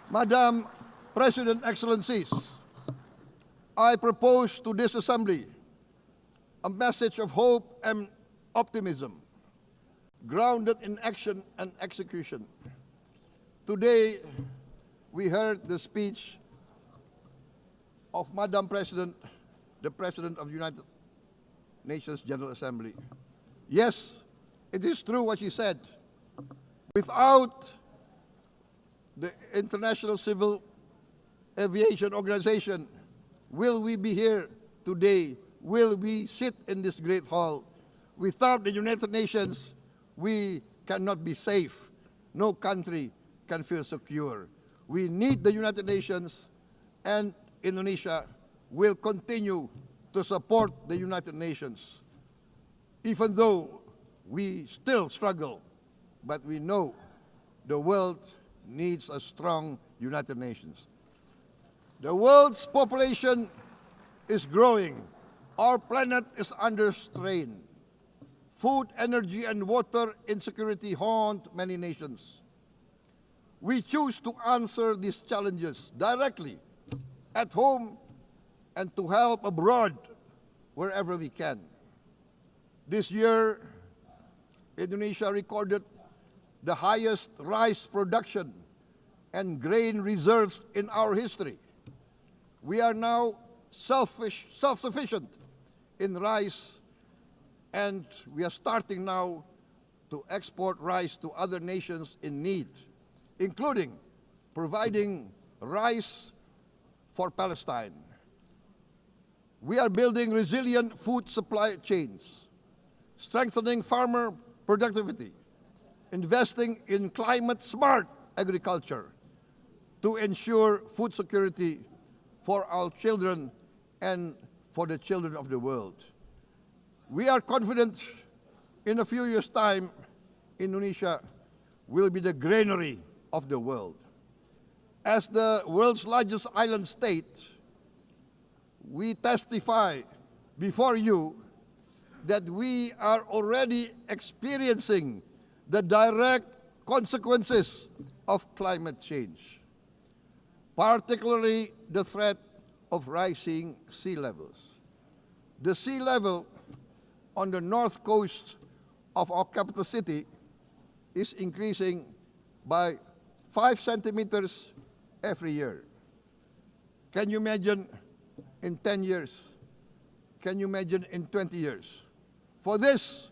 Madam President, Excellencies, I propose to this Assembly a message of hope and optimism, grounded in action and execution. Today, we heard the speech of Madam President, the President of the United Nations General Assembly. Yes, it is true what she said. Without the International Civil Aviation Organization, will we be here today? Will we sit in this great hall? Without the United Nations, we cannot be safe. No country can feel secure. We need the United Nations, and Indonesia will continue to support the United Nations, even though we still struggle, but we know the world needs a strong United Nations. The world's population is growing. Our planet is under strain. Food, energy, and water insecurity haunt many nations. We choose to answer these challenges directly at home and to help abroad wherever we can. This year, Indonesia recorded the highest rice production and grain reserves in our history. We are now self-sufficient in rice, and we are starting now to export rice to other nations in need, including providing rice for Palestine. We are building resilient food supply chains, strengthening farmer productivity, investing in climate-smart agriculture to ensure food security for our children and for the children of the world. We are confident in a few years' time, Indonesia will be the granary of the world. As the world's largest island state, we testify before you that we are already experiencing the direct consequences of climate change, particularly the threat of rising sea levels. The sea level on the north coast of our capital city is increasing by 5 centimeters every year. Can you imagine in 10 years? Can you imagine in 20 years? For this,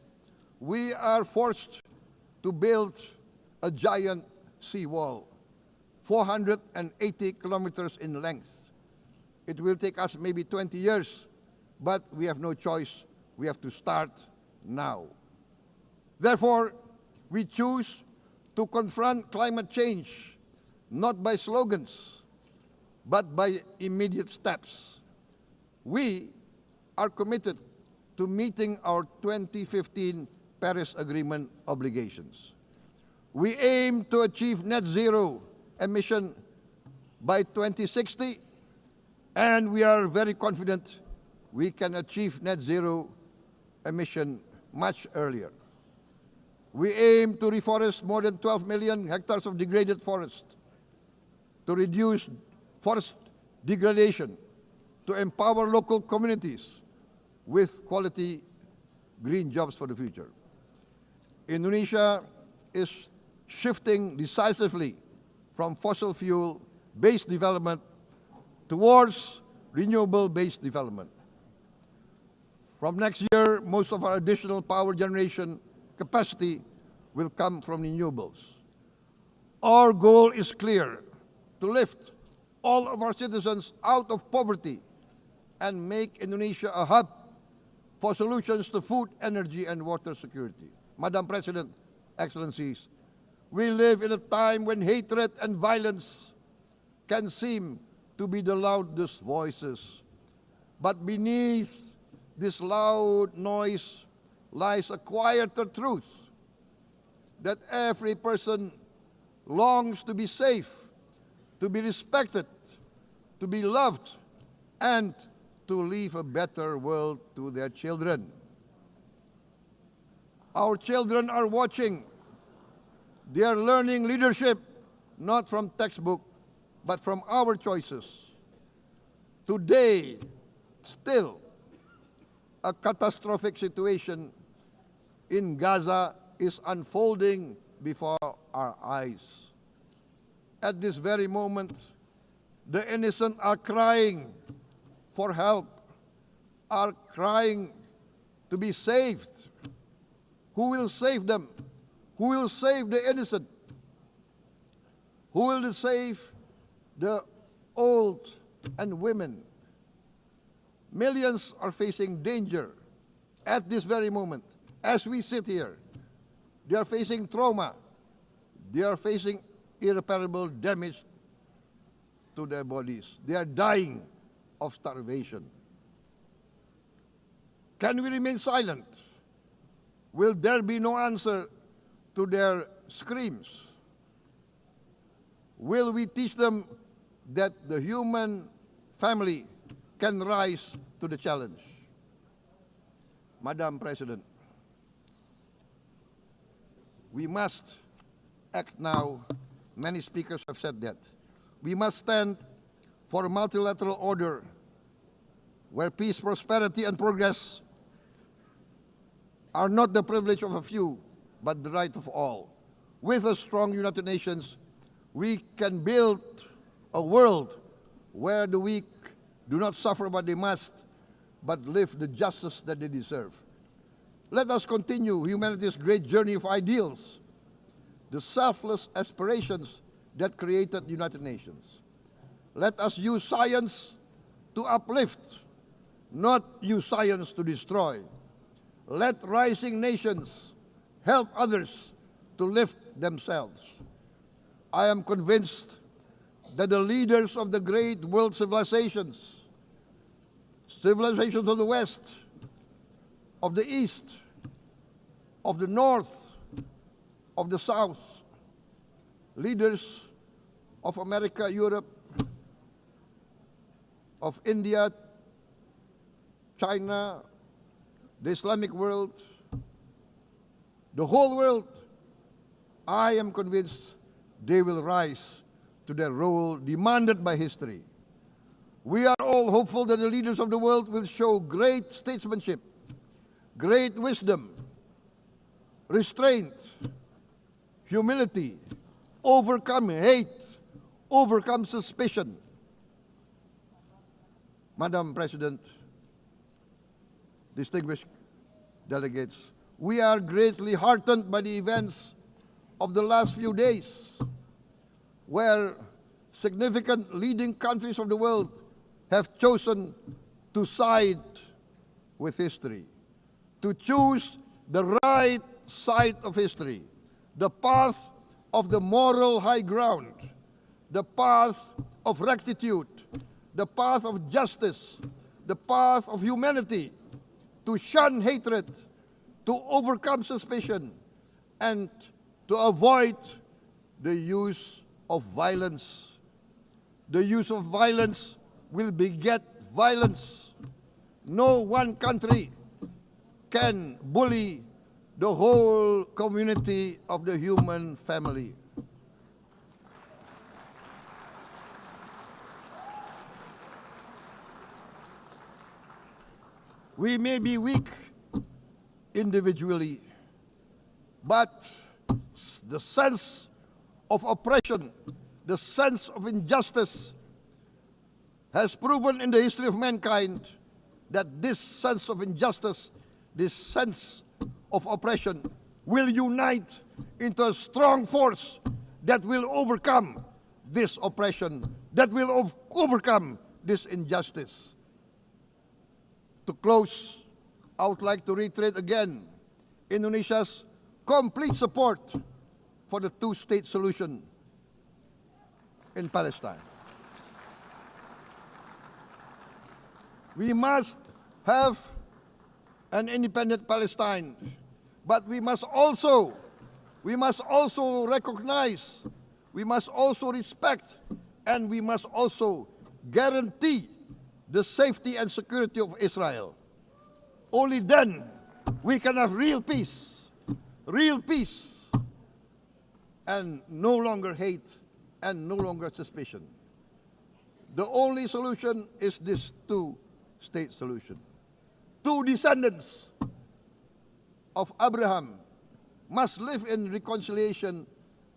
we are forced to build a giant seawall, 480 kilometers in length. It will take us maybe 20 years, but we have no choice. We have to start now. Therefore, we choose to confront climate change, not by slogans, but by immediate steps. We are committed to meeting our 2015 Paris Agreement obligations. We aim to achieve net zero emission by 2060, and we are very confident we can achieve net zero emission much earlier. We aim to reforest more than 12 million hectares of degraded forest, to reduce forest degradation, to empower local communities with quality green jobs for the future. Indonesia is shifting decisively from fossil fuel-based development towards renewable-based development. From next year, most of our additional power generation capacity will come from renewables. Our goal is clear: to lift all of our citizens out of poverty and make Indonesia a hub for solutions to food, energy, and water security. Madam President, Excellencies, we live in a time when hatred and violence can seem to be the loudest voices. But beneath this loud noise lies a quieter truth, that every person longs to be safe, to be respected, to be loved, and to leave a better world to their children. Our children are watching. They are learning leadership not from textbook, but from our choices. Today, still, a catastrophic situation in Gaza is unfolding before our eyes. At this very moment, the innocent are crying for help, are crying to be saved. Who will save them? Who will save the innocent? Who will save the old and women? Millions are facing danger at this very moment. As we sit here, they are facing trauma. They are facing irreparable damage to their bodies. They are dying of starvation. Can we remain silent? Will there be no answer to their screams? Will we teach them that the human family can rise to the challenge? Madam President, we must act now. Many speakers have said that. We must stand for a multilateral order where peace, prosperity, and progress are not the privilege of a few, but the right of all. With a strong United Nations, we can build a world where the weak do not suffer what they must, but live the justice that they deserve. Let us continue humanity's great journey of ideals, the selfless aspirations that created the United Nations. Let us use science to uplift, not use science to destroy. Let rising nations help others to lift themselves. I am convinced that the leaders of the great world civilizations of the West, of the East, of the North, of the South, leaders of America, Europe, of India, China, the Islamic world, the whole world, I am convinced they will rise to their role demanded by history. We are all hopeful that the leaders of the world will show great statesmanship, great wisdom, restraint, humility, overcome hate, overcome suspicion. Madam President, distinguished delegates, we are greatly heartened by the events of the last few days, where significant leading countries of the world have chosen to side with history, to choose the right side of history, the path of the moral high ground, the path of rectitude, the path of justice, the path of humanity, to shun hatred, to overcome suspicion, and to avoid the use of violence. The use of violence will beget violence. No one country can bully the whole community of the human family. We may be weak individually, but the sense of oppression, the sense of injustice has proven in the history of mankind that this sense of injustice, this sense of oppression will unite into a strong force that will overcome this oppression, that will overcome this injustice. To close, I would like to reiterate again Indonesia's complete support for the two-state solution in Palestine. We must have an independent Palestine, but we must also recognize, we must also respect, and we must also guarantee the safety and security of Israel. Only then we can have real peace, and no longer hate and no longer suspicion. The only solution is this two-state solution. Two descendants of Abraham must live in reconciliation,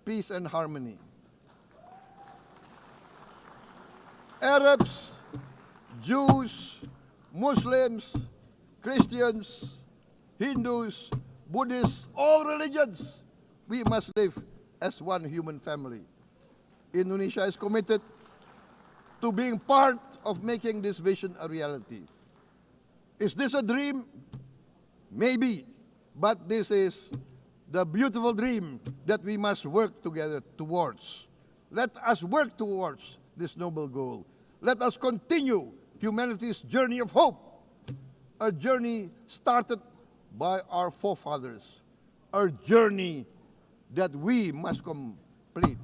peace, and harmony. Arabs, Jews, Muslims, Christians, Hindus, Buddhists, all religions, we must live as one human family. Indonesia is committed to being part of making this vision a reality. Is this a dream? Maybe, but this is the beautiful dream that we must work together towards. Let us work towards this noble goal. Let us continue humanity's journey of hope, a journey started by our forefathers, a journey that we must complete.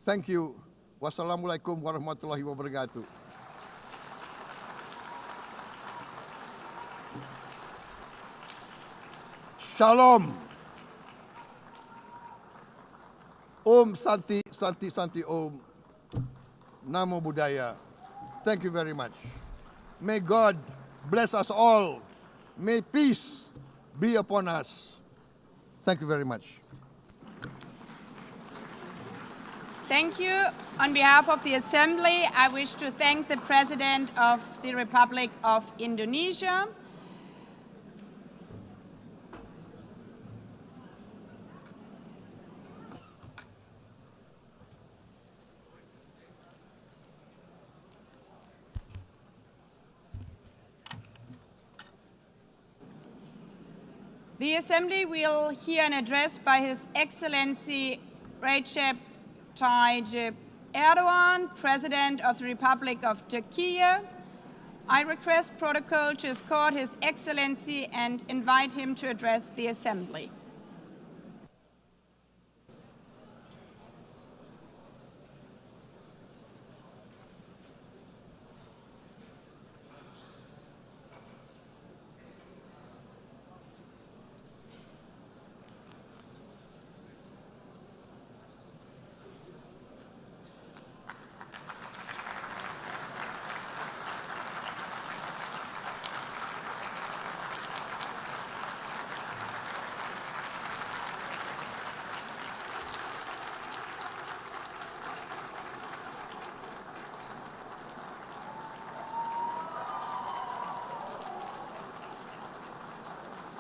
Thank you. Wassalamualaikum warahmatullahi wabarakatuh. Shalom. Om Santi, Santi, Santi Om. Namo Buddhaya. Thank you very much. May God bless us all. May peace be upon us. Thank you very much. Thank you. On behalf of the Assembly, I wish to thank the President of the Republic of Indonesia. The Assembly will hear an address by His Excellency Recep Tayyip Erdogan, President of the Republic of Turkey. I request protocol to escort His Excellency and invite him to address the Assembly.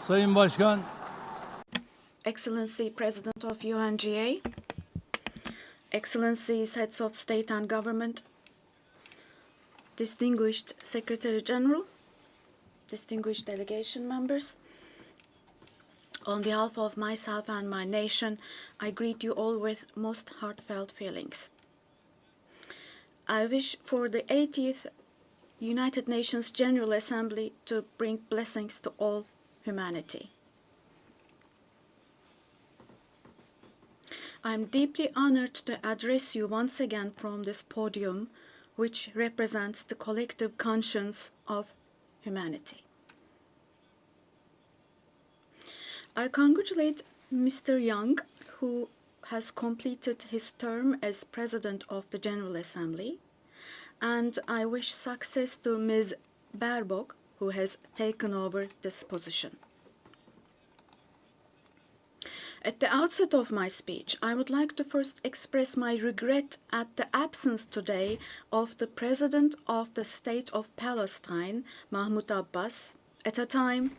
Sayın Başkan, Excellency President of UNGA, Excellencies Heads of State and Government, Distinguished Secretary General, distinguished delegation members, on behalf of myself and my nation, I greet you all with most heartfelt feelings. I wish for the 80th United Nations General Assembly to bring blessings to all humanity. I am deeply honored to address you once again from this podium, which represents the collective conscience of humanity. I congratulate Mr. Young, who has completed his term as President of the General Assembly, and I wish success to Ms. Baerbock, who has taken over this position. At the outset of my speech, I would like to first express my regret at the absence today of the President of the State of Palestine, Mahmoud Abbas, at a time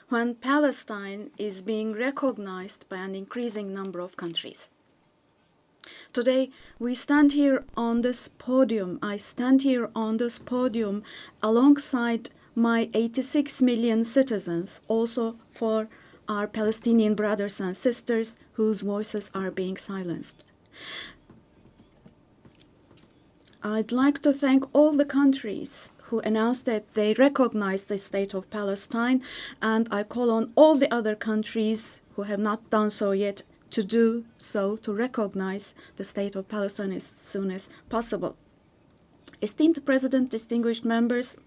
when Palestine is being recognized by an increasing number of countries. Today, we stand here on this podium. I stand here on this podium alongside my 86 million citizens, also for our Palestinian brothers and sisters whose voices are being silenced. I'd like to thank all the countries who announced that they recognize the state of Palestine, and I call on all the other countries who have not done so yet to do so, to recognize the state of Palestine as soon as possible. Esteemed President, distinguished members,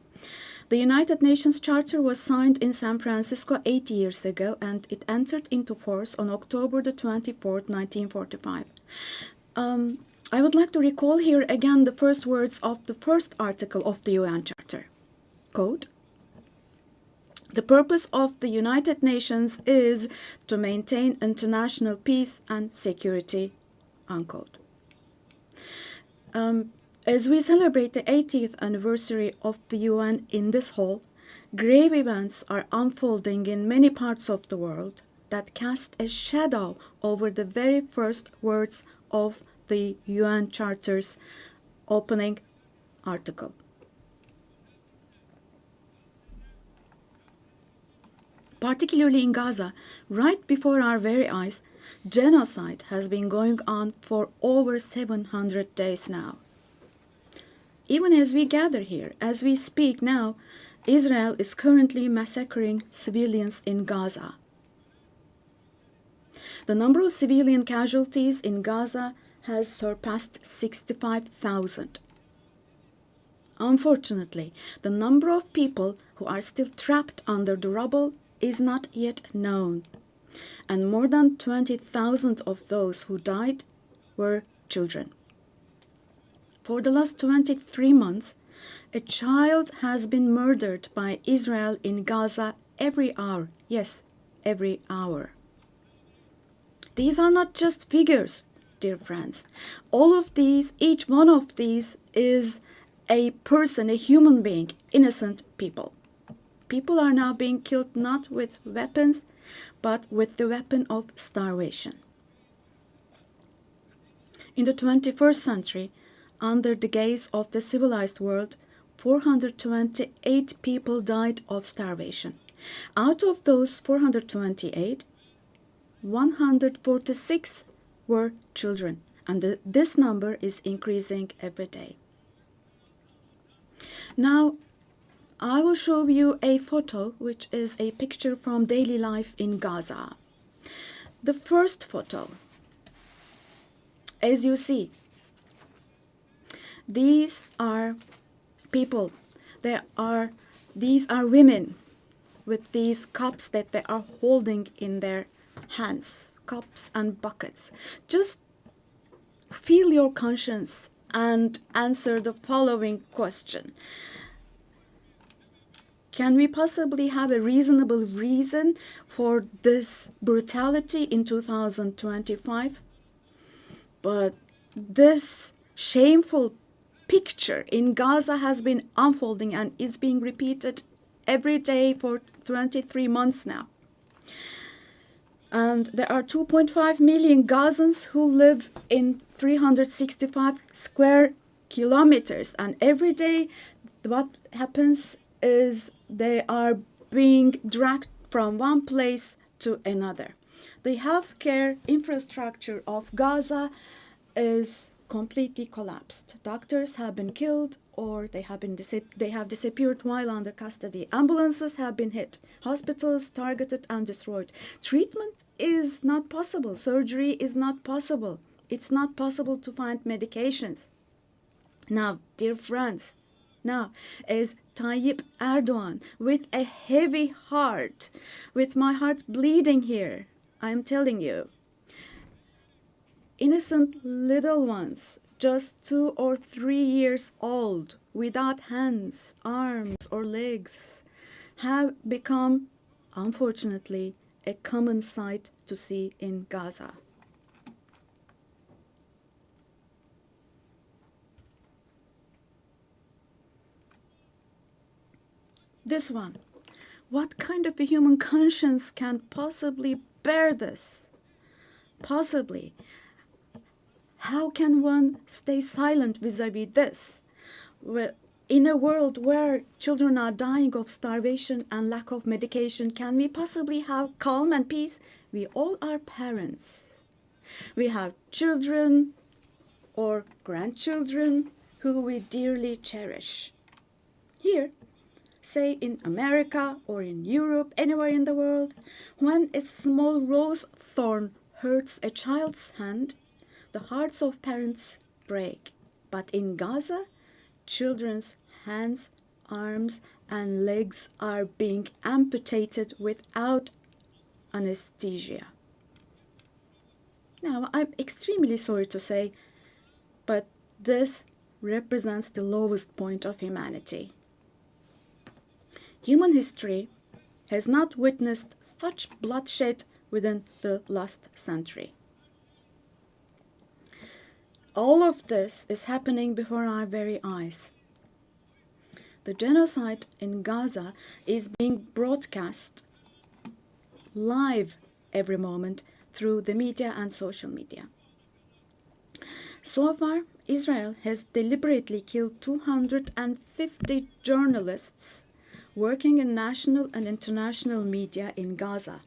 the United Nations Charter was signed in San Francisco 80 years ago, and it entered into force on October the 24th, 1945. I would like to recall here again the first words of the first article of the UN Charter. Quote, "The purpose of the United Nations is to maintain international peace and security," unquote. As we celebrate the 80th anniversary of the UN in this hall, grave events are unfolding in many parts of the world that cast a shadow over the very first words of the UN Charter's opening article. Particularly in Gaza, right before our very eyes, genocide has been going on for over 700 days now. Even as we gather here, as we speak now, Israel is currently massacring civilians in Gaza. The number of civilian casualties in Gaza has surpassed 65,000. Unfortunately, the number of people who are still trapped under the rubble is not yet known, and more than 20,000 of those who died were children. For the last 23 months, a child has been murdered by Israel in Gaza every hour. Yes, every hour. These are not just figures, dear friends. All of these, each one of these is a person, a human being, innocent people. People are now being killed not with weapons, but with the weapon of starvation. In the 21st century, under the gaze of the civilized world, 428 people died of starvation. Out of those 428, 146 were children, and this number is increasing every day. Now, I will show you a photo, which is a picture from daily life in Gaza. The first photo, as you see, these are people. These are women with these cups that they are holding in their hands, cups and buckets. Just feel your conscience and answer the following question. Can we possibly have a reasonable reason for this brutality in 2025? But this shameful picture in Gaza has been unfolding and is being repeated every day for 23 months now. And there are 2.5 million Gazans who live in 365 square kilometers. And every day what happens is they are being dragged from one place to another. The healthcare infrastructure of Gaza is completely collapsed. Doctors have been killed or they have disappeared while under custody. Ambulances have been hit. Hospitals targeted and destroyed. Treatment is not possible. Surgery is not possible. It's not possible to find medications. Now, dear friends, as Tayyip Erdogan, with a heavy heart, with my heart bleeding here, I am telling you, innocent little ones, just 2 or 3 years old, without hands, arms, or legs, have become, unfortunately, a common sight to see in Gaza. This one. What kind of a human conscience can possibly bear this? Possibly. How can one stay silent vis-a-vis this? Well, in a world where children are dying of starvation and lack of medication, can we possibly have calm and peace? We all are parents. We have children or grandchildren who we dearly cherish. Here, say in America or in Europe, anywhere in the world, when a small rose thorn hurts a child's hand, the hearts of parents break. But in Gaza, children's hands, arms, and legs are being amputated without anesthesia. Now, I'm extremely sorry to say, but this represents the lowest point of humanity. Human history has not witnessed such bloodshed within the last century. All of this is happening before our very eyes. The genocide in Gaza is being broadcast live every moment through the media and social media. So far, Israel has deliberately killed 250 journalists working in national and international media in Gaza.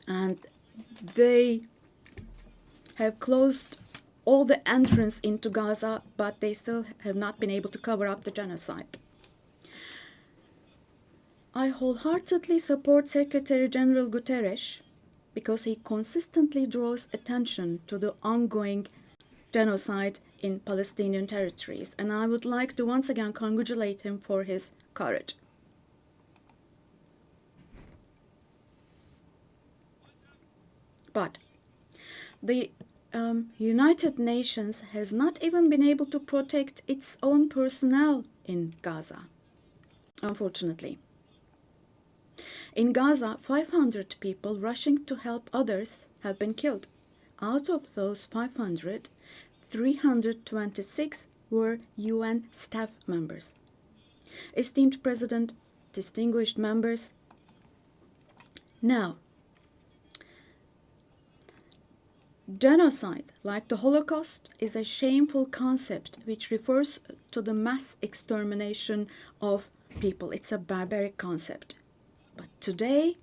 And they have closed all the entrance into Gaza, but they still have not been able to cover up the genocide. I wholeheartedly support Secretary General Guterres because he consistently draws attention to the ongoing genocide in Palestinian territories, and I would like to once again congratulate him for his courage. But the United Nations has not even been able to protect its own personnel in Gaza, unfortunately. In Gaza, 500 people rushing to help others have been killed. Out of those 500, 326 were UN staff members. Esteemed President, distinguished members, now, genocide, like the Holocaust, is a shameful concept which refers to the mass extermination of people. It's a barbaric concept. But today,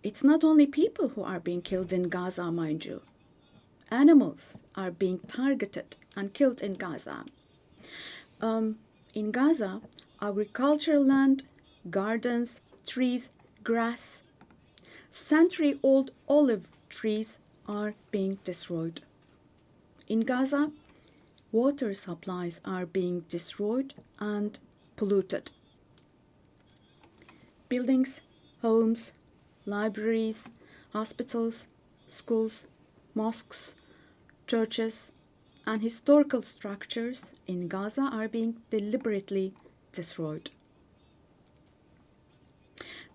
it's not only people who are being killed in Gaza, mind you. Animals are being targeted and killed in Gaza. In Gaza, agricultural land, gardens, trees, grass, century-old olive trees are being destroyed. In Gaza, water supplies are being destroyed and polluted. Buildings, homes, libraries, hospitals, schools, mosques, churches, and historical structures in Gaza are being deliberately destroyed.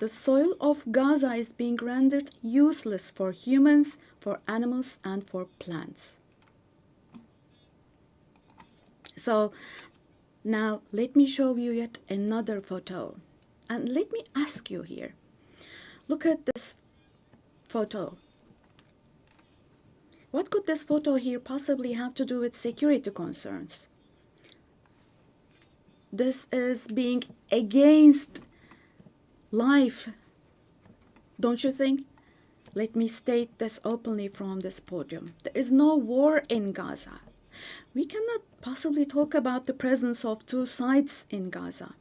The soil of Gaza is being rendered useless for humans, for animals, and for plants. So now let me show you yet another photo. And let me ask you here, look at this photo. What could this photo here possibly have to do with security concerns? This is being against life, don't you think? Let me state this openly from this podium. There is no war in Gaza. We cannot possibly talk about the presence of two sides in Gaza.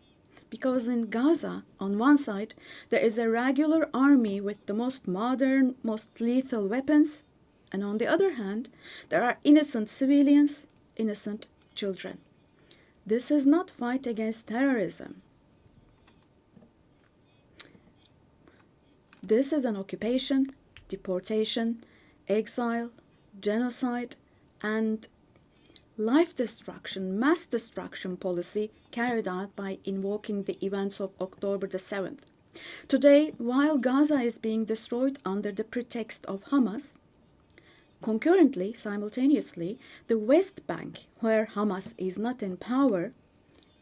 Because in Gaza, on one side, there is a regular army with the most modern, most lethal weapons, and on the other hand, there are innocent civilians, innocent children. This is not fight against terrorism. This is an occupation, deportation, exile, genocide, and life destruction, mass destruction policy carried out by invoking the events of October the 7th. Today, while Gaza is being destroyed under the pretext of Hamas, concurrently, simultaneously, the West Bank, where Hamas is not in power,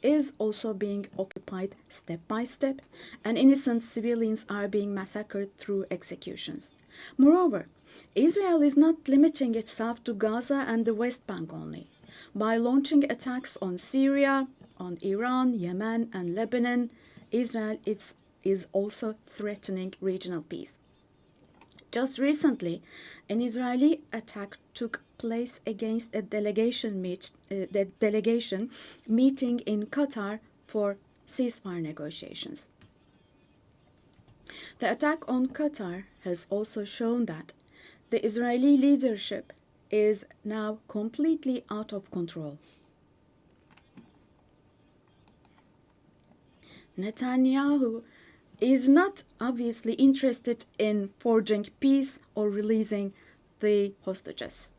is also being occupied step by step, and innocent civilians are being massacred through executions. Moreover, Israel is not limiting itself to Gaza and the West Bank only. By launching attacks on Syria, on Iran, Yemen, and Lebanon, Israel is also threatening regional peace. Just recently, an Israeli attack took place against a delegation meeting in Qatar for ceasefire negotiations. The attack on Qatar has also shown that the Israeli leadership is now completely out of control. Netanyahu is not obviously interested in forging peace or releasing the hostages.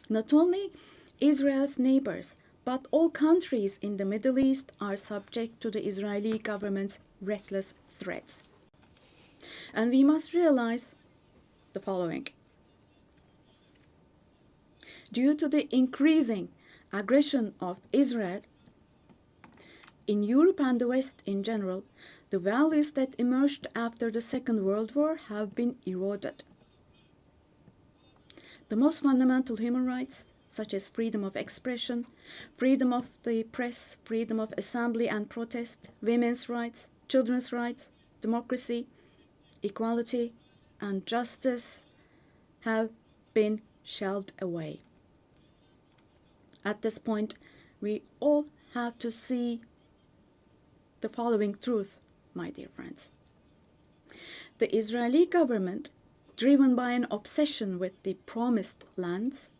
Not only Israel's neighbors, but all countries in the Middle East are subject to the Israeli government's reckless threats. And we must realize the following. Due to the increasing aggression of Israel, in Europe and the West in general, the values that emerged after the Second World War have been eroded. The most fundamental human rights, such as freedom of expression, freedom of the press, freedom of assembly and protest, women's rights, children's rights, democracy, equality, and justice, have been shelved away. At this point, we all have to see the following truth, my dear friends. The Israeli government, driven by an obsession with the promised lands,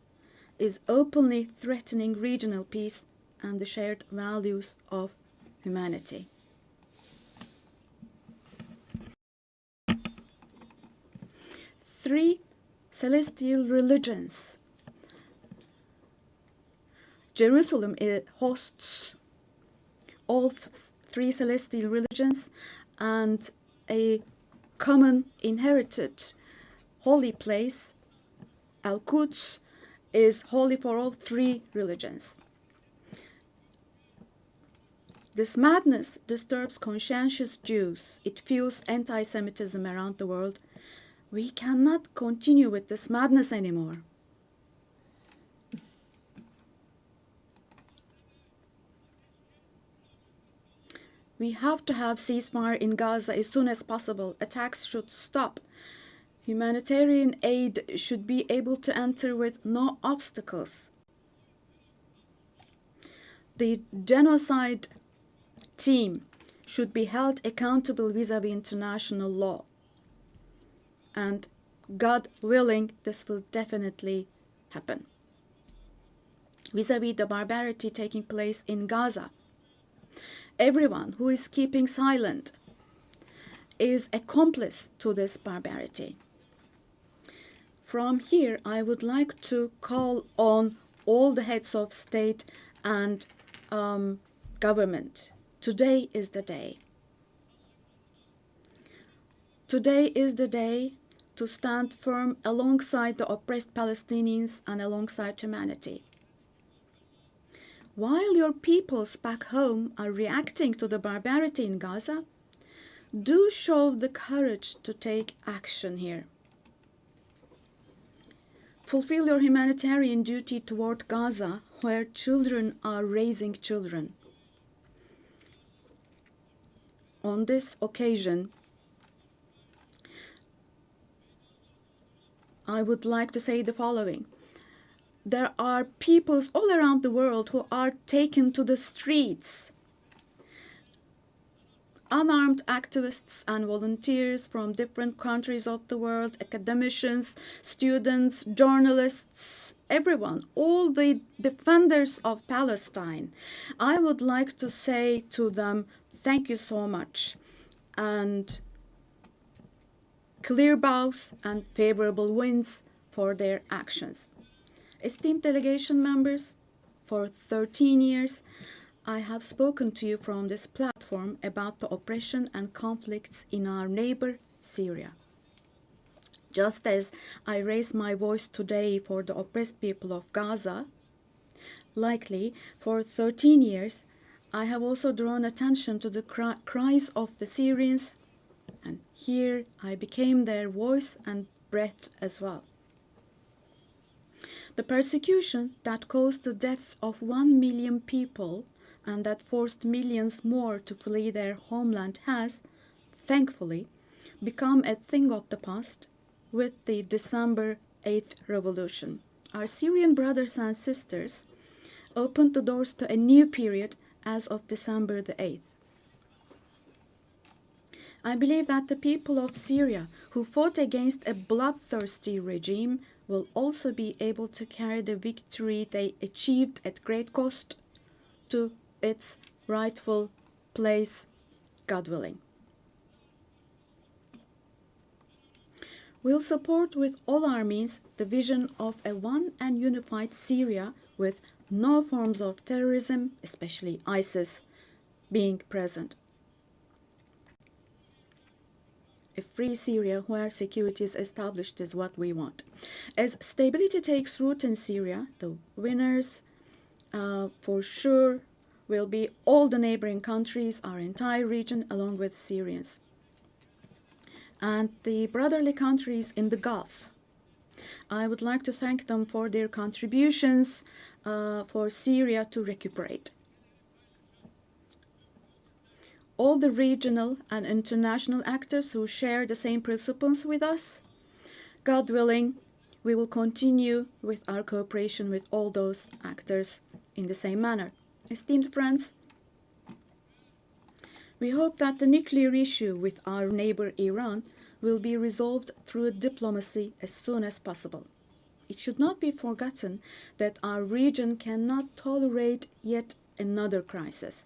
is openly threatening regional peace and the shared values of humanity. Three celestial religions. Jerusalem hosts all three celestial religions and a common inherited holy place, Al-Quds, is holy for all three religions. This madness disturbs conscientious Jews. It fuels anti-Semitism around the world. We cannot continue with this madness anymore. We have to have ceasefire in Gaza as soon as possible. Attacks should stop. Humanitarian aid should be able to enter with no obstacles. The genocide team should be held accountable vis-à-vis international law. And God willing, this will definitely happen. Vis-à-vis the barbarity taking place in Gaza, everyone who is keeping silent is accomplice to this barbarity. From here, I would like to call on all the heads of state and government. Today is the day. Today is the day to stand firm alongside the oppressed Palestinians and alongside humanity. While your peoples back home are reacting to the barbarity in Gaza, do show the courage to take action here. Fulfill your humanitarian duty toward Gaza, where children are raising children. On this occasion, I would like to say the following. There are peoples all around the world who are taken to the streets. Unarmed activists and volunteers from different countries of the world, academicians, students, journalists, everyone, all the defenders of Palestine. I would like to say to them, thank you so much, and clear bows and favorable winds for their actions. Esteemed delegation members, for 13 years, I have spoken to you from this platform about the oppression and conflicts in our neighbor, Syria. Just as I raise my voice today for the oppressed people of Gaza, likely for 13 years, I have also drawn attention to the cries of the Syrians, and here I became their voice and breath as well. The persecution that caused the deaths of 1 million people and that forced millions more to flee their homeland has, thankfully, become a thing of the past with the December 8th revolution. Our Syrian brothers and sisters opened the doors to a new period as of December the 8th. I believe that the people of Syria who fought against a bloodthirsty regime will also be able to carry the victory they achieved at great cost to its rightful place, God willing. We'll support with all our means the vision of a one and unified Syria with no forms of terrorism, especially ISIS, being present. A free Syria where security is established is what we want. As stability takes root in Syria, the winners for sure will be all the neighboring countries, our entire region, along with Syrians. And the brotherly countries in the Gulf. I would like to thank them for their contributions for Syria to recuperate. All the regional and international actors who share the same principles with us, God willing, we will continue with our cooperation with all those actors in the same manner. Esteemed friends, we hope that the nuclear issue with our neighbor Iran will be resolved through diplomacy as soon as possible. It should not be forgotten that our region cannot tolerate yet another crisis.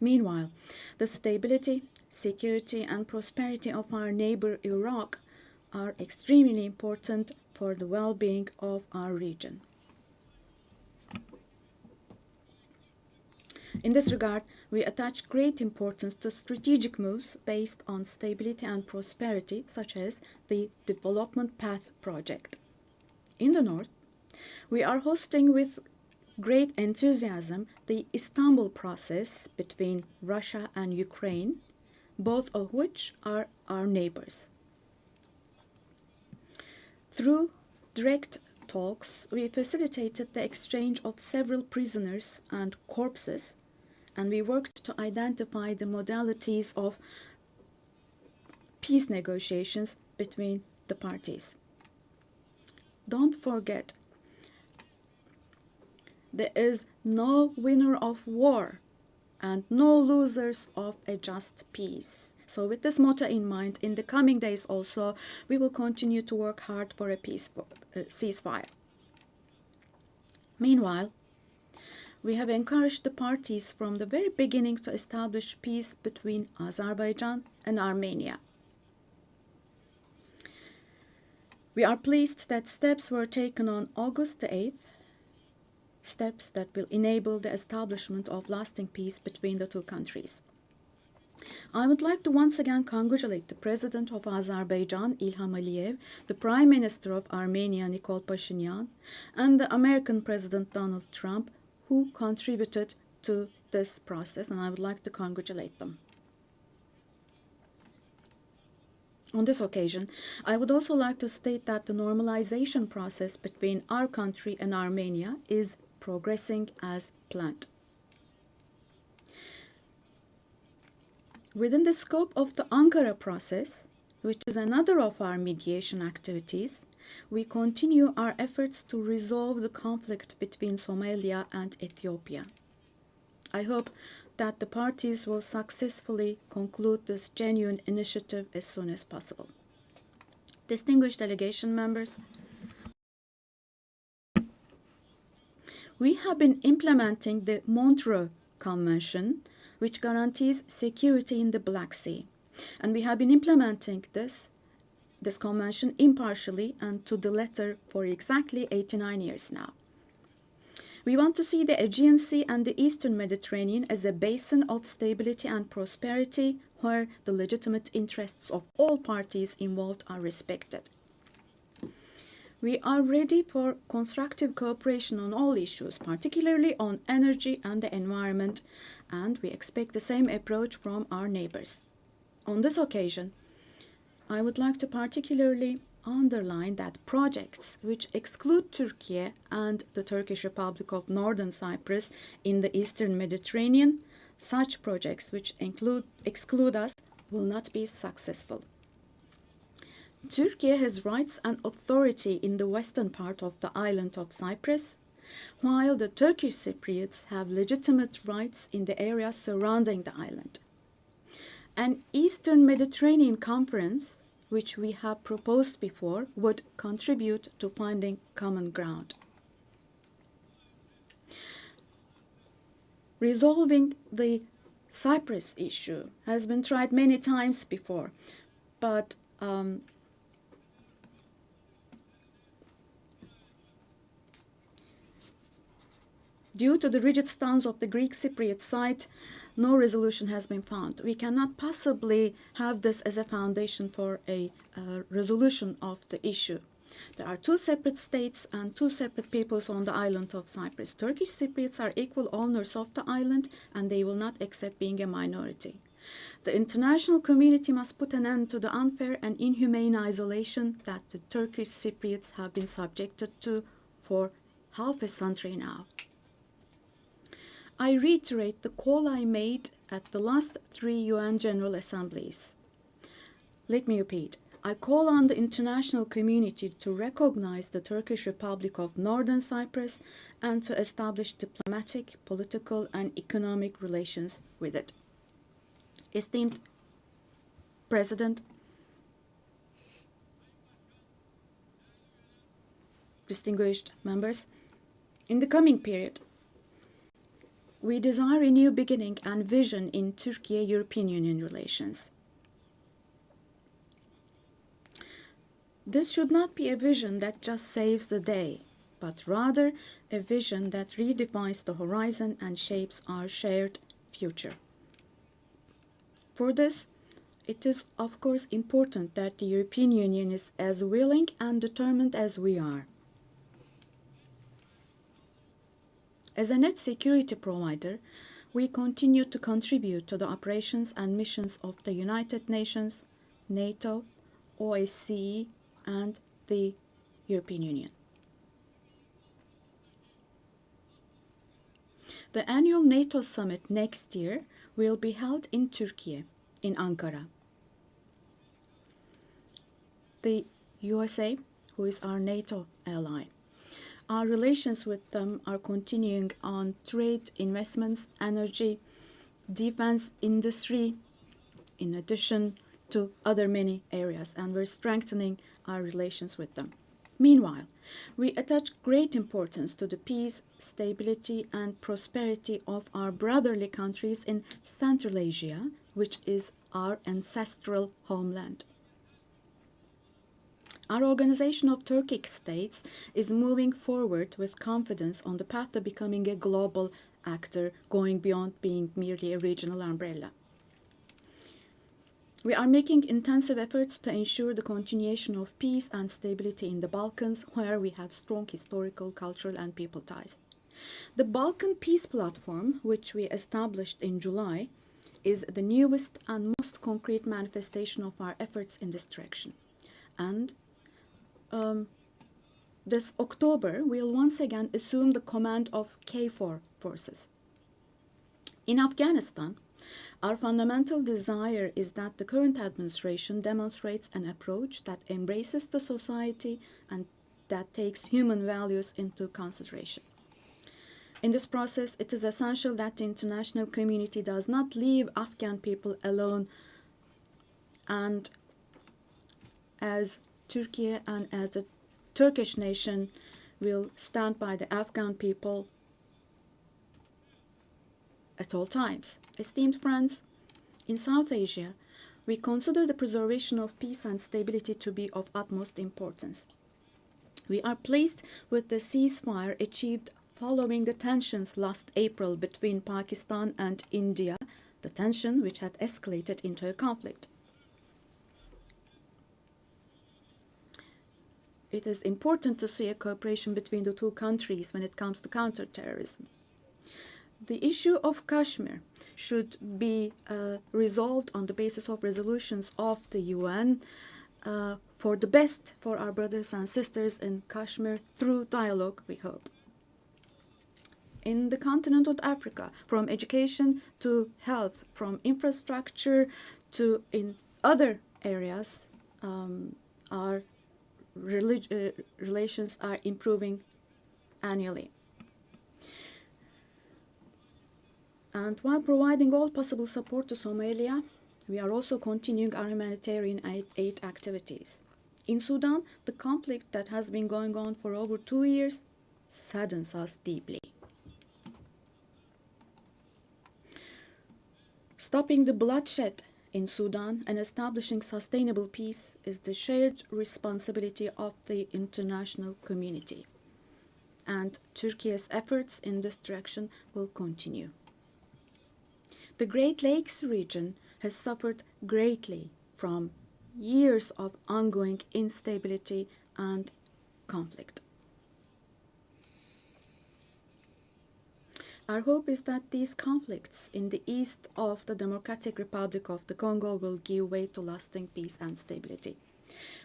Meanwhile, the stability, security, and prosperity of our neighbor Iraq are extremely important for the well-being of our region. In this regard, we attach great importance to strategic moves based on stability and prosperity, such as the Development Path Project. In the north, we are hosting with great enthusiasm the Istanbul process between Russia and Ukraine, both of which are our neighbors. Through direct talks, we facilitated the exchange of several prisoners and corpses, and we worked to identify the modalities of peace negotiations between the parties. Don't forget, there is no winner of war and no losers of a just peace. So with this motto in mind, in the coming days also, we will continue to work hard for a peaceful ceasefire. Meanwhile, we have encouraged the parties from the very beginning to establish peace between Azerbaijan and Armenia. We are pleased that steps were taken on August the 8th, steps that will enable the establishment of lasting peace between the two countries. I would like to once again congratulate the President of Azerbaijan, Ilham Aliyev, the Prime Minister of Armenia, Nikol Pashinyan, and the American President Donald Trump, who contributed to this process, and I would like to congratulate them. On this occasion, I would also like to state that the normalization process between our country and Armenia is progressing as planned. Within the scope of the Ankara process, which is another of our mediation activities, we continue our efforts to resolve the conflict between Somalia and Ethiopia. I hope that the parties will successfully conclude this genuine initiative as soon as possible. Distinguished delegation members, we have been implementing the Montreux Convention, which guarantees security in the Black Sea. And we have been implementing this convention impartially and to the letter for exactly 89 years now. We want to see the Aegean Sea and the Eastern Mediterranean as a basin of stability and prosperity where the legitimate interests of all parties involved are respected. We are ready for constructive cooperation on all issues, particularly on energy and the environment, and we expect the same approach from our neighbors. On this occasion, I would like to particularly underline that projects which exclude Turkey and the Turkish Republic of Northern Cyprus in the Eastern Mediterranean, such projects which exclude us will not be successful. Turkey has rights and authority in the western part of the island of Cyprus, while the Turkish Cypriots have legitimate rights in the area surrounding the island. An Eastern Mediterranean Conference, which we have proposed before, would contribute to finding common ground. Resolving the Cyprus issue has been tried many times before, but due to the rigid stance of the Greek Cypriot side, no resolution has been found. We cannot possibly have this as a foundation for a resolution of the issue. There are two separate states and two separate peoples on the island of Cyprus. Turkish Cypriots are equal owners of the island, and they will not accept being a minority. The international community must put an end to the unfair and inhumane isolation that the Turkish Cypriots have been subjected to for half a century now. I reiterate the call I made at the last 3 UN General Assemblies. Let me repeat. I call on the international community to recognize the Turkish Republic of Northern Cyprus and to establish diplomatic, political, and economic relations with it. Esteemed President, distinguished members, in the coming period, we desire a new beginning and vision in Turkey-European Union relations. This should not be a vision that just saves the day, but rather a vision that redefines the horizon and shapes our shared future. For this, it is of course important that the European Union is as willing and determined as we are. As a net security provider, we continue to contribute to the operations and missions of the United Nations, NATO, OSCE, and the European Union. The annual NATO summit next year will be held in Turkey, in Ankara. The USA, who is our NATO ally, our relations with them are continuing on trade, investments, energy, defense industry, in addition to other many areas, and we're strengthening our relations with them. Meanwhile, we attach great importance to the peace, stability, and prosperity of our brotherly countries in Central Asia, which is our ancestral homeland. Our Organization of Turkic States is moving forward with confidence on the path to becoming a global actor, going beyond being merely a regional umbrella. We are making intensive efforts to ensure the continuation of peace and stability in the Balkans, where we have strong historical, cultural, and people ties. The Balkan Peace Platform, which we established in July, is the newest and most concrete manifestation of our efforts in this direction. And this October, we'll once again assume the command of KFOR forces. In Afghanistan, our fundamental desire is that the current administration demonstrates an approach that embraces the society and that takes human values into consideration. In this process, it is essential that the international community does not leave Afghan people alone, and as Turkey and as the Turkish nation will stand by the Afghan people at all times. Esteemed friends, in South Asia, we consider the preservation of peace and stability to be of utmost importance. We are pleased with the ceasefire achieved following the tensions last April between Pakistan and India, the tension which had escalated into a conflict. It is important to see a cooperation between the two countries when it comes to counterterrorism. The issue of Kashmir should be resolved on the basis of resolutions of the UN for the best for our brothers and sisters in Kashmir through dialogue, we hope. In the continent of Africa, from education to health, from infrastructure to in other areas, our relations are improving annually. And while providing all possible support to Somalia, we are also continuing our humanitarian aid activities. In Sudan, the conflict that has been going on for over 2 years saddens us deeply. Stopping the bloodshed in Sudan and establishing sustainable peace is the shared responsibility of the international community, and Turkey's efforts in this direction will continue. The Great Lakes region has suffered greatly from years of ongoing instability and conflict. Our hope is that these conflicts in the east of the Democratic Republic of the Congo will give way to lasting peace and stability.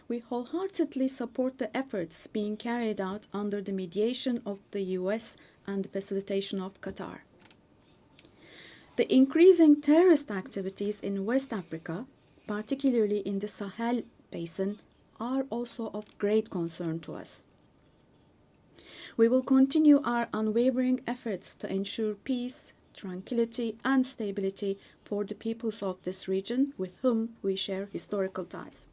We wholeheartedly support the efforts being carried out under the mediation of the US and the facilitation of Qatar. The increasing terrorist activities in West Africa, particularly in the Sahel Basin, are also of great concern to us. We will continue our unwavering efforts to ensure peace, tranquility, and stability for the peoples of this region with whom we share historical ties.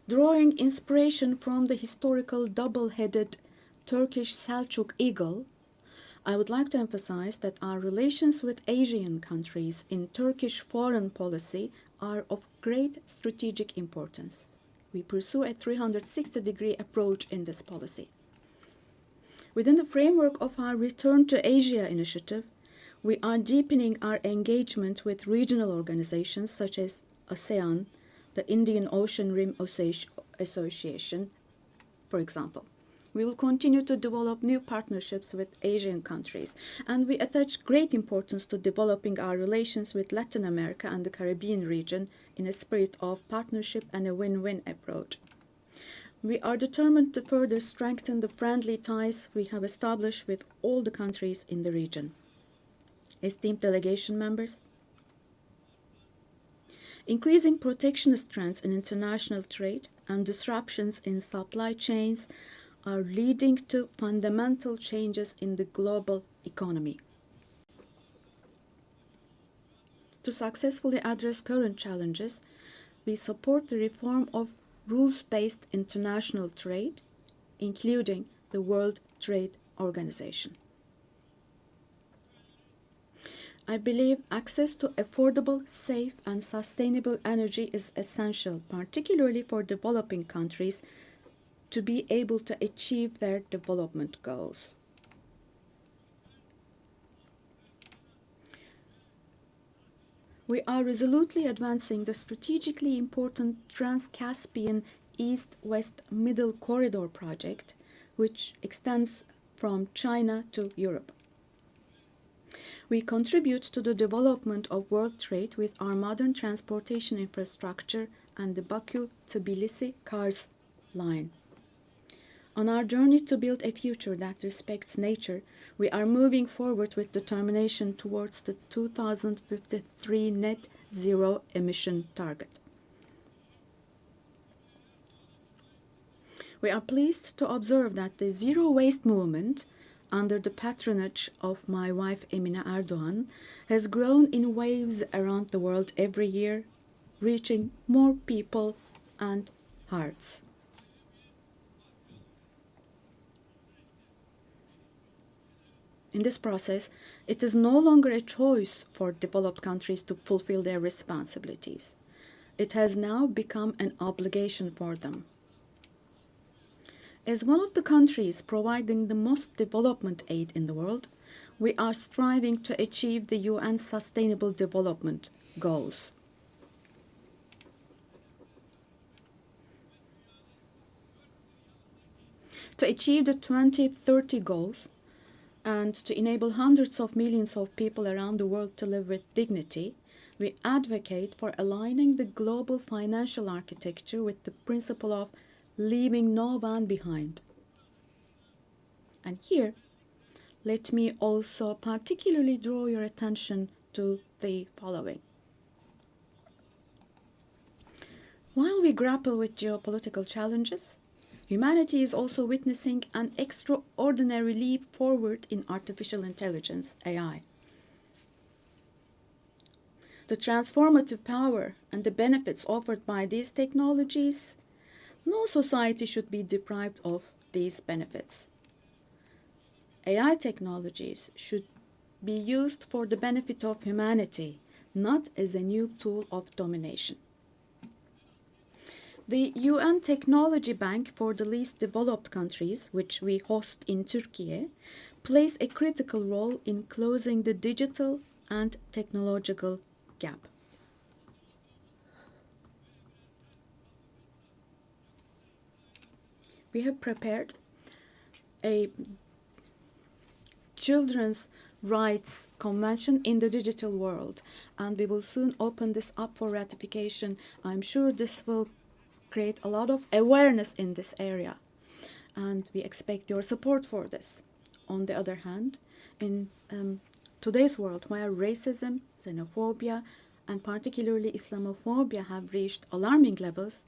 Drawing inspiration from the historical double-headed Turkish Selçuk eagle, I would like to emphasize that our relations with Asian countries in Turkish foreign policy are of great strategic importance. We pursue a 360-degree approach in this policy. Within the framework of our Return to Asia initiative, we are deepening our engagement with regional organizations such as ASEAN, the Indian Ocean Rim Association, for example. We will continue to develop new partnerships with Asian countries, and we attach great importance to developing our relations with Latin America and the Caribbean region in a spirit of partnership and a win-win approach. We are determined to further strengthen the friendly ties we have established with all the countries in the region. Esteemed delegation members, increasing protectionist trends in international trade and disruptions in supply chains are leading to fundamental changes in the global economy. To successfully address current challenges, we support the reform of rules-based international trade, including the World Trade Organization. I believe access to affordable, safe, and sustainable energy is essential, particularly for developing countries, to be able to achieve their development goals. We are resolutely advancing the strategically important Trans-Caspian East-West Middle Corridor project, which extends from China to Europe. We contribute to the development of world trade with our modern transportation infrastructure and the Baku-Tbilisi-Kars line. On our journey to build a future that respects nature, we are moving forward with determination towards the 2053 net zero emission target. We are pleased to observe that the zero waste movement, under the patronage of my wife Emine Erdoğan, has grown in waves around the world every year, reaching more people and hearts. In this process, it is no longer a choice for developed countries to fulfill their responsibilities. It has now become an obligation for them. As one of the countries providing the most development aid in the world, we are striving to achieve the UN Sustainable Development Goals. To achieve the 2030 goals, and to enable hundreds of millions of people around the world to live with dignity, we advocate for aligning the global financial architecture with the principle of leaving no one behind. And here, let me also particularly draw your attention to the following. While we grapple with geopolitical challenges, humanity is also witnessing an extraordinary leap forward in artificial intelligence, AI. The transformative power and the benefits offered by these technologies, no society should be deprived of these benefits. AI technologies should be used for the benefit of humanity not as a new tool of domination. The UN Technology Bank for the Least Developed Countries, which we host in Turkey, plays a critical role in closing the digital and technological gap. We have prepared a children's rights convention in the digital world, and we will soon open this up for ratification. I'm sure this will create a lot of awareness in this area, and we expect your support for this. On the other hand, in today's world, where racism, xenophobia, and particularly Islamophobia have reached alarming levels,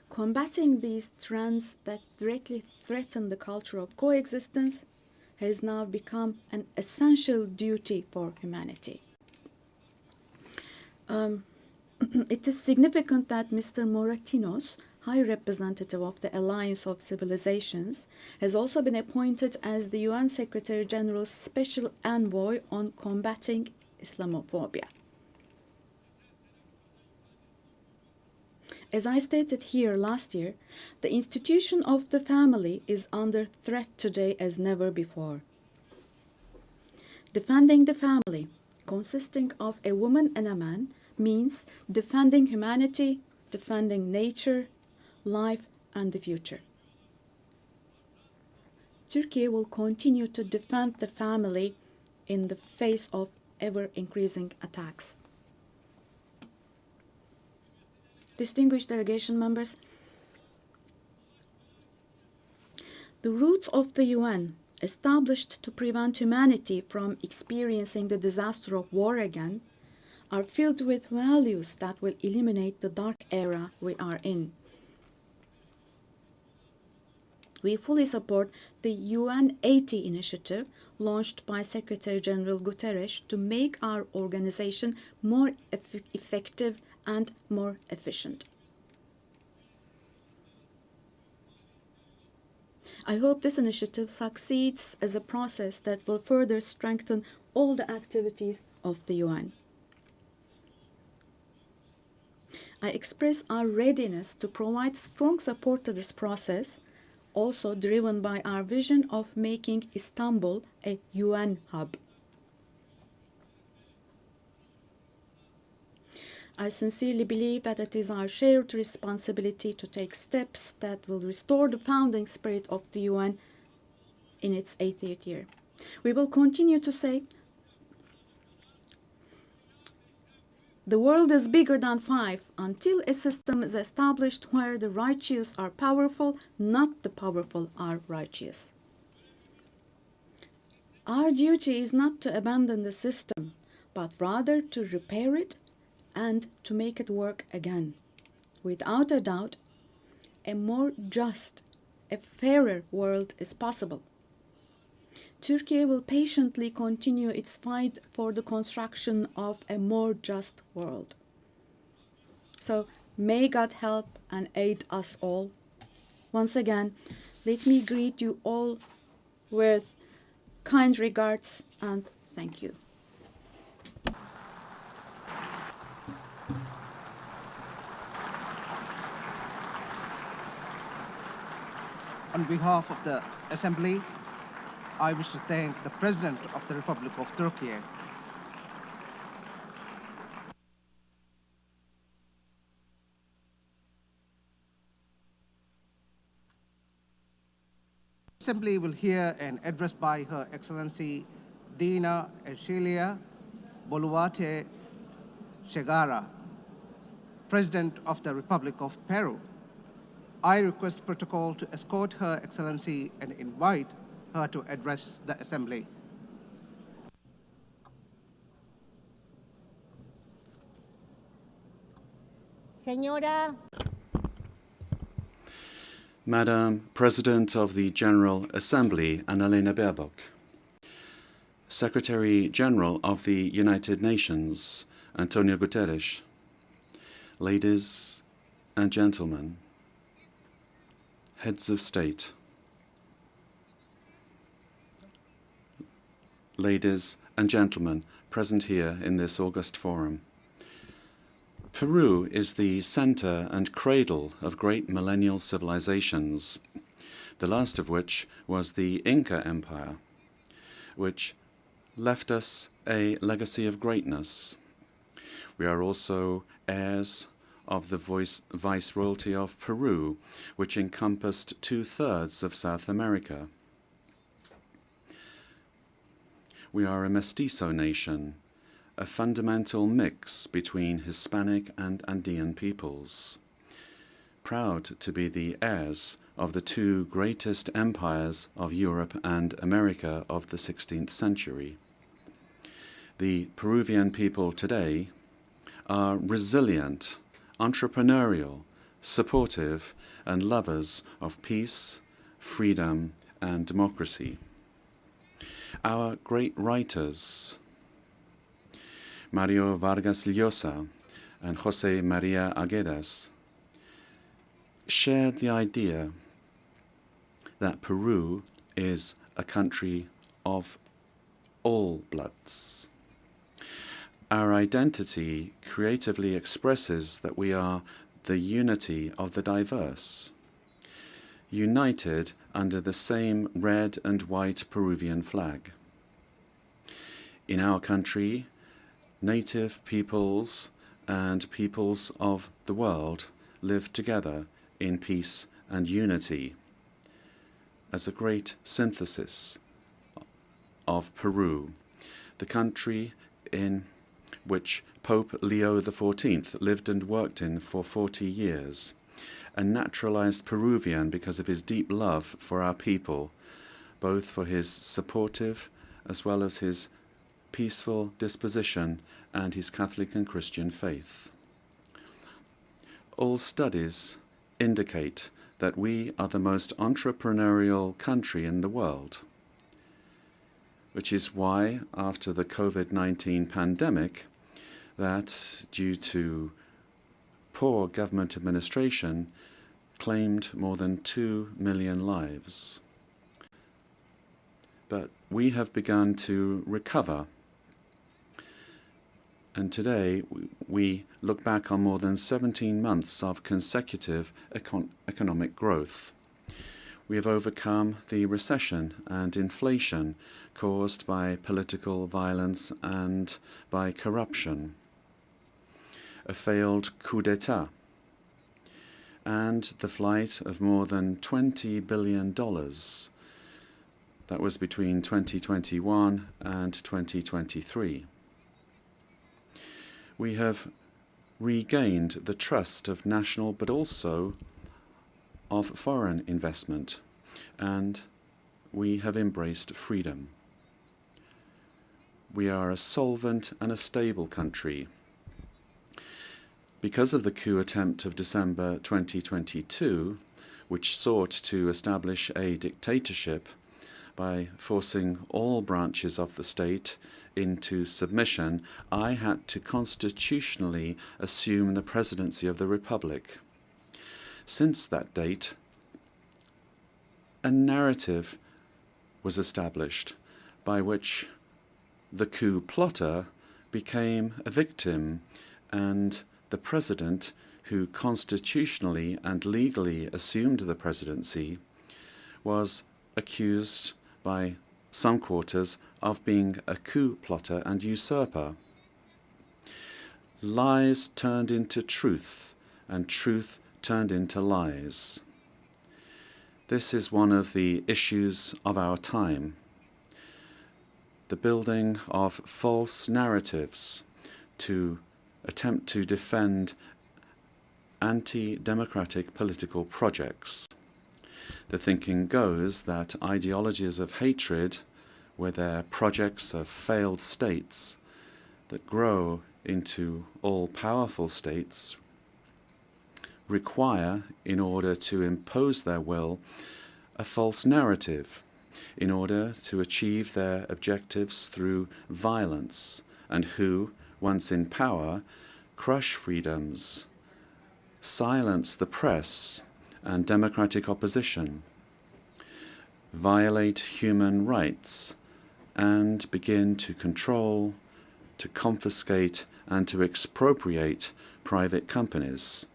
combating these trends that directly threaten the culture of coexistence has now become an essential duty for humanity. It is significant that Mr. Moratinos, High Representative of the Alliance of Civilizations, has also been appointed as the UN Secretary General's Special Envoy on combating Islamophobia. As I stated here last year, the institution of the family is under threat today as never before. Defending the family, consisting of a woman and a man, means defending humanity, defending nature, life, and the future. Turkey will continue to defend the family in the face of ever-increasing attacks. Distinguished delegation members, the roots of the UN, established to prevent humanity from experiencing the disaster of war again, are filled with values that will eliminate the dark era we are in. We fully support the UN 80 initiative launched by Secretary General Guterres to make our organization more effective and more efficient. I hope this initiative succeeds as a process that will further strengthen all the activities of the UN. I express our readiness to provide strong support to this process, also driven by our vision of making Istanbul a UN hub. I sincerely believe that it is our shared responsibility to take steps that will restore the founding spirit of the UN in its 80th year. We will continue to say, the world is bigger than 5 until a system is established where the righteous are powerful, not the powerful are righteous. Our duty is not to abandon the system, but rather to repair it and to make it work again. Without a doubt, a more just, a fairer world is possible. Turkey will patiently continue its fight for the construction of a more just world. So may God help and aid us all. Once again, let me greet you all with kind regards and thank you. On behalf of the Assembly, I wish to thank the President of the Republic of Turkey. The Assembly will hear an address by Her Excellency Dina Ercilia Boluarte Segara, President of the Republic of Peru. I request protocol to escort Her Excellency and invite her to address the Assembly. Señora Madam President of the General Assembly, Annalena Baerbock, Secretary General of the United Nations, Antonio Guterres, ladies and gentlemen, heads of state, ladies and gentlemen, present here in this august forum. Peru is the center and cradle of great millennial civilizations, the last of which was the Inca Empire, which left us a legacy of greatness. We are also heirs of the Viceroyalty of Peru, which encompassed 2/3 of South America. We are a mestizo nation, a fundamental mix between Hispanic and Andean peoples, proud to be the heirs of the two greatest empires of Europe and America of the 16th century. The Peruvian people today are resilient, entrepreneurial, supportive, and lovers of peace, freedom, and democracy. Our great writers, Mario Vargas Llosa and José María Aguedas, shared the idea that Peru is a country of all bloods. Our identity creatively expresses that we are the unity of the diverse, united under the same red and white Peruvian flag. In our country, native peoples and peoples of the world live together in peace and unity as a great synthesis of Peru, the country in which Pope Leo XIV lived and worked in for 40 years, a naturalized Peruvian because of his deep love for our people, both for his supportive as well as his peaceful disposition and his Catholic and Christian faith. All studies indicate that we are the most entrepreneurial country in the world, which is why, after the COVID-19 pandemic, that, due to poor government administration, claimed more than 2 million lives. But we have begun to recover. And today we look back on more than 17 months of consecutive economic growth. We have overcome the recession and inflation caused by political violence and by corruption, a failed coup d'etat, and the flight of more than $20 billion. That was between 2021 and 2023. We have regained the trust of national but also of foreign investment, and we have embraced freedom. We are a solvent and a stable country. Because of the coup attempt of December 2022, which sought to establish a dictatorship by forcing all branches of the state into submission, I had to constitutionally assume the presidency of the Republic. Since that date, a narrative was established by which the coup plotter became a victim and the president, who constitutionally and legally assumed the presidency, was accused by some quarters of being a coup plotter and usurper. Lies turned into truth, and truth turned into lies. This is one of the issues of our time. The building of false narratives to attempt to defend anti-democratic political projects. The thinking goes that ideologies of hatred, where they're projects of failed states that grow into all-powerful states, require, in order to impose their will, a false narrative, in order to achieve their objectives through violence, and who, once in power, crush freedoms, silence the press and democratic opposition, violate human rights, and begin to control, to confiscate and to expropriate private companies,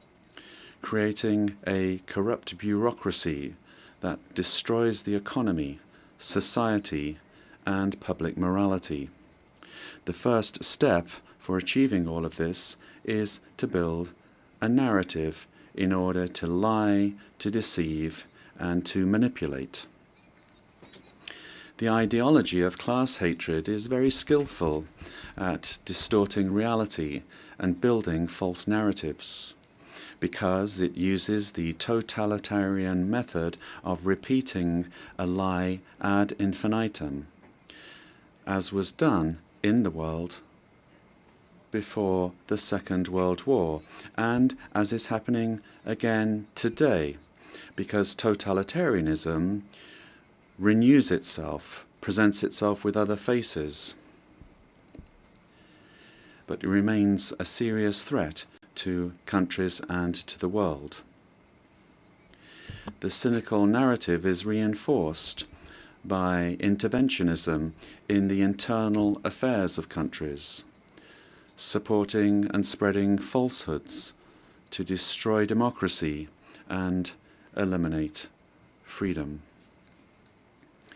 creating a corrupt bureaucracy that destroys the economy, society, and public morality. The first step for achieving all of this is to build a narrative in order to lie, to deceive, and to manipulate. The ideology of class hatred is very skillful at distorting reality and building false narratives, because it uses the totalitarian method of repeating a lie ad infinitum, as was done in the world before the Second World War, and as is happening again today, because totalitarianism renews itself, presents itself with other faces, but it remains a serious threat to countries and to the world. The cynical narrative is reinforced by interventionism in the internal affairs of countries, supporting and spreading falsehoods to destroy democracy and eliminate freedom.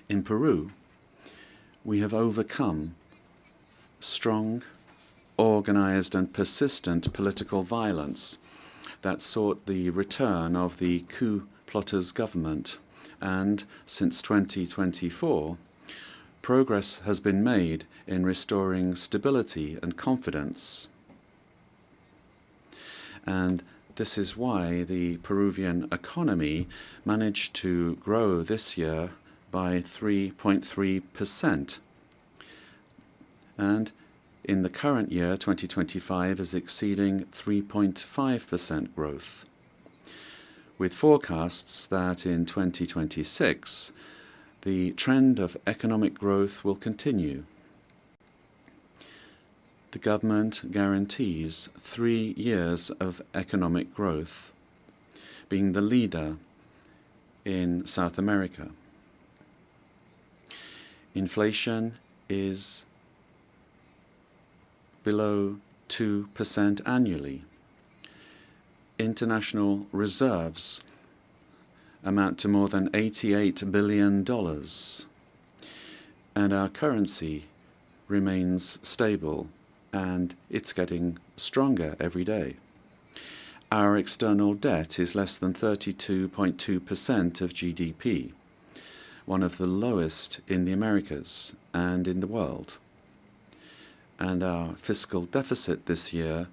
In Peru, we have overcome strong, organized and persistent political violence that sought the return of the coup plotters' government, and since 2024, progress has been made in restoring stability and confidence. And this is why the Peruvian economy managed to grow this year by 3.3%. And in the current year, 2025, is exceeding 3.5% growth, with forecasts that in 2026 the trend of economic growth will continue. The government guarantees 3 years of economic growth, being the leader in South America. Inflation is below 2% annually. International reserves amount to more than $88 billion, and our currency remains stable, and it's getting stronger every day. Our external debt is less than 32.2% of GDP, one of the lowest in the Americas and in the world. And our fiscal deficit this year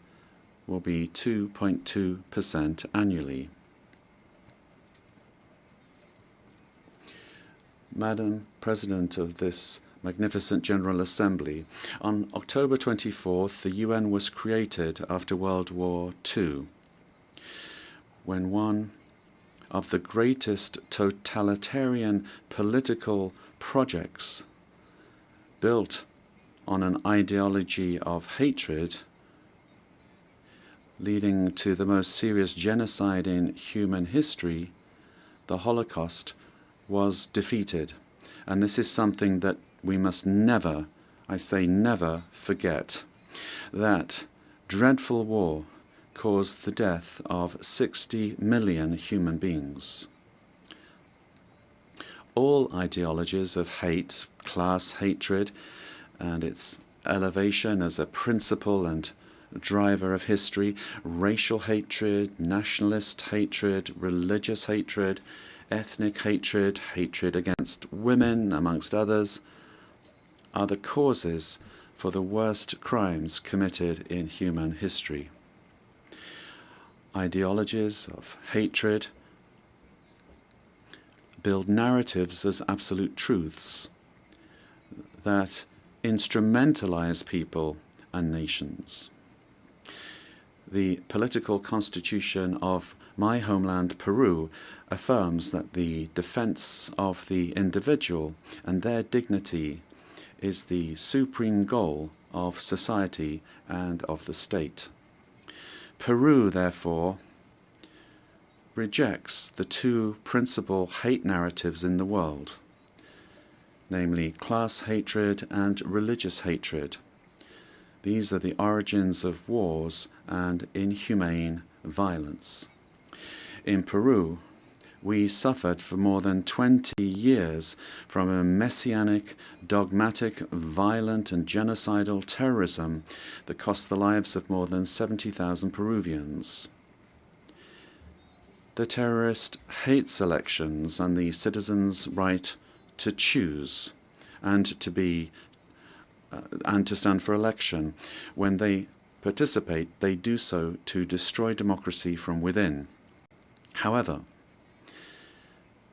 will be 2.2% annually. Madam President of this magnificent General Assembly, on October 24th, the UN was created after World War II, when one of the greatest totalitarian political projects built on an ideology of hatred, leading to the most serious genocide in human history, the Holocaust, was defeated. And this is something that we must never, I say never, forget. That dreadful war caused the death of 60 million human beings. All ideologies of hate, class hatred, and its elevation as a principle and driver of history, racial hatred, nationalist hatred, religious hatred, ethnic hatred, hatred against women, amongst others, are the causes for the worst crimes committed in human history. Ideologies of hatred build narratives as absolute truths that instrumentalize people and nations. The political constitution of my homeland, Peru, affirms that the defense of the individual and their dignity is the supreme goal of society and of the state. Peru, therefore, rejects the two principal hate narratives in the world, namely class hatred and religious hatred, These are the origins of wars and inhumane violence. In Peru, we suffered for more than 20 years from a messianic, dogmatic, violent and genocidal terrorism that cost the lives of more than 70,000 Peruvians. The terrorist hates elections and the citizens' right to choose and to stand for election. When they participate, they do so to destroy democracy from within. However,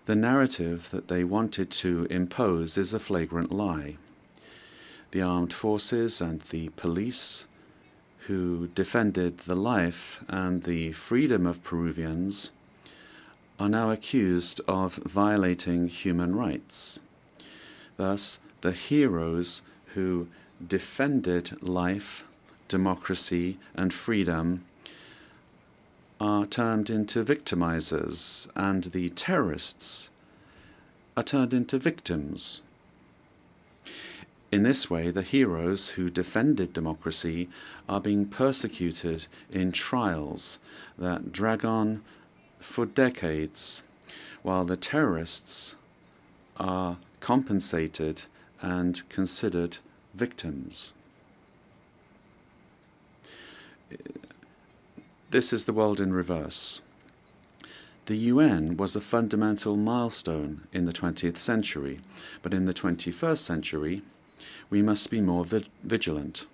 the narrative that they wanted to impose is a flagrant lie. The armed forces and the police, who defended the life and the freedom of Peruvians, are now accused of violating human rights. Thus, the heroes who defended life, democracy, and freedom are turned into victimizers, and the terrorists are turned into victims. In this way, the heroes who defended democracy are being persecuted in trials that drag on for decades, while the terrorists are compensated and considered victims. This is the world in reverse. The UN was a fundamental milestone in the 20th century, but in the 21st century, we must be more vigilant.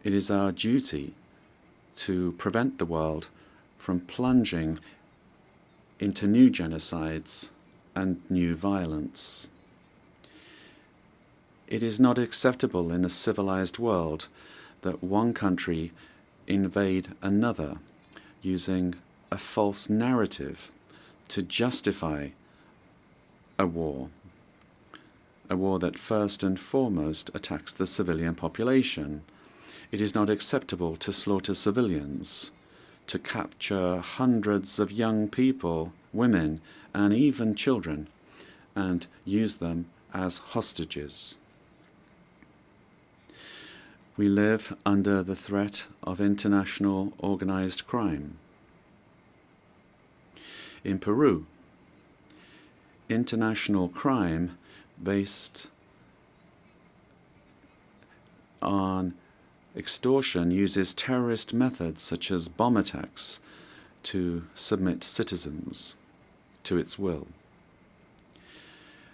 It is our duty to prevent the world from plunging into new genocides and new violence. It is not acceptable in a civilized world that one country invade another using a false narrative to justify a war that first and foremost attacks the civilian population. It is not acceptable to slaughter civilians, to capture hundreds of young people, women, and even children, and use them as hostages. We live under the threat of international organized crime. In Peru, international crime based on extortion uses terrorist methods such as bomb attacks to submit citizens to its will.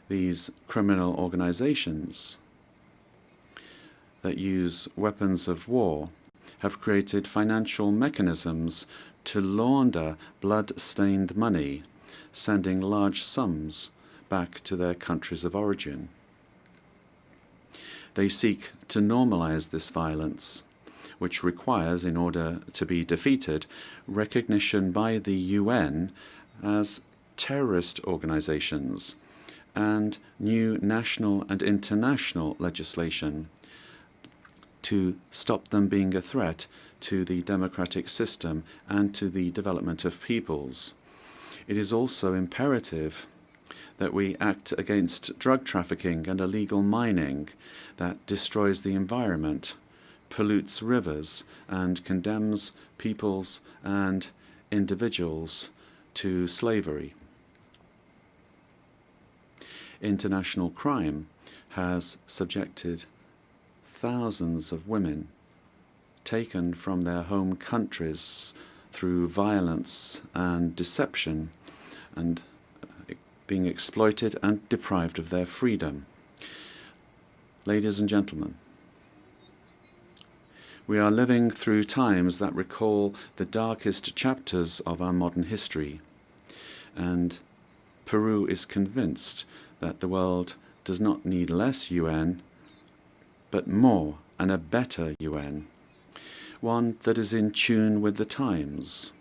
These criminal organizations that use weapons of war have created financial mechanisms to launder blood-stained money, sending large sums back to their countries of origin. They seek to normalize this violence, which requires, in order to be defeated, recognition by the UN as terrorist organizations and new national and international legislation to stop them being a threat to the democratic system and to the development of peoples. It is also imperative that we act against drug trafficking and illegal mining that destroys the environment, pollutes rivers, and condemns peoples and individuals to slavery. International crime has subjected thousands of women taken from their home countries through violence and deception and being exploited and deprived of their freedom. Ladies and gentlemen, we are living through times that recall the darkest chapters of our modern history, and Peru is convinced that the world does not need less UN, but more and a better UN, one that is in tune with the times.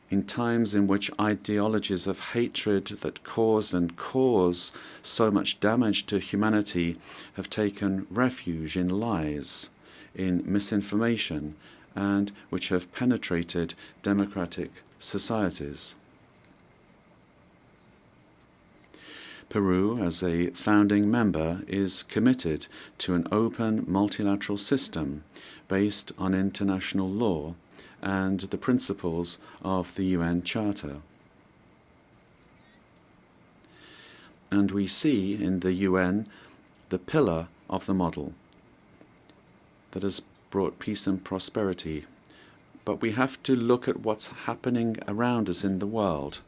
In times in which ideologies of hatred that caused and cause so much damage to humanity have taken refuge in lies, in misinformation, and which have penetrated democratic societies. Peru, as a founding member, is committed to an open multilateral system based on international law and the principles of the UN Charter. And we see in the UN the pillar of the model that has brought peace and prosperity. But we have to look at what's happening around us in the world.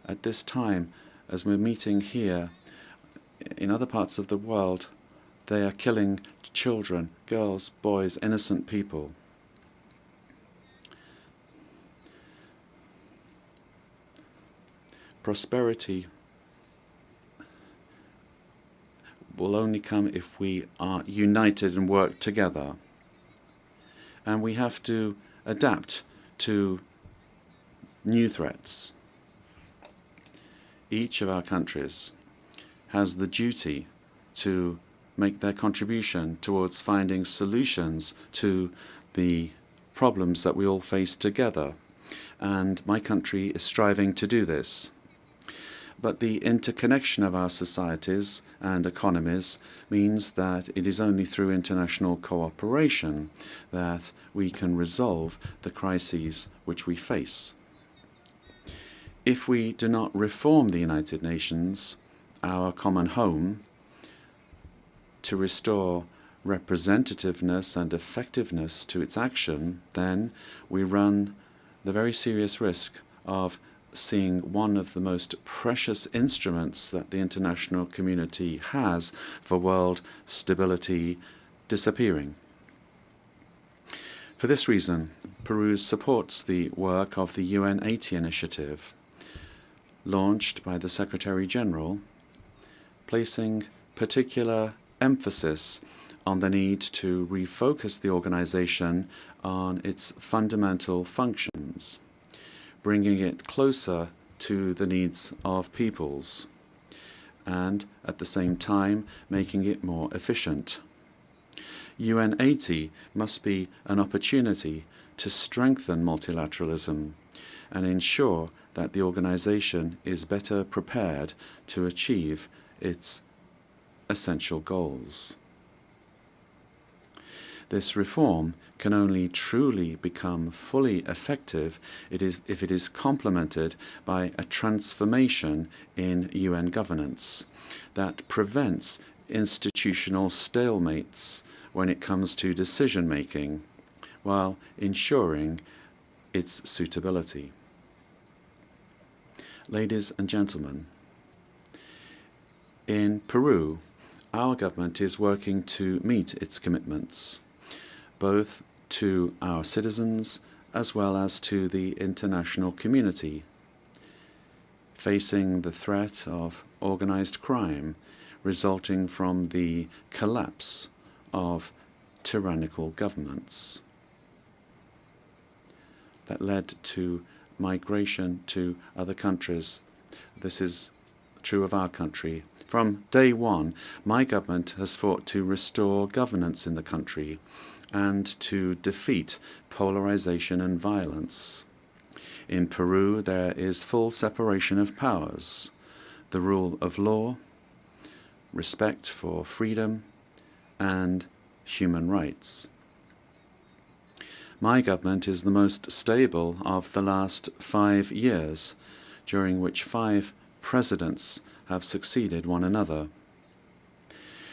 At this time, as we're meeting here, in other parts of the world, they are killing children, girls, boys, innocent people. Prosperity will only come if we are united and work together. And we have to adapt to new threats. Each of our countries has the duty to make their contribution towards finding solutions to the problems that we all face together. And my country is striving to do this. But the interconnection of our societies and economies means that it is only through international cooperation that we can resolve the crises which we face. If we do not reform the United Nations, our common home, to restore representativeness and effectiveness to its action, then we run the very serious risk of seeing one of the most precious instruments that the international community has for world stability disappearing. For this reason, Peru supports the work of the UN 80 initiative, launched by the Secretary General, placing particular emphasis on the need to refocus the organization on its fundamental functions, bringing it closer to the needs of peoples, and at the same time making it more efficient. UN 80 must be an opportunity to strengthen multilateralism and ensure that the organization is better prepared to achieve its essential goals. This reform can only truly become fully effective if it is complemented by a transformation in UN governance that prevents institutional stalemates when it comes to decision-making, while ensuring its suitability. Ladies and gentlemen, in Peru, our government is working to meet its commitments, both to our citizens as well as to the international community, facing the threat of organized crime resulting from the collapse of tyrannical governments that led to migration to other countries. This is true of our country. From day one, my government has fought to restore governance in the country and to defeat polarization and violence. In Peru, there is full separation of powers, the rule of law, respect for freedom, and human rights. My government is the most stable of the last 5 years, during which 5 presidents have succeeded one another.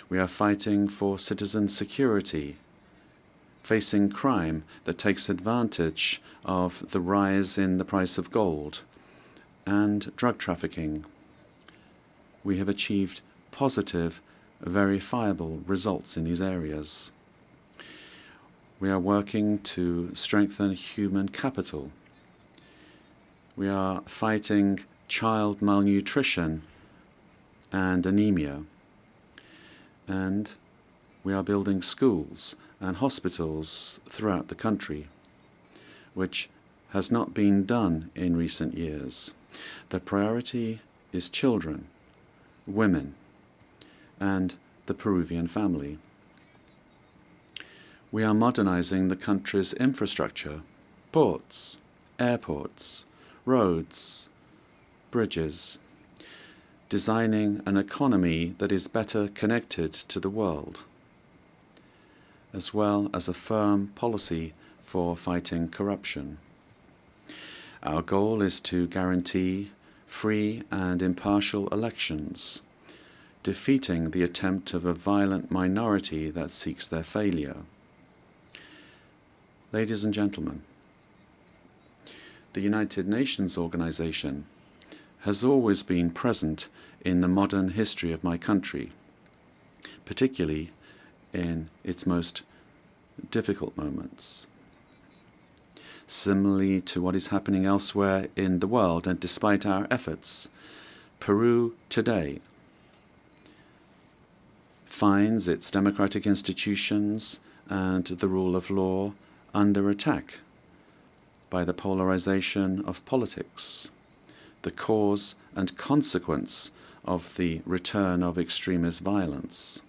We are fighting for citizen security, facing crime that takes advantage of the rise in the price of gold, and drug trafficking. We have achieved positive, verifiable results in these areas. We are working to strengthen human capital. We are fighting child malnutrition and anemia. And we are building schools and hospitals throughout the country, which has not been done in recent years. The priority is children, women, and the Peruvian family. We are modernizing the country's infrastructure, ports, airports, roads, bridges, designing an economy that is better connected to the world, as well as a firm policy for fighting corruption. Our goal is to guarantee free and impartial elections, defeating the attempt of a violent minority that seeks their failure. Ladies and gentlemen, the United Nations organization has always been present in the modern history of my country, particularly in its most difficult moments. Similarly to what is happening elsewhere in the world, and despite our efforts, Peru today finds its democratic institutions and the rule of law under attack by the polarization of politics, the cause and consequence of the return of extremist violence.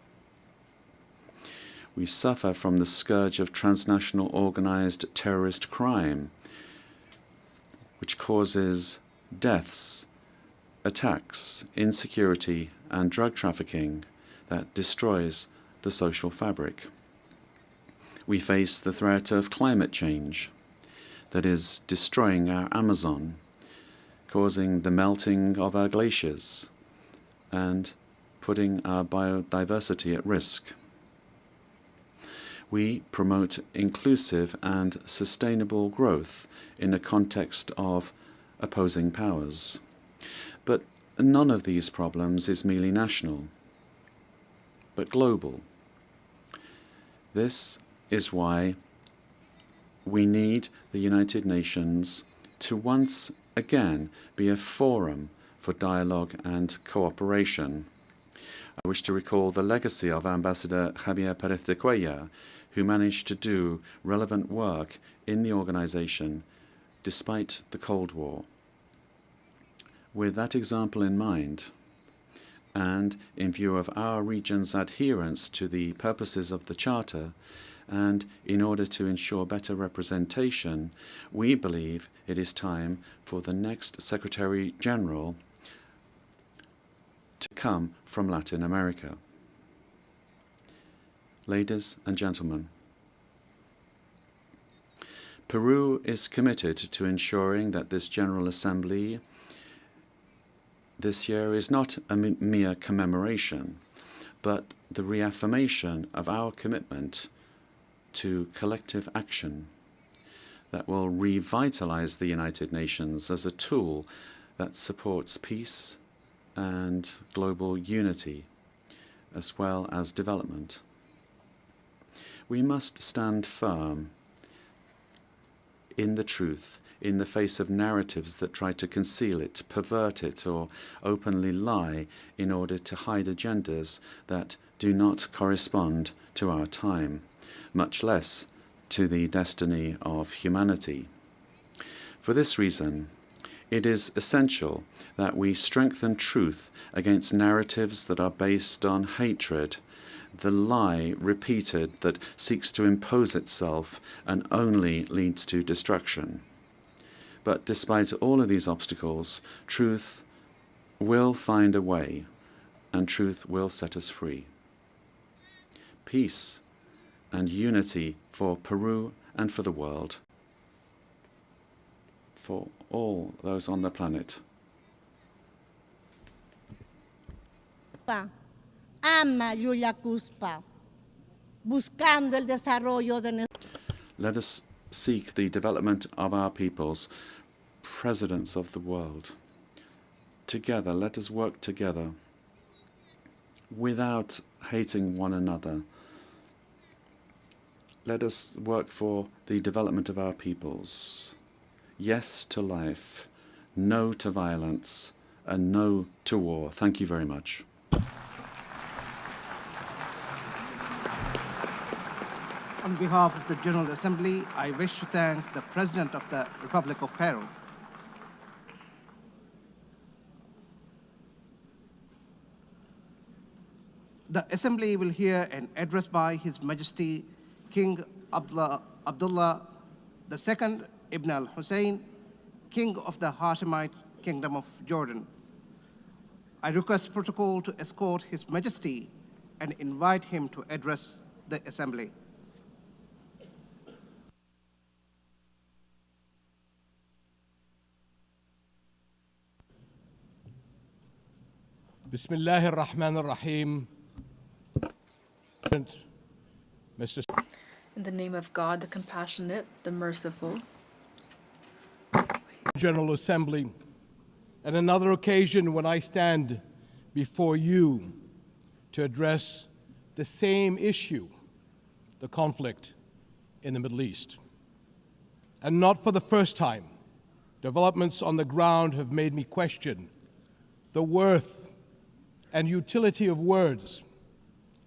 We suffer from the scourge of transnational organized terrorist crime, which causes deaths, attacks, insecurity, and drug trafficking that destroys the social fabric. We face the threat of climate change that is destroying our Amazon, causing the melting of our glaciers, and putting our biodiversity at risk. We promote inclusive and sustainable growth in a context of opposing powers. But none of these problems is merely national, but global. This is why we need the United Nations to once again be a forum for dialogue and cooperation. I wish to recall the legacy of Ambassador Javier Pérez de Cuellar, who managed to do relevant work in the organization despite the Cold War. With that example in mind, and in view of our region's adherence to the purposes of the Charter, and in order to ensure better representation, we believe it is time for the next Secretary General to come from Latin America. Ladies and gentlemen, Peru is committed to ensuring that this General Assembly this year is not a mere commemoration, but the reaffirmation of our commitment to collective action that will revitalize the United Nations as a tool that supports peace and global unity, as well as development. We must stand firm in the truth in the face of narratives that try to conceal it, pervert it, or openly lie in order to hide agendas that do not correspond to our time, much less to the destiny of humanity. For this reason, it is essential that we strengthen truth against narratives that are based on hatred, the lie repeated that seeks to impose itself and only leads to destruction. But despite all of these obstacles, truth will find a way, and truth will set us free. Peace and unity for Peru and for the world, for all those on the planet. Ama Yuyacuspa, buscando el desarrollo de Let us seek the development of our peoples, presidents of the world. Together, let us work together without hating one another. Let us work for the development of our peoples. Yes to life, no to violence, and no to war. Thank you very much. On behalf of the General Assembly, I wish to thank the President of the Republic of Peru. The Assembly will hear an address by His Majesty King Abdullah II Ibn al-Hussein, King of the Hashemite Kingdom of Jordan. I request protocol to escort His Majesty and invite him to address the Assembly. Bismillah ar-Rahman ar-Rahim. Mr. In the name of God, the compassionate, the merciful. General Assembly, and another occasion when I stand before you to address the same issue, the conflict in the Middle East. And not for the first time, developments on the ground have made me question the worth and utility of words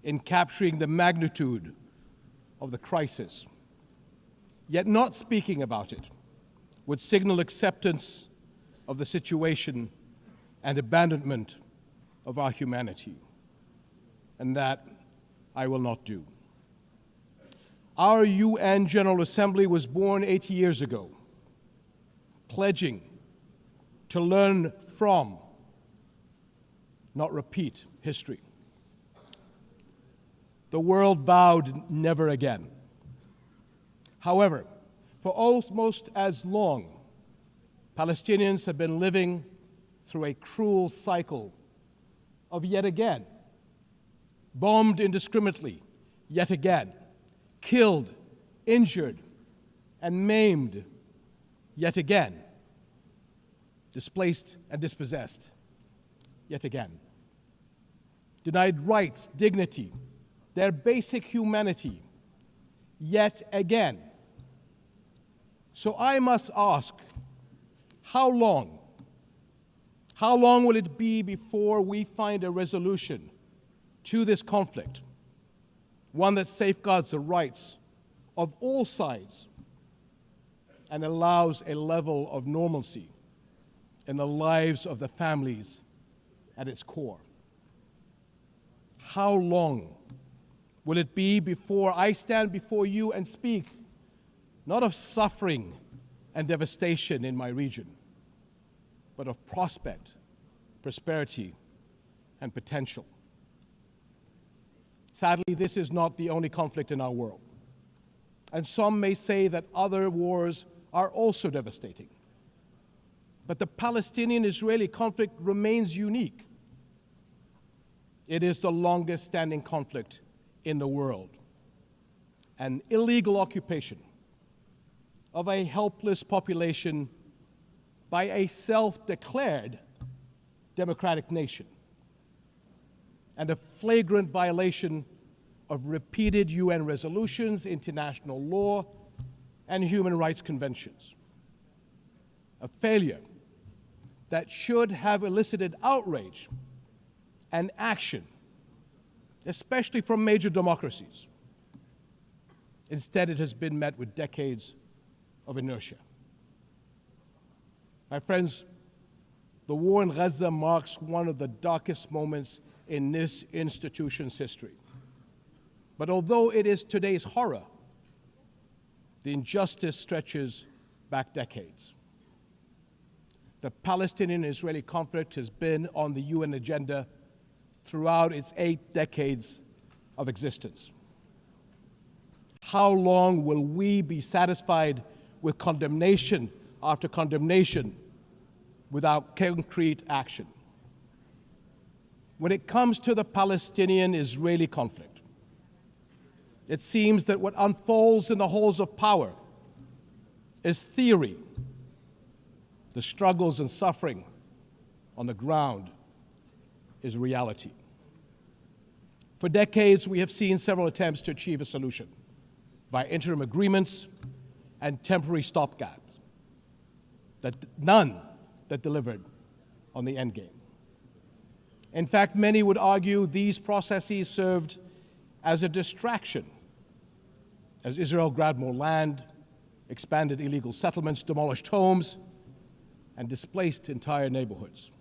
in capturing the magnitude of the crisis. Yet not speaking about it would signal acceptance of the situation and abandonment of our humanity. And that I will not do. Our UN General Assembly was born 80 years ago, pledging to learn from, not repeat, history. The world vowed never again. However, for almost as long, Palestinians have been living through a cruel cycle of yet again, bombed indiscriminately, yet again, killed, injured, and maimed, yet again, displaced and dispossessed, yet again, denied rights, dignity, their basic humanity, yet again. So I must ask, how long? How long will it be before we find a resolution to this conflict, one that safeguards the rights of all sides and allows a level of normalcy in the lives of the families at its core? How long will it be before I stand before you and speak not of suffering and devastation in my region, but of prospect, prosperity, and potential? Sadly, this is not the only conflict in our world. And some may say that other wars are also devastating. But the Palestinian-Israeli conflict remains unique. It is the longest standing conflict in the world. An illegal occupation of a helpless population by a self-declared democratic nation, and a flagrant violation of repeated UN resolutions, international law, and human rights conventions. A failure that should have elicited outrage and action, especially from major democracies. Instead, it has been met with decades of inertia. My friends, the war in Gaza marks one of the darkest moments in this institution's history. But although it is today's horror, the injustice stretches back decades. The Palestinian-Israeli conflict has been on the UN agenda throughout its 8 decades of existence. How long will we be satisfied with condemnation after condemnation without concrete action? When it comes to the Palestinian-Israeli conflict, it seems that what unfolds in the halls of power is theory. The struggles and suffering on the ground is reality. For decades, we have seen several attempts to achieve a solution by interim agreements and temporary stopgaps, none that delivered on the end game. In fact, many would argue these processes served as a distraction as Israel grabbed more land, expanded illegal settlements, demolished homes, and displaced entire neighborhoods.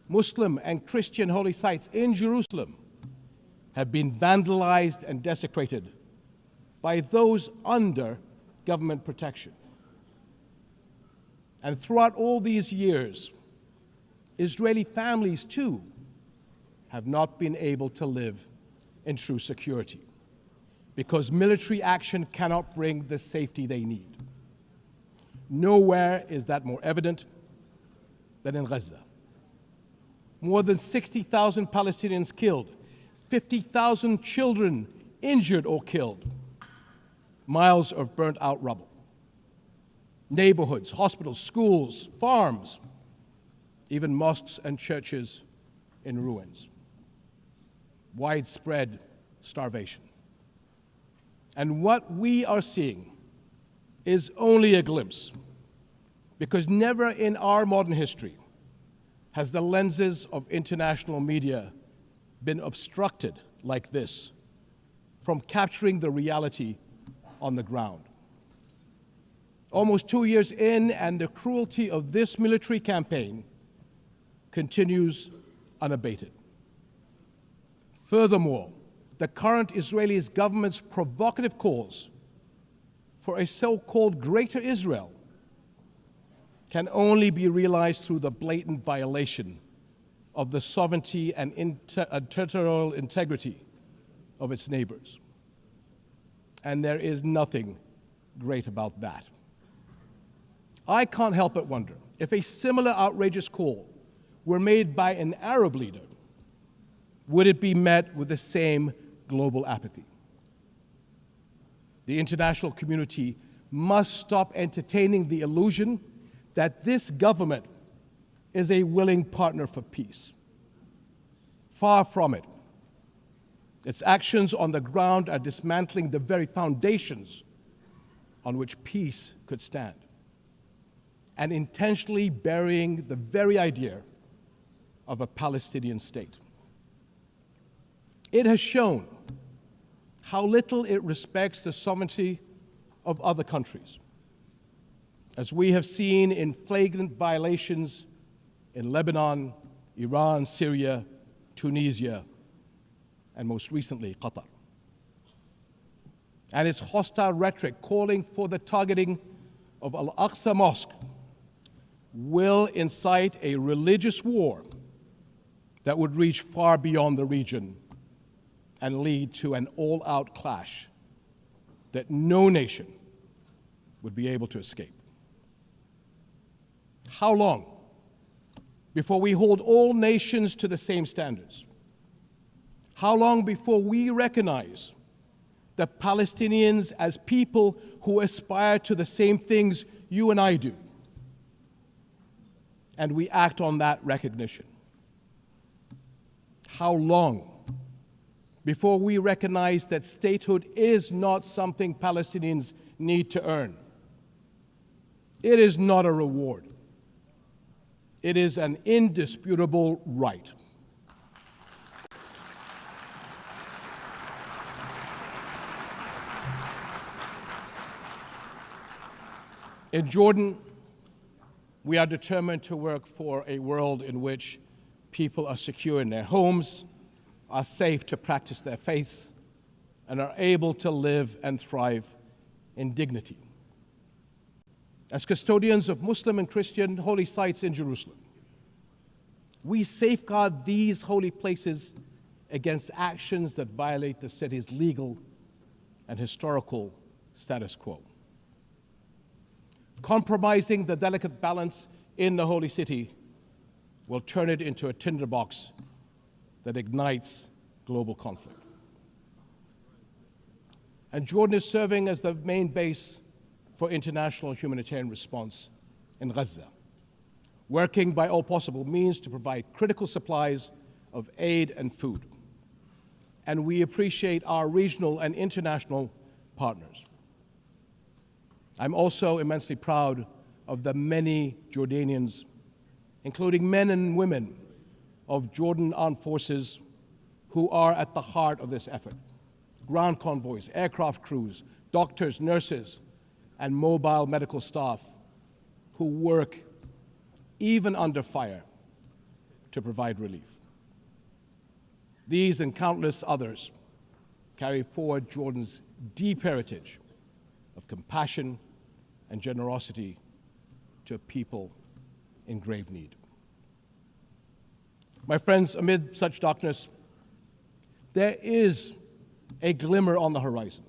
Muslim and Christian holy sites in Jerusalem have been vandalized and desecrated by those under government protection. And throughout all these years, Israeli families, too, have not been able to live in true security because military action cannot bring the safety they need. Nowhere is that more evident than in Gaza. More than 60,000 Palestinians killed, 50,000 children injured or killed, miles of burnt out rubble, neighborhoods, hospitals, schools, farms, even mosques and churches in ruins, widespread starvation. And what we are seeing is only a glimpse, because never in our modern history has the lenses of international media been obstructed like this from capturing the reality on the ground. Almost 2 years in, and the cruelty of this military campaign continues unabated. Furthermore, the current Israeli government's provocative calls for a so-called Greater Israel can only be realized through the blatant violation of the sovereignty and territorial integrity of its neighbors. And there is nothing great about that. I can't help but wonder if a similar outrageous call were made by an Arab leader, would it be met with the same global apathy? The international community must stop entertaining the illusion that this government is a willing partner for peace. Far from it. Its actions on the ground are dismantling the very foundations on which peace could stand, and intentionally burying the very idea of a Palestinian state. It has shown how little it respects the sovereignty of other countries, as we have seen in flagrant violations in Lebanon, Iran, Syria, Tunisia, and most recently, Qatar. And its hostile rhetoric calling for the targeting of Al-Aqsa Mosque will incite a religious war that would reach far beyond the region and lead to an all-out clash that no nation would be able to escape. How long before we hold all nations to the same standards? How long before we recognize the Palestinians as people who aspire to the same things you and I do, and we act on that recognition? How long before we recognize that statehood is not something Palestinians need to earn? It is not a reward. It is an indisputable right. In Jordan, we are determined to work for a world in which people are secure in their homes, are safe to practice their faiths, and are able to live and thrive in dignity. As custodians of Muslim and Christian holy sites in Jerusalem, we safeguard these holy places against actions that violate the city's legal and historical status quo. Compromising the delicate balance in the holy city will turn it into a tinderbox that ignites global conflict. And Jordan is serving as the main base for international humanitarian response in Gaza, working by all possible means to provide critical supplies of aid and food. And we appreciate our regional and international partners. I'm also immensely proud of the many Jordanians, including men and women of Jordan Armed Forces, who are at the heart of this effort. Ground convoys, aircraft crews, doctors, nurses, and mobile medical staff who work even under fire to provide relief. These and countless others carry forward Jordan's deep heritage of compassion and generosity to a people in grave need. My friends, amid such darkness, there is a glimmer on the horizon.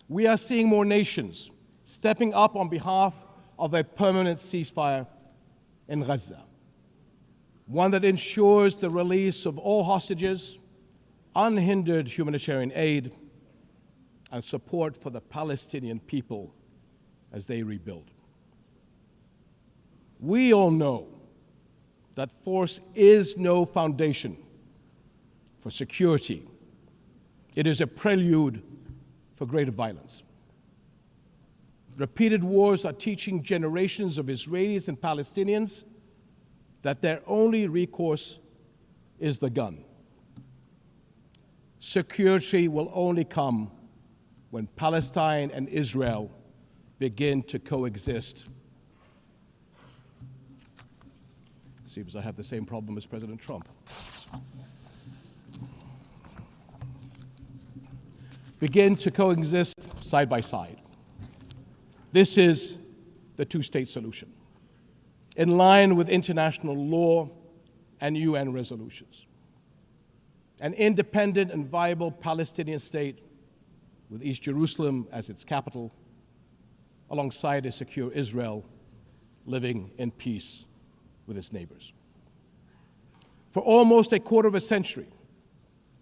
We are seeing more nations stepping up on behalf of a permanent ceasefire in Gaza, one that ensures the release of all hostages, unhindered humanitarian aid, and support for the Palestinian people as they rebuild. We all know that force is no foundation for security. It is a prelude for greater violence. Repeated wars are teaching generations of Israelis and Palestinians that their only recourse is the gun. Security will only come when Palestine and Israel begin to coexist. Seems I have the same problem as President Trump. Begin to coexist side by side. This is the two-state solution, in line with international law and UN resolutions. An independent and viable Palestinian state with East Jerusalem as its capital, alongside a secure Israel living in peace with its neighbors. For almost a quarter of a century,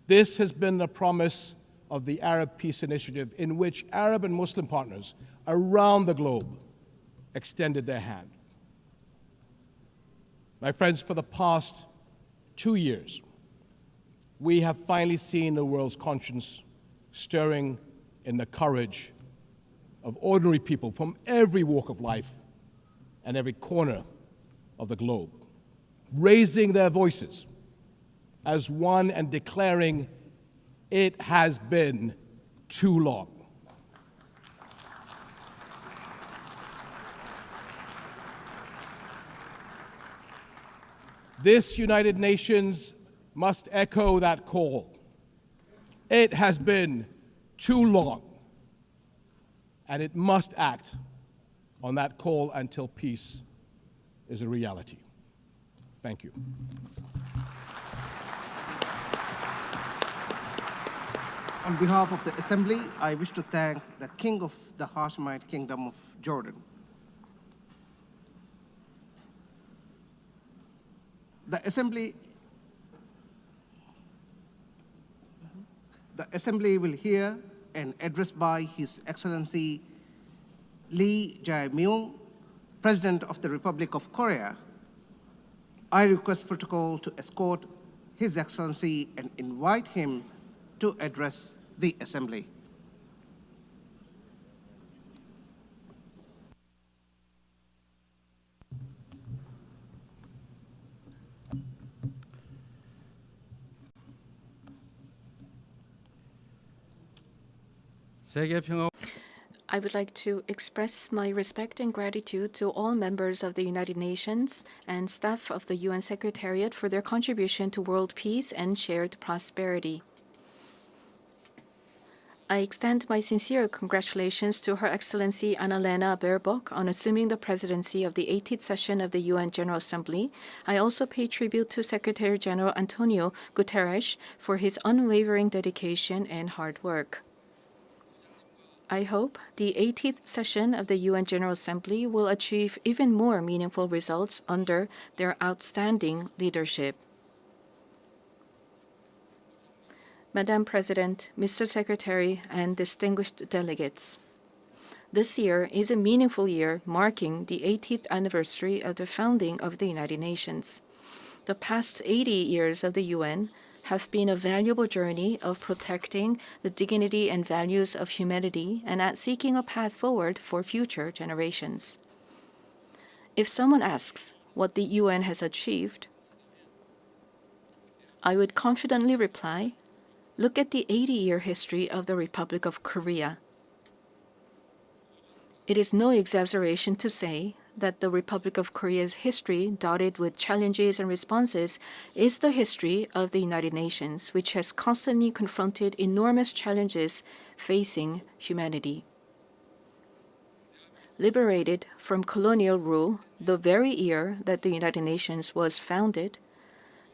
this has been the promise of the Arab Peace Initiative, in which Arab and Muslim partners around the globe extended their hand. My friends, for the past 2 years, we have finally seen the world's conscience stirring in the courage of ordinary people from every walk of life and every corner of the globe, raising their voices as one and declaring, "It has been too long." This United Nations must echo that call. It has been too long, and it must act on that call until peace is a reality. Thank you. On behalf of the Assembly, I wish to thank the King of the Hashemite Kingdom of Jordan. The Assembly will hear an address by His Excellency Lee Jae-myung, President of the Republic of Korea. I request protocol to escort His Excellency and invite him to address the Assembly. I would like to express my respect and gratitude to all members of the United Nations and staff of the UN Secretariat for their contribution to world peace and shared prosperity. I extend my sincere congratulations to Her Excellency Annalena Baerbock on assuming the presidency of the 80th session of the UN General Assembly. I also pay tribute to Secretary General Antonio Guterres for his unwavering dedication and hard work. I hope the 80th session of the UN General Assembly will achieve even more meaningful results under their outstanding leadership. Madam President, Mr. Secretary, and distinguished delegates, this year is a meaningful year marking the 80th anniversary of the founding of the United Nations. The past 80 years of the UN have been a valuable journey of protecting the dignity and values of humanity and at seeking a path forward for future generations. If someone asks what the UN has achieved, I would confidently reply, look at the 80-year history of the Republic of Korea. It is no exaggeration to say that the Republic of Korea's history, dotted with challenges and responses, is the history of the United Nations, which has constantly confronted enormous challenges facing humanity. Liberated from colonial rule the very year that the United Nations was founded,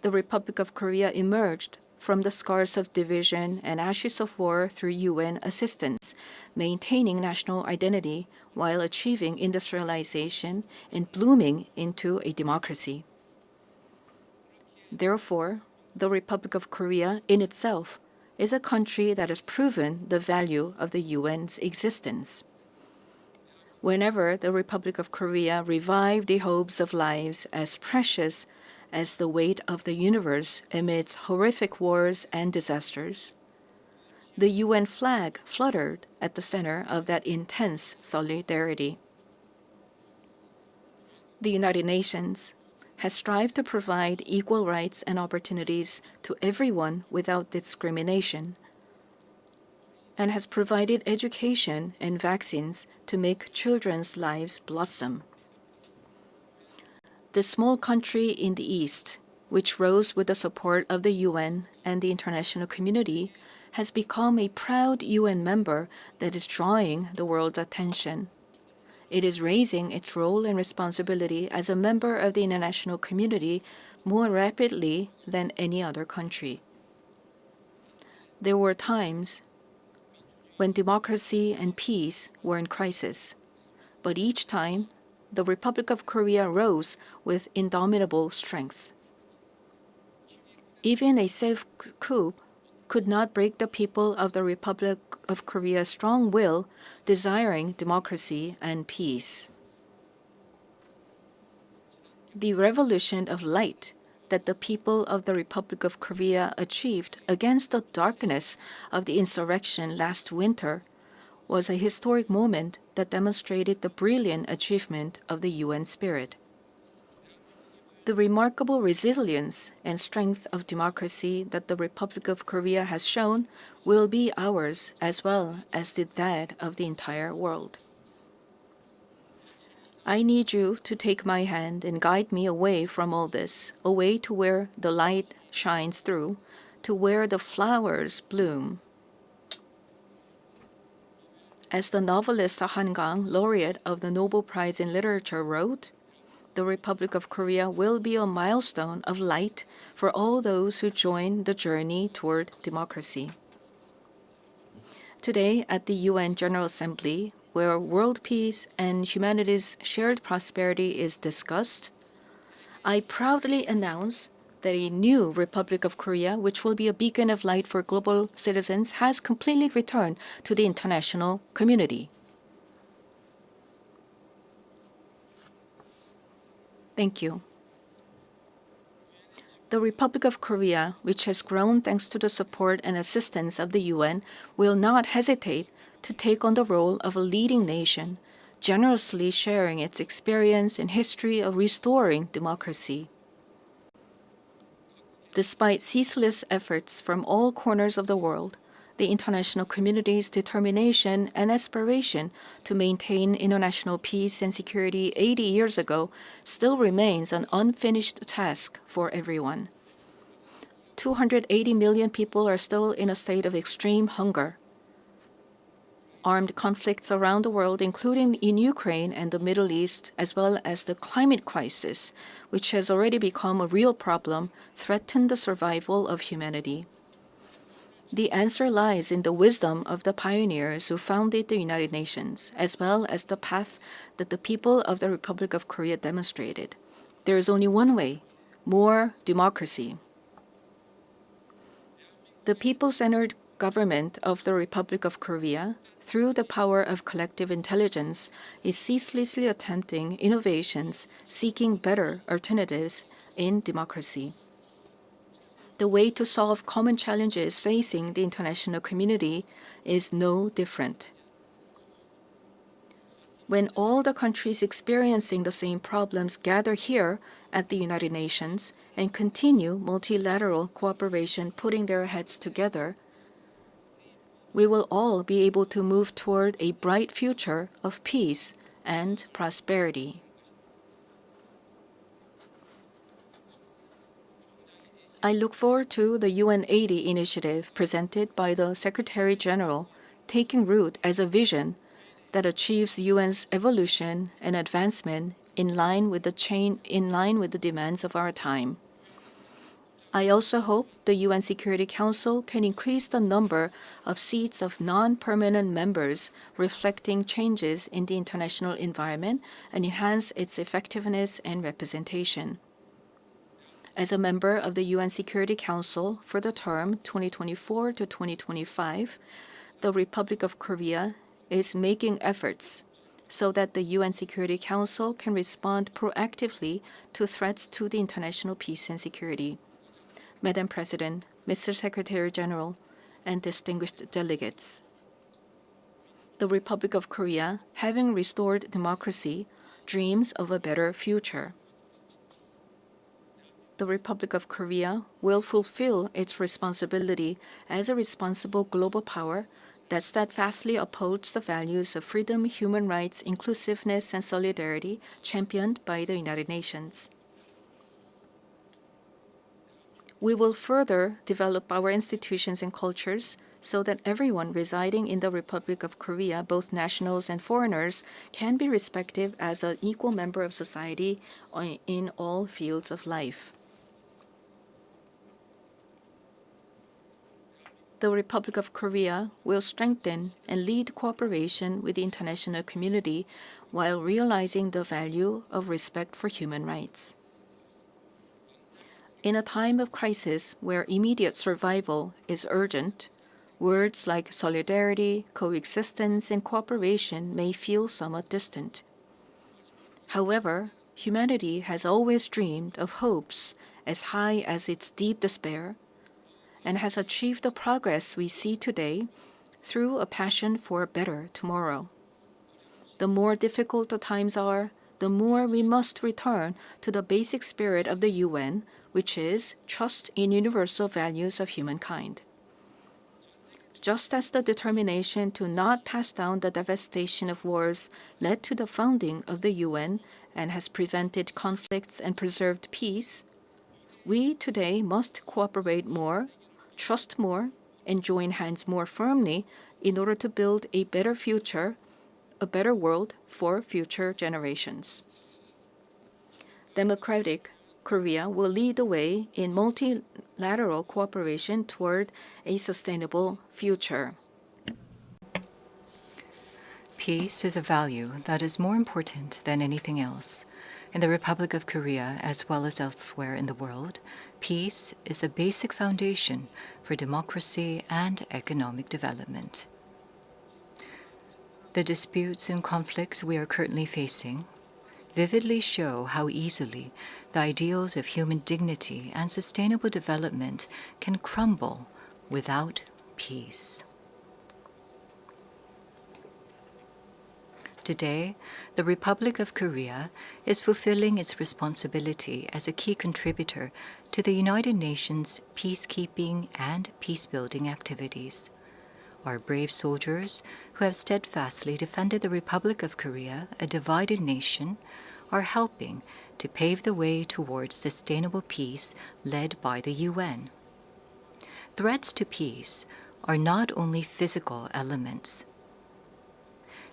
the Republic of Korea emerged from the scars of division and ashes of war through UN assistance, maintaining national identity while achieving industrialization and blooming into a democracy. Therefore, the Republic of Korea in itself is a country that has proven the value of the UN's existence. Whenever the Republic of Korea revived the hopes of lives as precious as the weight of the universe amidst horrific wars and disasters, the UN flag fluttered at the center of that intense solidarity. The United Nations has strived to provide equal rights and opportunities to everyone without discrimination, and has provided education and vaccines to make children's lives blossom. The small country in the East, which rose with the support of the UN and the international community, has become a proud UN member that is drawing the world's attention. It is raising its role and responsibility as a member of the international community more rapidly than any other country. There were times when democracy and peace were in crisis, but each time the Republic of Korea rose with indomitable strength. Even a safe coup could not break the people of the Republic of Korea's strong will, desiring democracy and peace. The revolution of light that the people of the Republic of Korea achieved against the darkness of the insurrection last winter was a historic moment that demonstrated the brilliant achievement of the UN spirit. The remarkable resilience and strength of democracy that the Republic of Korea has shown will be ours as well as that of the entire world. I need you to take my hand and guide me away from all this, away to where the light shines through, to where the flowers bloom. As the novelist Han Gang, laureate of the Nobel Prize in Literature, wrote, the Republic of Korea will be a milestone of light for all those who join the journey toward democracy. Today, at the UN General Assembly, where world peace and humanity's shared prosperity is discussed, I proudly announce that a new Republic of Korea, which will be a beacon of light for global citizens, has completely returned to the international community. Thank you. The Republic of Korea, which has grown thanks to the support and assistance of the UN, will not hesitate to take on the role of a leading nation, generously sharing its experience and history of restoring democracy. Despite ceaseless efforts from all corners of the world, the international community's determination and aspiration to maintain international peace and security 80 years ago still remains an unfinished task for everyone. 280 million people are still in a state of extreme hunger. Armed conflicts around the world, including in Ukraine and the Middle East, as well as the climate crisis, which has already become a real problem, threaten the survival of humanity. The answer lies in the wisdom of the pioneers who founded the United Nations, as well as the path that the people of the Republic of Korea demonstrated. There is only one way: more democracy. The people-centered government of the Republic of Korea, through the power of collective intelligence, is ceaselessly attempting innovations, seeking better alternatives in democracy. The way to solve common challenges facing the international community is no different. When all the countries experiencing the same problems gather here at the United Nations and continue multilateral cooperation, putting their heads together, we will all be able to move toward a bright future of peace and prosperity. I look forward to the UN 80 initiative presented by the Secretary General taking root as a vision that achieves UN's evolution and advancement in line with the demands of our time. I also hope the UN Security Council can increase the number of seats of non-permanent members reflecting changes in the international environment and enhance its effectiveness and representation. As a member of the UN Security Council for the term 2024 to 2025, the Republic of Korea is making efforts so that the UN Security Council can respond proactively to threats to the international peace and security. Madam President, Mr. Secretary General, and distinguished delegates, the Republic of Korea, having restored democracy, dreams of a better future. The Republic of Korea will fulfill its responsibility as a responsible global power that steadfastly upholds the values of freedom, human rights, inclusiveness, and solidarity championed by the United Nations. We will further develop our institutions and cultures so that everyone residing in the Republic of Korea, both nationals and foreigners, can be respected as an equal member of society in all fields of life. The Republic of Korea will strengthen and lead cooperation with the international community while realizing the value of respect for human rights. In a time of crisis where immediate survival is urgent, words like solidarity, coexistence, and cooperation may feel somewhat distant. However, humanity has always dreamed of hopes as high as its deep despair, and has achieved the progress we see today through a passion for a better tomorrow. The more difficult the times are, the more we must return to the basic spirit of the UN, which is trust in universal values of humankind. Just as the determination to not pass down the devastation of wars led to the founding of the UN and has prevented conflicts and preserved peace, we today must cooperate more, trust more, and join hands more firmly in order to build a better future, a better world for future generations. Democratic Korea will lead the way in multilateral cooperation toward a sustainable future. Peace is a value that is more important than anything else. In the Republic of Korea, as well as elsewhere in the world, peace is the basic foundation for democracy and economic development. The disputes and conflicts we are currently facing vividly show how easily the ideals of human dignity and sustainable development can crumble without peace. Today, the Republic of Korea is fulfilling its responsibility as a key contributor to the United Nations peacekeeping and peacebuilding activities. Our brave soldiers, who have steadfastly defended the Republic of Korea, a divided nation, are helping to pave the way towards sustainable peace led by the UN. Threats to peace are not only physical elements.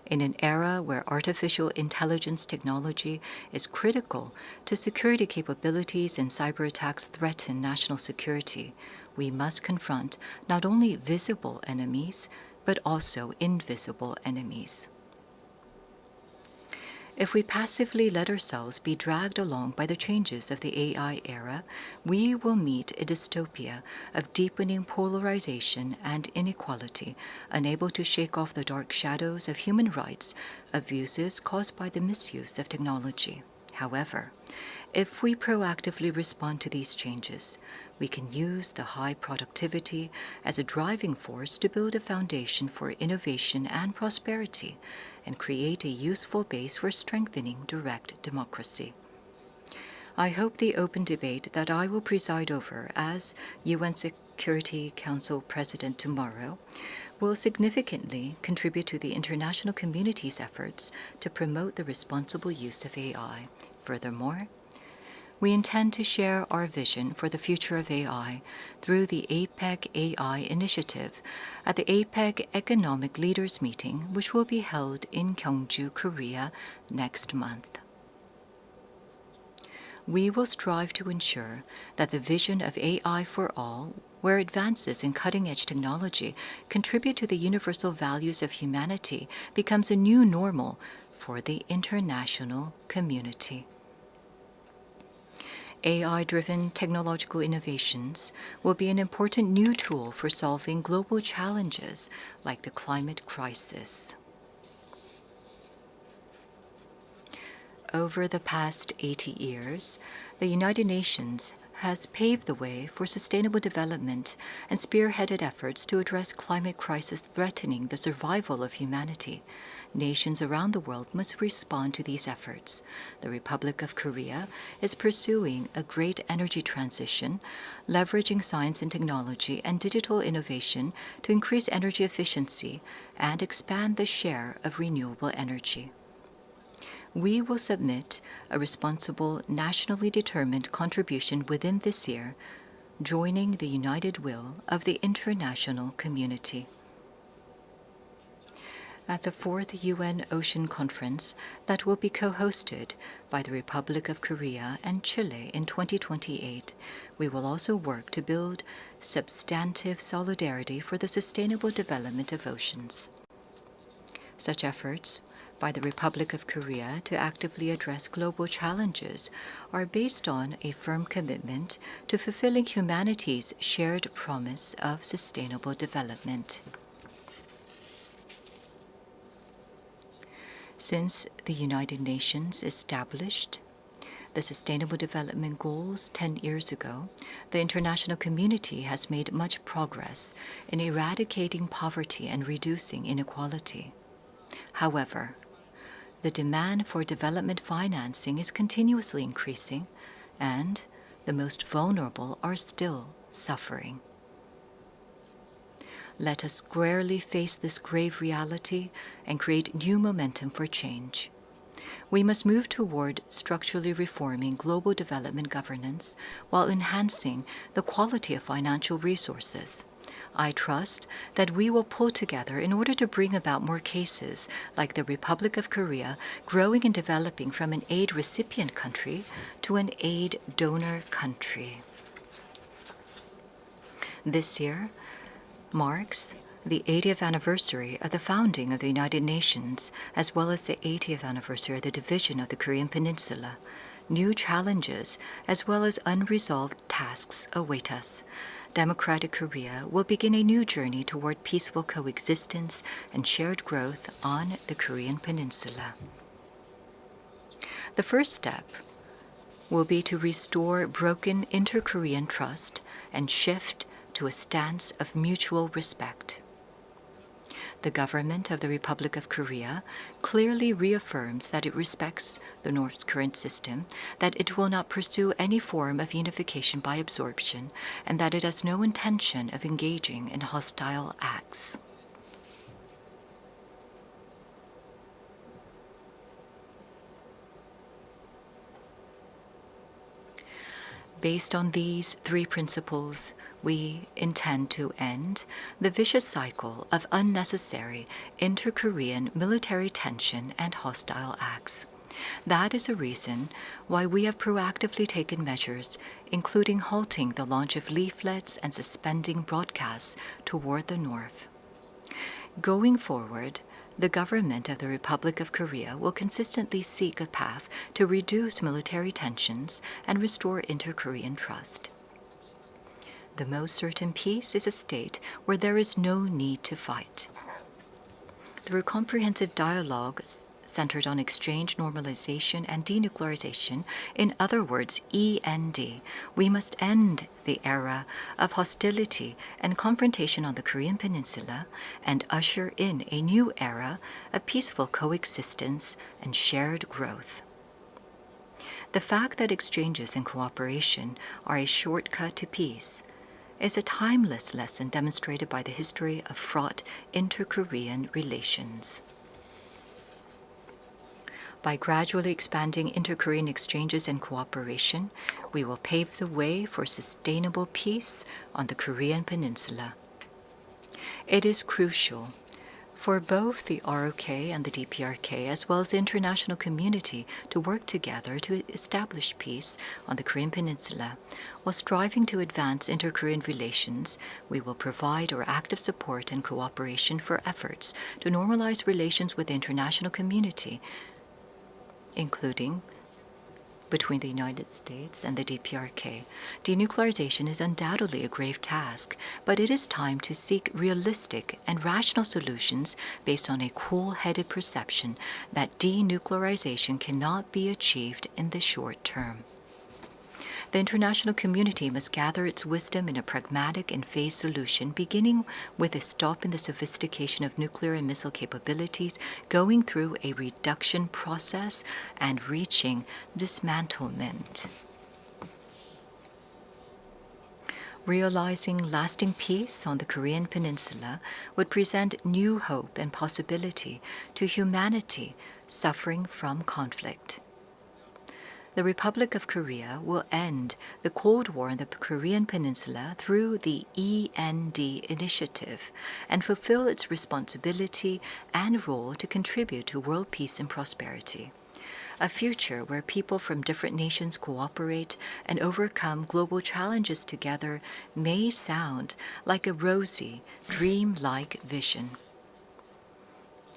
In an era where artificial intelligence technology is critical to security capabilities and cyber attacks threaten national security, we must confront not only visible enemies, but also invisible enemies. If we passively let ourselves be dragged along by the changes of the AI era, we will meet a dystopia of deepening polarization and inequality, unable to shake off the dark shadows of human rights abuses caused by the misuse of technology. However, if we proactively respond to these changes, we can use the high productivity as a driving force to build a foundation for innovation and prosperity, and create a useful base for strengthening direct democracy. I hope the open debate that I will preside over as UN Security Council President tomorrow will significantly contribute to the international community's efforts to promote the responsible use of AI. Furthermore, we intend to share our vision for the future of AI through the APEC AI initiative at the APEC Economic Leaders Meeting, which will be held in Gyeongju, Korea next month. We will strive to ensure that the vision of AI for all, where advances in cutting-edge technology contribute to the universal values of humanity, becomes a new normal for the international community. AI-driven technological innovations will be an important new tool for solving global challenges like the climate crisis. Over the past 80 years, the United Nations has paved the way for sustainable development and spearheaded efforts to address climate crisis threatening the survival of humanity. Nations around the world must respond to these efforts. The Republic of Korea is pursuing a great energy transition, leveraging science and technology and digital innovation to increase energy efficiency and expand the share of renewable energy. We will submit a responsible, nationally determined contribution within this year, joining the united will of the international community. At the 4th UN Ocean Conference that will be co-hosted by the Republic of Korea and Chile in 2028, we will also work to build substantive solidarity for the sustainable development of oceans. Such efforts by the Republic of Korea to actively address global challenges are based on a firm commitment to fulfilling humanity's shared promise of sustainable development. Since the United Nations established the Sustainable Development Goals 10 years ago, the international community has made much progress in eradicating poverty and reducing inequality. However, the demand for development financing is continuously increasing, and the most vulnerable are still suffering. Let us squarely face this grave reality and create new momentum for change. We must move toward structurally reforming global development governance while enhancing the quality of financial resources. I trust that we will pull together in order to bring about more cases like the Republic of Korea growing and developing from an aid recipient country to an aid donor country. This year marks the 80th anniversary of the founding of the United Nations, as well as the 80th anniversary of the division of the Korean Peninsula. New challenges, as well as unresolved tasks, await us. Democratic Korea will begin a new journey toward peaceful coexistence and shared growth on the Korean Peninsula. The first step will be to restore broken inter-Korean trust and shift to a stance of mutual respect. The government of the Republic of Korea clearly reaffirms that it respects the North's current system, that it will not pursue any form of unification by absorption, and that it has no intention of engaging in hostile acts. Based on these three principles, we intend to end the vicious cycle of unnecessary inter-Korean military tension and hostile acts. That is a reason why we have proactively taken measures, including halting the launch of leaflets and suspending broadcasts toward the North. Going forward, the government of the Republic of Korea will consistently seek a path to reduce military tensions and restore inter-Korean trust. The most certain peace is a state where there is no need to fight. Through comprehensive dialogue centered on exchange, normalization, and denuclearization, in other words, END, we must end the era of hostility and confrontation on the Korean Peninsula and usher in a new era of peaceful coexistence and shared growth. The fact that exchanges and cooperation are a shortcut to peace is a timeless lesson demonstrated by the history of fraught inter-Korean relations. By gradually expanding inter-Korean exchanges and cooperation, we will pave the way for sustainable peace on the Korean Peninsula. It is crucial for both the ROK and the DPRK, as well as the international community, to work together to establish peace on the Korean Peninsula. While striving to advance inter-Korean relations, we will provide our active support and cooperation for efforts to normalize relations with the international community, including between the United States and the DPRK. Denuclearization is undoubtedly a grave task, but it is time to seek realistic and rational solutions based on a cool-headed perception that denuclearization cannot be achieved in the short term. The international community must gather its wisdom in a pragmatic and phased solution, beginning with a stop in the sophistication of nuclear and missile capabilities, going through a reduction process, and reaching dismantlement. Realizing lasting peace on the Korean Peninsula would present new hope and possibility to humanity suffering from conflict. The Republic of Korea will end the Cold War on the Korean Peninsula through the END initiative and fulfill its responsibility and role to contribute to world peace and prosperity. A future where people from different nations cooperate and overcome global challenges together may sound like a rosy, dream-like vision.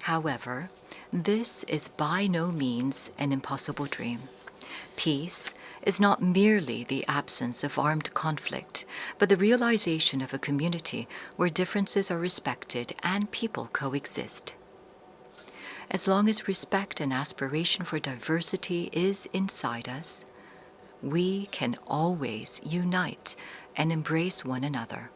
However, this is by no means an impossible dream. Peace is not merely the absence of armed conflict, but the realization of a community where differences are respected and people coexist. As long as respect and aspiration for diversity is inside us, we can always unite and embrace one another.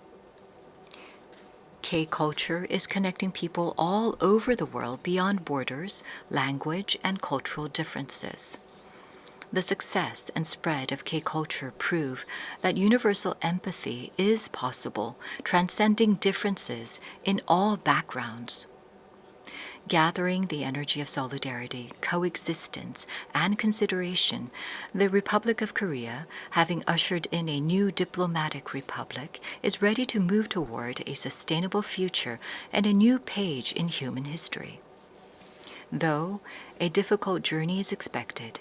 K-culture is connecting people all over the world beyond borders, language, and cultural differences. The success and spread of K-culture prove that universal empathy is possible, transcending differences in all backgrounds. Gathering the energy of solidarity, coexistence, and consideration, the Republic of Korea, having ushered in a new diplomatic republic, is ready to move toward a sustainable future and a new page in human history. Though a difficult journey is expected,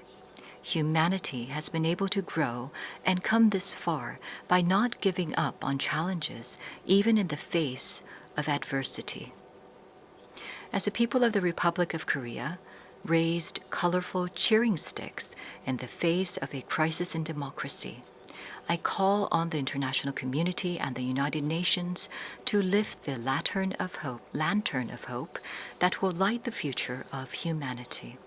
humanity has been able to grow and come this far by not giving up on challenges, even in the face of adversity. As the people of the Republic of Korea raised colorful cheering sticks in the face of a crisis in democracy, I call on the international community and the United Nations to lift the lantern of hope that will light the future of humanity.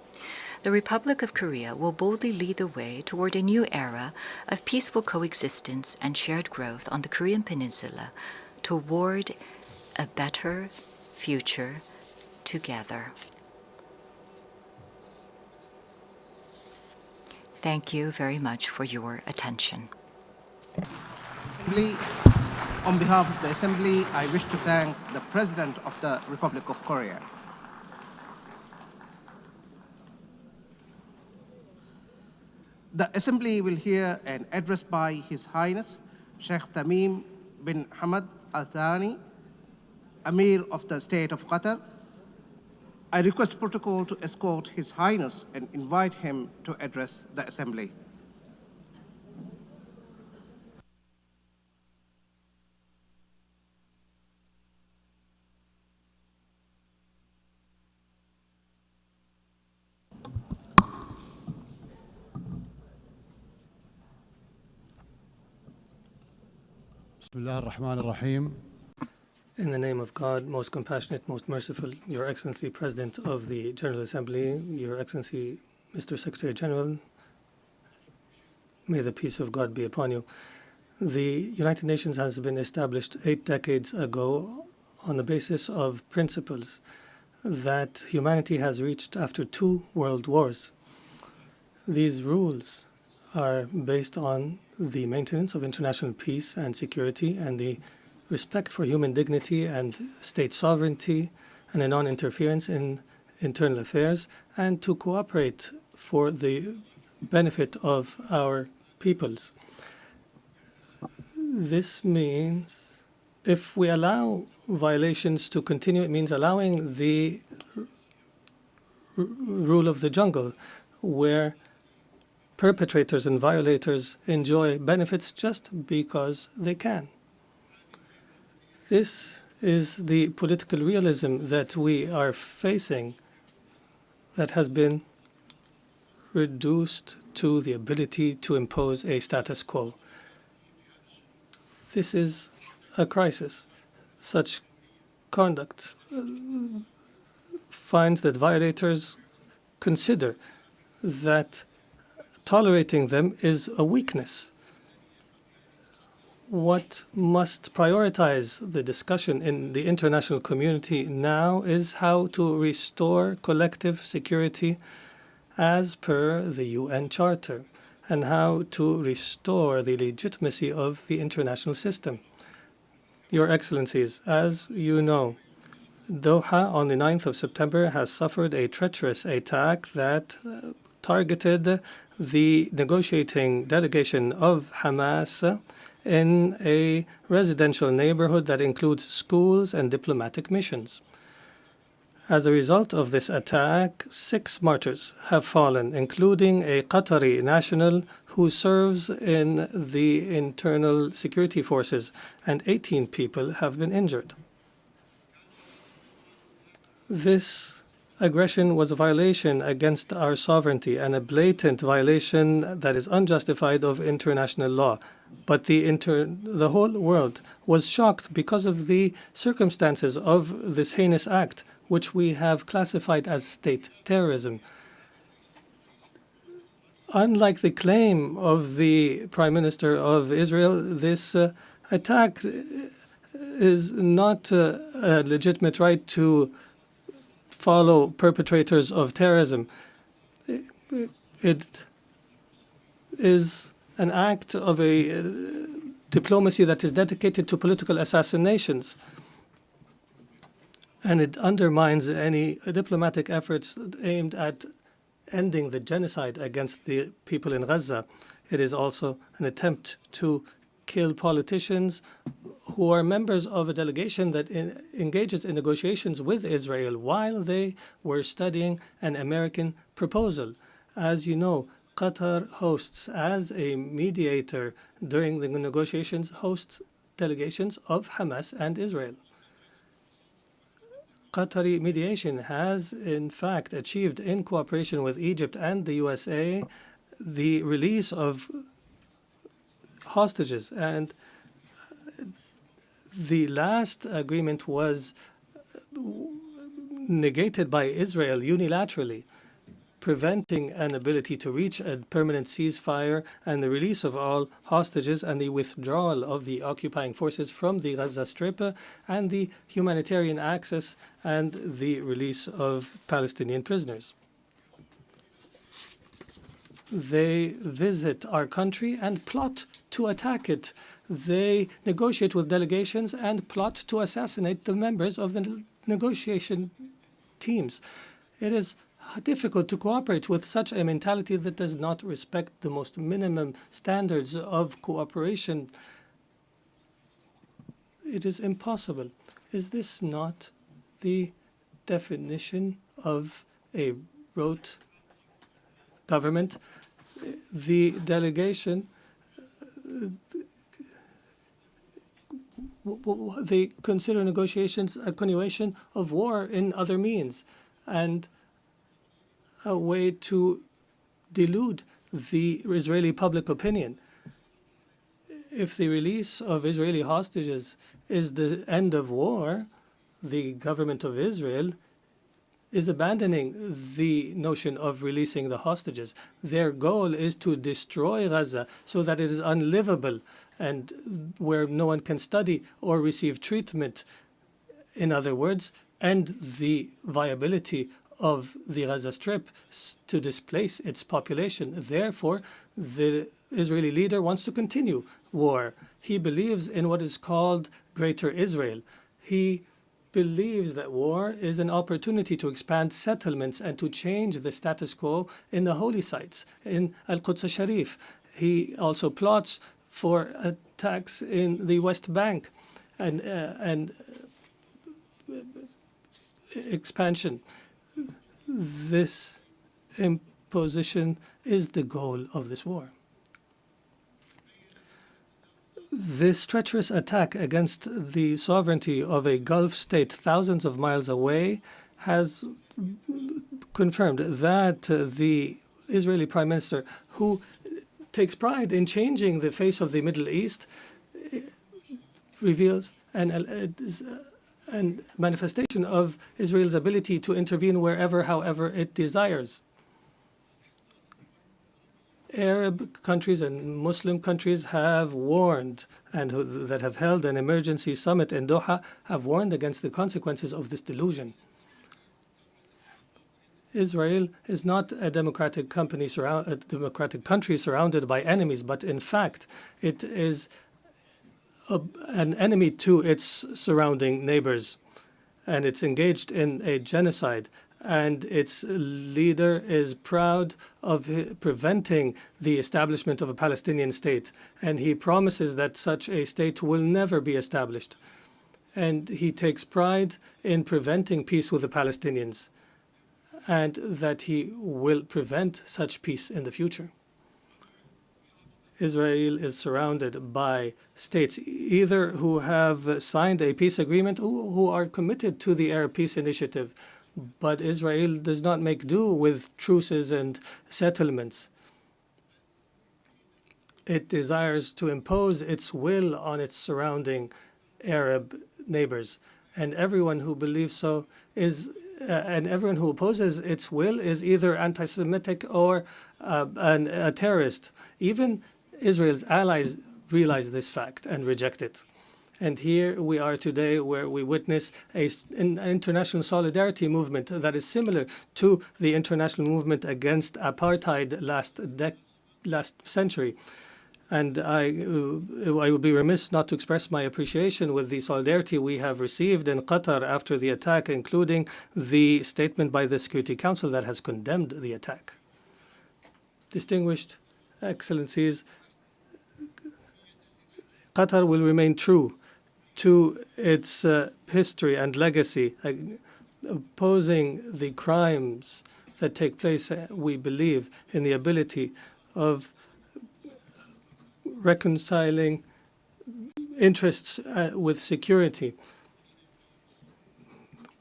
The Republic of Korea will boldly lead the way toward a new era of peaceful coexistence and shared growth on the Korean Peninsula toward a better future together. Thank you very much for your attention. On behalf of the Assembly, I wish to thank the President of the Republic of Korea. The Assembly will hear an address by His Highness Sheikh Tamim bin Hamad Al Thani, Amir of the State of Qatar. I request protocol to escort His Highness and invite him to address the Assembly. Bismillah ar-Rahman ar-Rahim. In the name of God, most compassionate, most merciful, Your Excellency, President of the General Assembly, Your Excellency, Mr. Secretary General, may the peace of God be upon you. The United Nations has been established 8 decades ago on the basis of principles that humanity has reached after 2 world wars. These rules are based on the maintenance of international peace and security and the respect for human dignity and state sovereignty and a non-interference in internal affairs, and to cooperate for the benefit of our peoples. This means If we allow violations to continue, it means allowing the rule of the jungle, where perpetrators and violators enjoy benefits just because they can. This is the political realism that we are facing, that has been reduced to the ability to impose a status quo. This is a crisis. Such conduct finds that violators consider that tolerating them is a weakness. What must prioritize the discussion in the international community now is how to restore collective security as per the UN Charter, and how to restore the legitimacy of the international system. Your Excellencies, as you know, Doha on the 9th of September has suffered a treacherous attack that targeted the negotiating delegation of Hamas in a residential neighborhood that includes schools and diplomatic missions. As a result of this attack, 6 martyrs have fallen, including a Qatari national who serves in the internal security forces, and 18 people have been injured. This aggression was a violation against our sovereignty and a blatant violation that is unjustified of international law. But the whole world was shocked because of the circumstances of this heinous act, which we have classified as state terrorism. Unlike the claim of the Prime Minister of Israel, this attack is not a legitimate right to follow perpetrators of terrorism. It is an act of a diplomacy that is dedicated to political assassinations, and it undermines any diplomatic efforts aimed at ending the genocide against the people in Gaza. It is also an attempt to kill politicians who are members of a delegation that engages in negotiations with Israel while they were studying an American proposal. As you know, Qatar hosts, as a mediator during the negotiations, hosts delegations of Hamas and Israel. Qatari mediation has, in fact, achieved, in cooperation with Egypt and the USA, the release of hostages. And the last agreement was negated by Israel unilaterally, preventing an ability to reach a permanent ceasefire and the release of all hostages and the withdrawal of the occupying forces from the Gaza Strip and the humanitarian access and the release of Palestinian prisoners. They visit our country and plot to attack it. They negotiate with delegations and plot to assassinate the members of the negotiation teams. It is difficult to cooperate with such a mentality that does not respect the most minimum standards of cooperation. It is impossible. Is this not the definition of a rote government? The delegation, they consider negotiations a continuation of war in other means and a way to delude the Israeli public opinion. If the release of Israeli hostages is the end of war, the government of Israel is abandoning the notion of releasing the hostages. Their goal is to destroy Gaza so that it is unlivable and where no one can study or receive treatment. In other words, end the viability of the Gaza Strip to displace its population. Therefore, the Israeli leader wants to continue war. He believes in what is called Greater Israel. He believes that war is an opportunity to expand settlements and to change the status quo in the holy sites, in Al-Quds al-Sharif. He also plots for attacks in the West Bank. and expansion. This imposition is the goal of this war. This treacherous attack against the sovereignty of a Gulf state thousands of miles away has confirmed that the Israeli Prime Minister, who takes pride in changing the face of the Middle East, reveals an manifestation of Israel's ability to intervene wherever, however it desires. Arab countries and Muslim countries have warned, and that have held an emergency summit in Doha, have warned against the consequences of this delusion. Israel is not a democratic country surrounded by enemies, but in fact, it is an enemy to its surrounding neighbors, and it's engaged in a genocide. And its leader is proud of preventing the establishment of a Palestinian state. And he promises that such a state will never be established. And he takes pride in preventing peace with the Palestinians, and that he will prevent such peace in the future. Israel is surrounded by states either who have signed a peace agreement or who are committed to the Arab Peace Initiative. But Israel does not make do with truces and settlements. It desires to impose its will on its surrounding Arab neighbors. And everyone who believes so is, and everyone who opposes its will is either anti-Semitic or a terrorist. Even Israel's allies realize this fact and reject it. And here we are today, where we witness an international solidarity movement that is similar to the international movement against apartheid last century. And I would be remiss not to express my appreciation with the solidarity we have received in Qatar after the attack, including the statement by the Security Council that has condemned the attack. Distinguished Excellencies, Qatar will remain true to its history and legacy, opposing the crimes that take place. We believe in the ability of reconciling interests with security.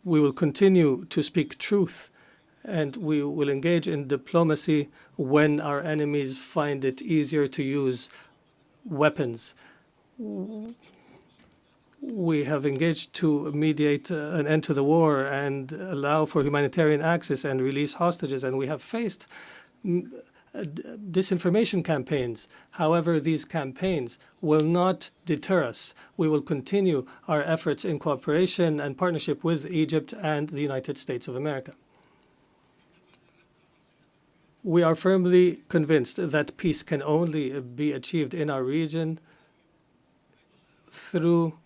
We will continue to speak truth, and we will engage in diplomacy when our enemies find it easier to use weapons. We have engaged to mediate an end to the war and allow for humanitarian access and release hostages, and we have faced disinformation campaigns. However, these campaigns will not deter us. We will continue our efforts in cooperation and partnership with Egypt and the United States of America. We are firmly convinced that peace can only be achieved in our region through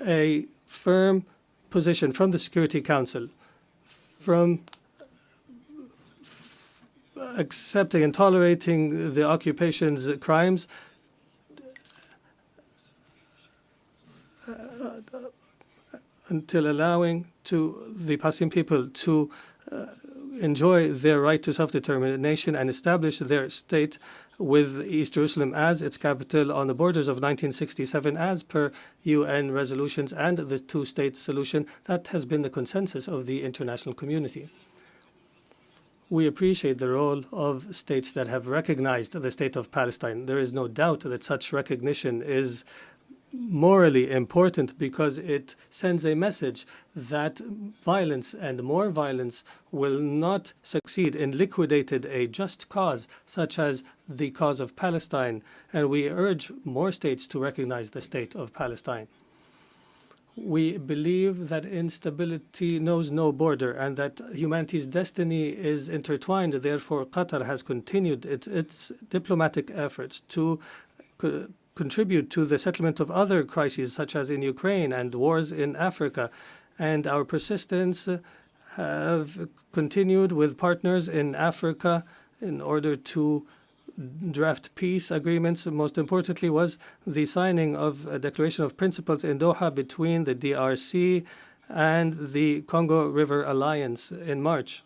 a firm position from the Security Council, from accepting and tolerating the occupation's crimes, until allowing to the Palestinian people to enjoy their right to self-determination and establish their state with East Jerusalem as its capital on the borders of 1967 as per UN resolutions and the two-state solution that has been the consensus of the international community. We appreciate the role of states that have recognized the state of Palestine. There is no doubt that such recognition is morally important because it sends a message that violence and more violence will not succeed in liquidating a just cause such as the cause of Palestine, and we urge more states to recognize the state of Palestine. We believe that instability knows no border and that humanity's destiny is intertwined. Therefore, Qatar has continued its diplomatic efforts to contribute to the settlement of other crises, such as in Ukraine and wars in Africa. And our persistence have continued with partners in Africa in order to draft peace agreements. Most importantly was the signing of a declaration of principles in Doha between the DRC and the Congo River Alliance in March.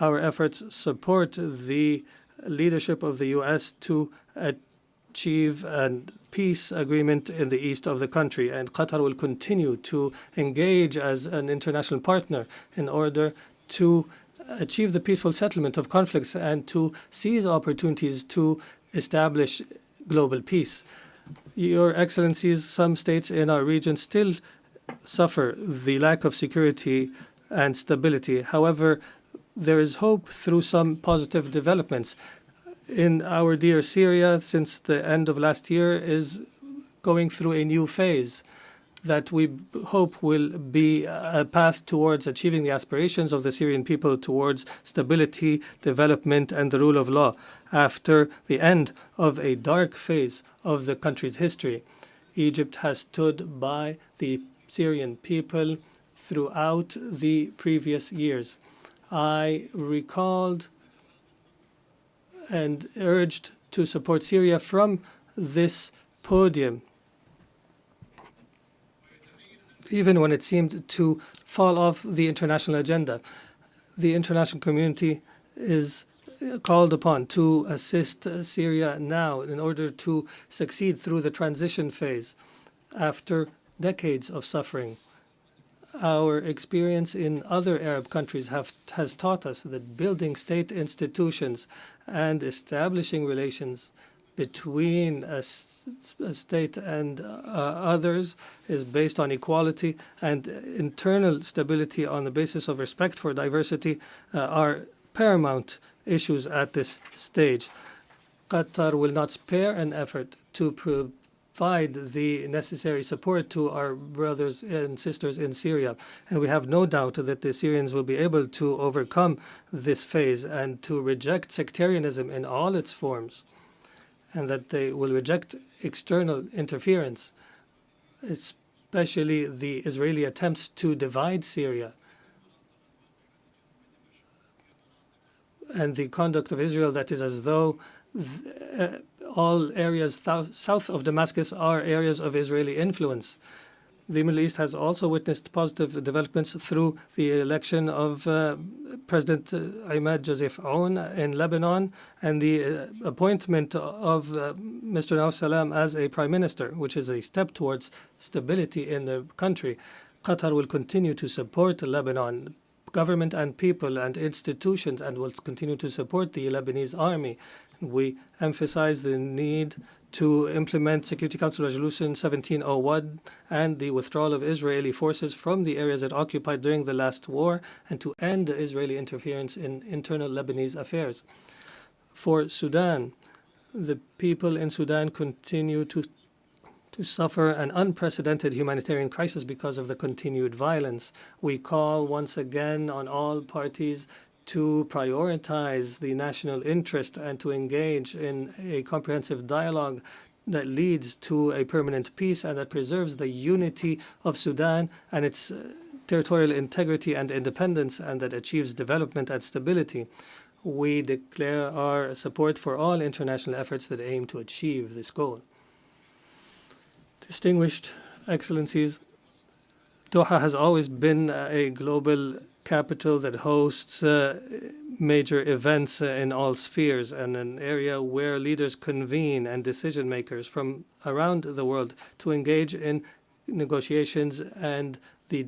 Our efforts support the leadership of the U.S. to achieve a peace agreement in the east of the country, and Qatar will continue to engage as an international partner in order to achieve the peaceful settlement of conflicts and to seize opportunities to establish global peace. Your Excellencies, some states in our region still suffer the lack of security and stability. However, there is hope through some positive developments. In our dear Syria, since the end of last year, is going through a new phase that we hope will be a path towards achieving the aspirations of the Syrian people towards stability, development, and the rule of law after the end of a dark phase of the country's history. Egypt has stood by the Syrian people throughout the previous years. I recalled and urged to support Syria from this podium, even when it seemed to fall off the international agenda. The international community is called upon to assist Syria now in order to succeed through the transition phase after decades of suffering. Our experience in other Arab countries has taught us that building state institutions and establishing relations between a state and others is based on equality, and internal stability on the basis of respect for diversity are paramount issues at this stage. Qatar will not spare an effort to provide the necessary support to our brothers and sisters in Syria. And we have no doubt that the Syrians will be able to overcome this phase and to reject sectarianism in all its forms, and that they will reject external interference, especially the Israeli attempts to divide Syria and the conduct of Israel that is as though all areas south of Damascus are areas of Israeli influence. The Middle East has also witnessed positive developments through the election of President Ahmed Joseph Aoun in Lebanon and the appointment of Mr. Nawaf Salam as a prime minister, which is a step towards stability in the country. Qatar will continue to support Lebanon government and people and institutions, and will continue to support the Lebanese army. We emphasize the need to implement Security Council Resolution 1701 and the withdrawal of Israeli forces from the areas it occupied during the last war, and to end Israeli interference in internal Lebanese affairs. For Sudan, the people in Sudan continue to suffer an unprecedented humanitarian crisis because of the continued violence. We call once again on all parties to prioritize the national interest and to engage in a comprehensive dialogue that leads to a permanent peace and that preserves the unity of Sudan and its territorial integrity and independence, and that achieves development and stability. We declare our support for all international efforts that aim to achieve this goal. Distinguished Excellencies, Doha has always been a global capital that hosts major events in all spheres, and an area where leaders convene and decision makers from around the world to engage in negotiations and the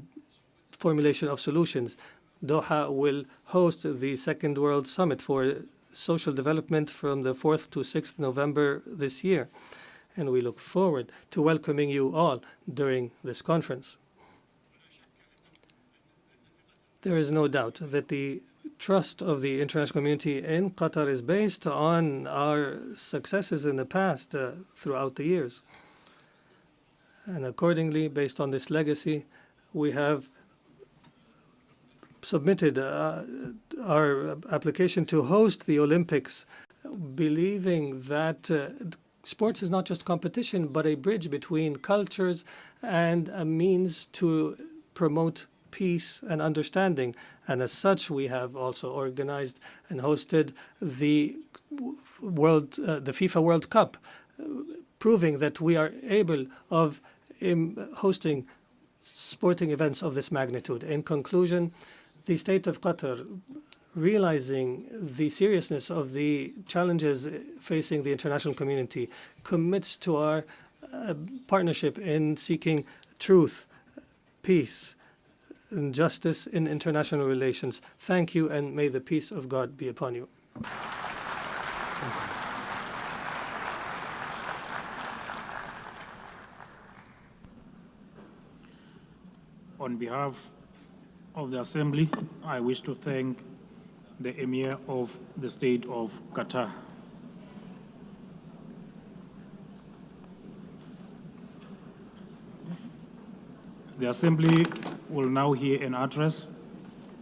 formulation of solutions. Doha will host the Second World Summit for Social Development from the 4th to 6th November this year, and we look forward to welcoming you all during this conference. There is no doubt that the trust of the international community in Qatar is based on our successes in the past throughout the years. And accordingly, based on this legacy, we have submitted our application to host the Olympics, believing that sports is not just competition, but a bridge between cultures and a means to promote peace and understanding. And as such, we have also organized and hosted the the FIFA World Cup, proving that we are able of hosting sporting events of this magnitude. In conclusion, the state of Qatar, realizing the seriousness of the challenges facing the international community, commits to our partnership in seeking truth, peace, and justice in international relations. Thank you, and may the peace of God be upon you. On behalf of the Assembly, I wish to thank the Emir of the State of Qatar. The Assembly will now hear an address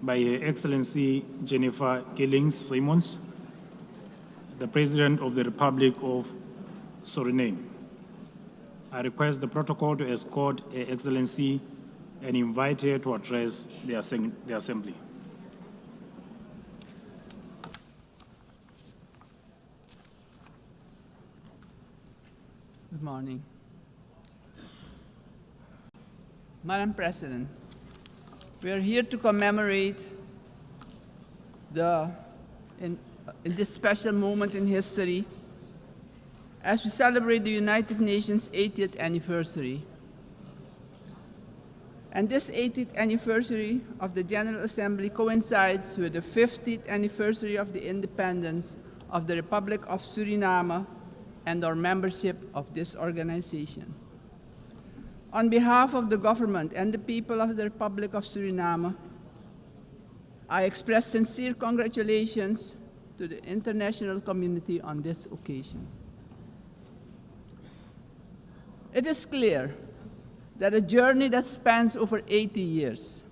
by Her Excellency Jennifer Gillings-Simons, the President of the Republic of Suriname. I request the protocol to escort Her Excellency and invite her to address the Assembly. Good morning. Madam President, we are here to commemorate in this special moment in history as we celebrate the United Nations 80th anniversary. And this 80th anniversary of the General Assembly coincides with the 50th anniversary of the independence of the Republic of Suriname and our membership of this organization. On behalf of the government and the people of the Republic of Suriname, I express sincere congratulations to the international community on this occasion. It is clear that a journey that spans over 80 years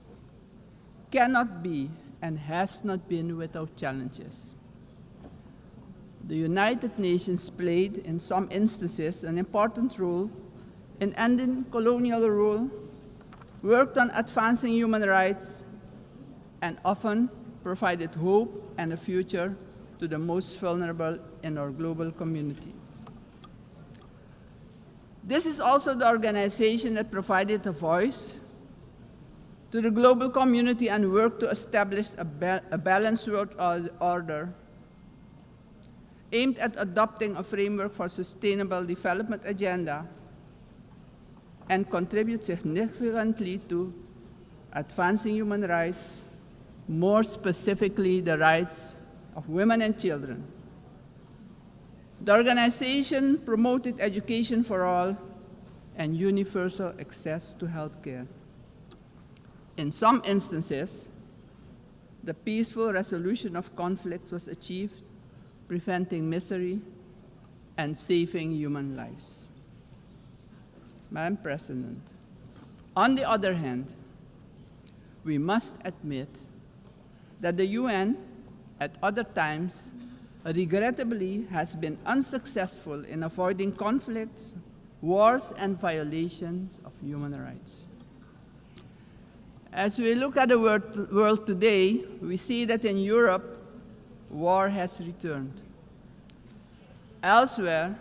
cannot be and has not been without challenges. The United Nations played, in some instances, an important role in ending colonial rule, worked on advancing human rights, and often provided hope and a future to the most vulnerable in our global community. This is also the organization that provided a voice to the global community and worked to establish a balanced world order aimed at adopting a framework for sustainable development agenda and contribute significantly to advancing human rights, more specifically the rights of women and children. The organization promoted education for all and universal access to health care. In some instances, the peaceful resolution of conflicts was achieved, preventing misery and saving human lives. Madam President, on the other hand, we must admit that the UN, at other times, regrettably has been unsuccessful in avoiding conflicts, wars, and violations of human rights. As we look at the world today, we see that in Europe, war has returned. Elsewhere,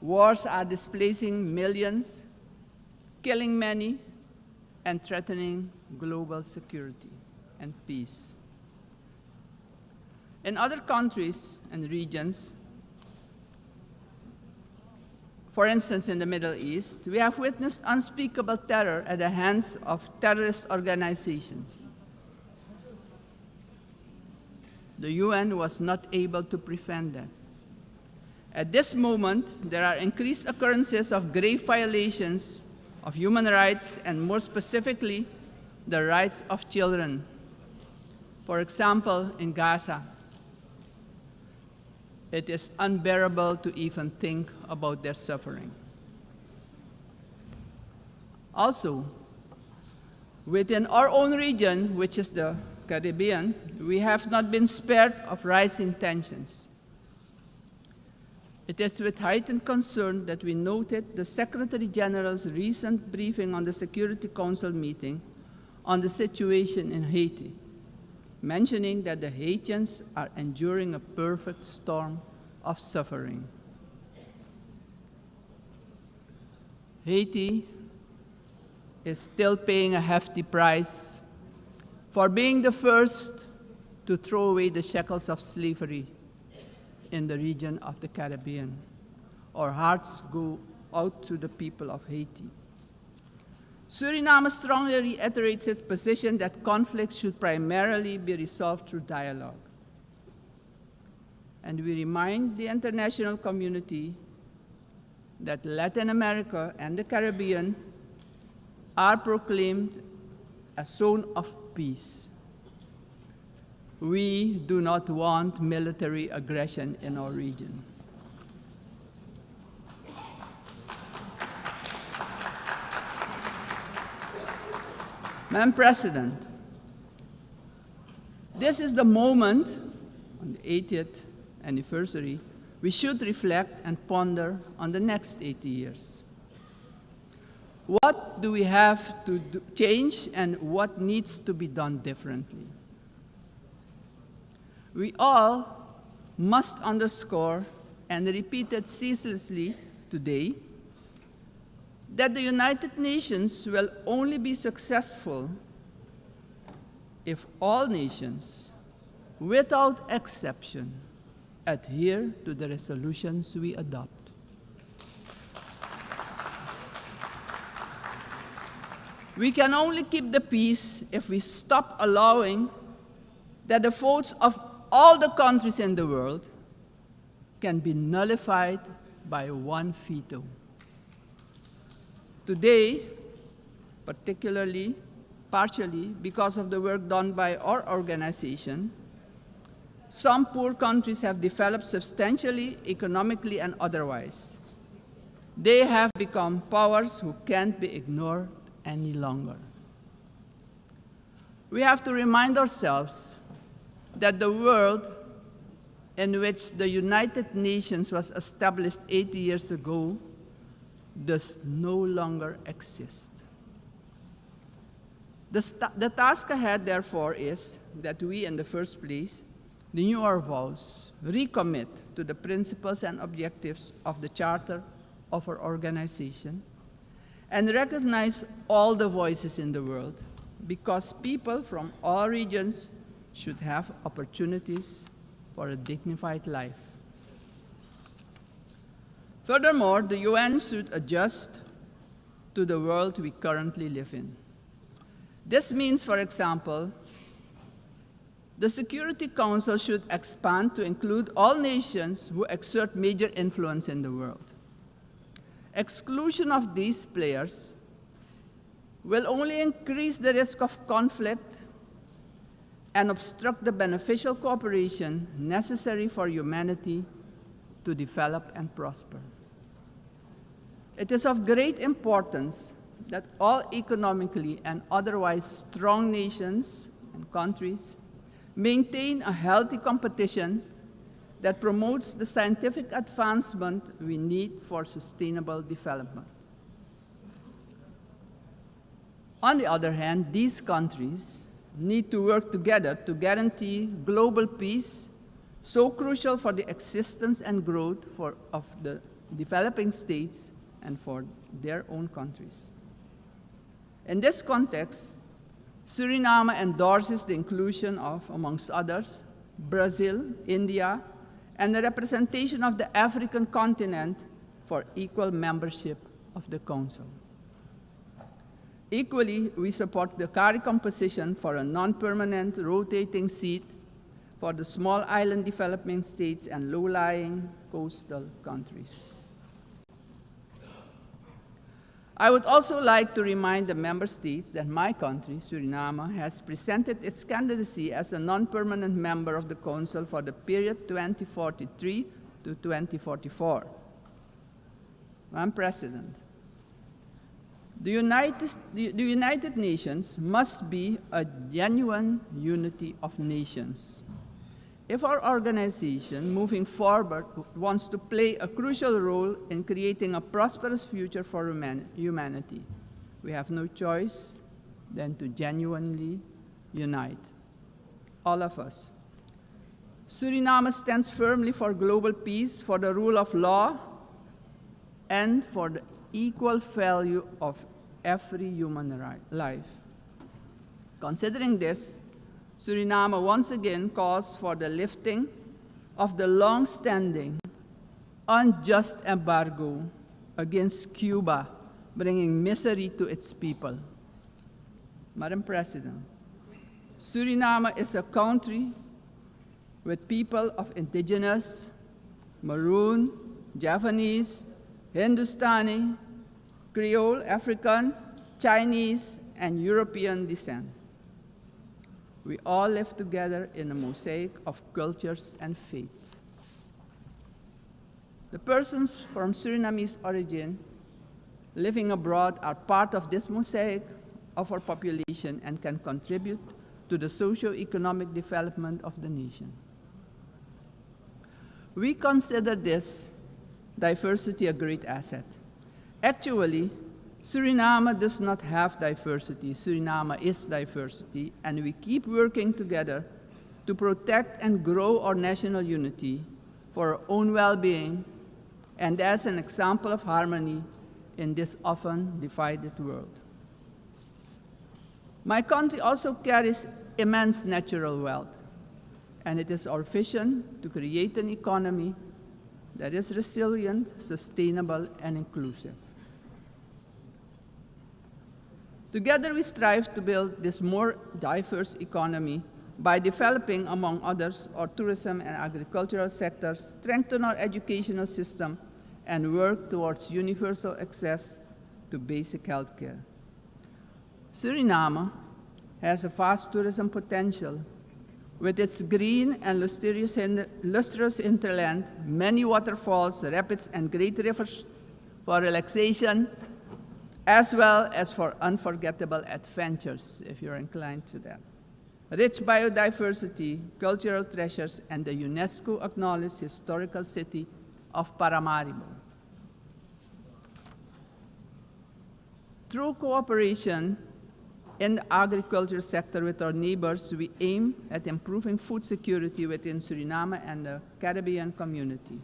wars are displacing millions, killing many, and threatening global security and peace. In other countries and regions, for instance in the Middle East, we have witnessed unspeakable terror at the hands of terrorist organizations. The UN was not able to prevent that. At this moment, there are increased occurrences of grave violations of human rights, and more specifically, the rights of children. For example, in Gaza, it is unbearable to even think about their suffering. Also, within our own region, which is the Caribbean, we have not been spared of rising tensions. It is with heightened concern that we noted the Secretary General's recent briefing on the Security Council meeting on the situation in Haiti. mentioning that the Haitians are enduring a perfect storm of suffering. Haiti is still paying a hefty price for being the first to throw away the shackles of slavery in the region of the Caribbean. Our hearts go out to the people of Haiti. Suriname strongly reiterates its position that conflict should primarily be resolved through dialogue. And we remind the international community that Latin America and the Caribbean are proclaimed a zone of peace. We do not want military aggression in our region. Madam President, this is the moment, on the 80th anniversary, we should reflect and ponder on the next 80 years. What do we have to change and what needs to be done differently? We all must underscore and repeat it ceaselessly today that the United Nations will only be successful if all nations, without exception, adhere to the resolutions we adopt. We can only keep the peace if we stop allowing that the votes of all the countries in the world can be nullified by one veto. Today, partially because of the work done by our organization, some poor countries have developed substantially, economically and otherwise. They have become powers who can't be ignored any longer. We have to remind ourselves that the world in which the United Nations was established 80 years ago does no longer exist. The task ahead, therefore, is that we, in the first place, renew our vows, recommit to the principles and objectives of the charter of our organization, and recognize all the voices in the world, because people from all regions should have opportunities for a dignified life. Furthermore, the UN should adjust to the world we currently live in. This means, for example, the Security Council should expand to include all nations who exert major influence in the world. Exclusion of these players will only increase the risk of conflict and obstruct the beneficial cooperation necessary for humanity to develop and prosper. It is of great importance that all economically and otherwise strong nations and countries maintain a healthy competition that promotes the scientific advancement we need for sustainable development. On the other hand, these countries need to work together to guarantee global peace, so crucial for the existence and growth of the developing states and for their own countries. In this context, Suriname endorses the inclusion of, amongst others, Brazil, India, and the representation of the African continent for equal membership of the Council. Equally, we support the CARI composition for a non-permanent rotating seat for the small island developing states and low-lying coastal countries. I would also like to remind the member states that my country, Suriname, has presented its candidacy as a non-permanent member of the Council for the period 2043 to 2044. Madam President, the United Nations must be a genuine unity of nations. If our organization, moving forward, wants to play a crucial role in creating a prosperous future for humanity, we have no choice than to genuinely unite. all of us. Suriname stands firmly for global peace, for the rule of law, and for the equal value of every human life. Considering this, Suriname once again calls for the lifting of the long-standing, unjust embargo against Cuba, bringing misery to its people. Madam President, Suriname is a country with people of indigenous, Maroon, Javanese, Hindustani, Creole, African, Chinese, and European descent. We all live together in a mosaic of cultures and faiths. The persons from Surinamese origin living abroad are part of this mosaic of our population and can contribute to the socio-economic development of the nation. We consider this diversity a great asset. Actually, Suriname does not have diversity. Suriname is diversity, and we keep working together to protect and grow our national unity for our own well-being and as an example of harmony in this often divided world. My country also carries immense natural wealth, and it is our vision to create an economy that is resilient, sustainable, and inclusive. Together, we strive to build this more diverse economy by developing, among others, our tourism and agricultural sectors, strengthen our educational system, and work towards universal access to basic health care. Suriname has a vast tourism potential. With its green and lustrous hinterland, many waterfalls, rapids, and great rivers for relaxation, as well as for unforgettable adventures, if you're inclined to that. Rich biodiversity, cultural treasures, and the UNESCO-acknowledged historical city of Paramaribo. Through cooperation in the agriculture sector with our neighbors, we aim at improving food security within Suriname and the Caribbean community.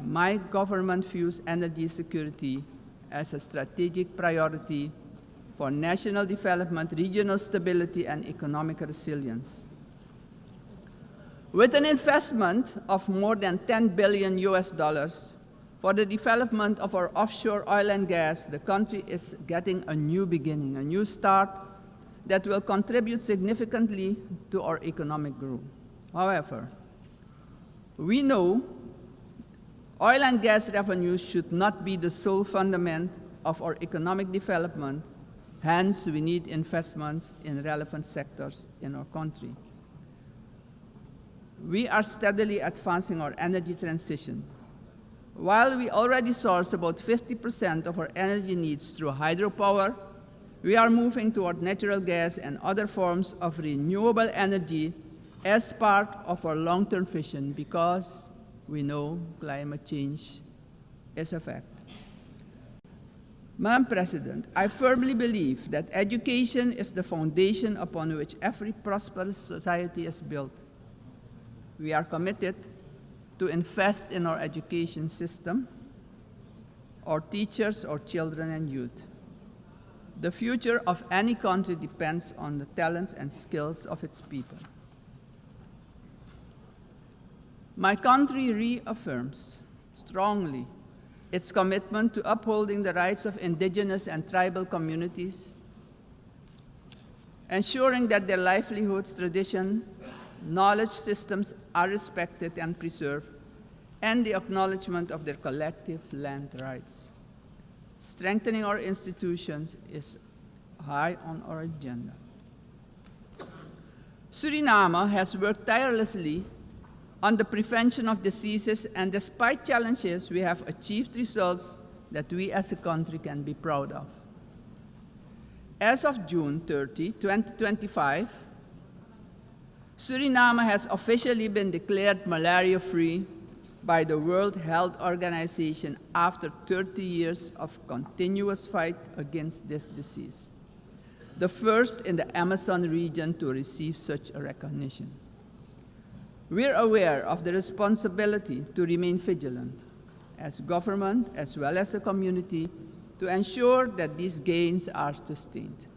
My government views energy security as a strategic priority for national development, regional stability, and economic resilience. With an investment of more than $10 billion for the development of our offshore oil and gas, the country is getting a new beginning, a new start that will contribute significantly to our economic growth. However, we know oil and gas revenues should not be the sole fundament of our economic development. Hence, we need investments in relevant sectors in our country. We are steadily advancing our energy transition. While we already source about 50% of our energy needs through hydropower, we are moving toward natural gas and other forms of renewable energy as part of our long-term vision, because we know climate change is a fact. Madam President, I firmly believe that education is the foundation upon which every prosperous society is built. We are committed to invest in our education system, our teachers, our children, and youth. The future of any country depends on the talent and skills of its people. My country reaffirms strongly its commitment to upholding the rights of indigenous and tribal communities, ensuring that their livelihoods, tradition, knowledge systems are respected and preserved, and the acknowledgement of their collective land rights. Strengthening our institutions is high on our agenda. Suriname has worked tirelessly on the prevention of diseases, and despite challenges, we have achieved results that we as a country can be proud of. As of June 30, 2025, Suriname has officially been declared malaria-free by the World Health Organization after 30 years of continuous fight against this disease. the first in the Amazon region to receive such a recognition. We're aware of the responsibility to remain vigilant as government as well as a community to ensure that these gains are sustained.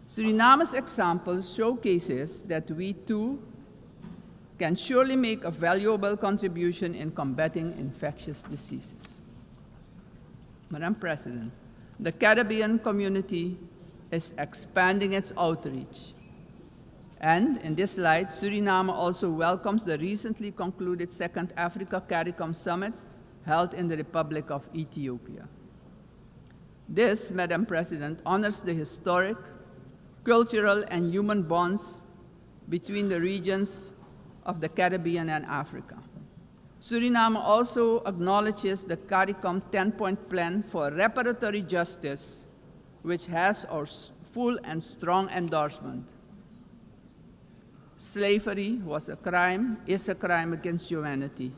Suriname's example showcases that we too can surely make a valuable contribution in combating infectious diseases. Madam President, the Caribbean community is expanding its outreach. And in this light, Suriname also welcomes the recently concluded Second Africa CARICOM Summit held in the Republic of Ethiopia. This, Madam President, honors the historic, cultural, and human bonds between the regions of the Caribbean and Africa. Suriname also acknowledges the CARICOM 10-point plan for reparatory justice, which has our full and strong endorsement. Slavery was a crime, is a crime against humanity,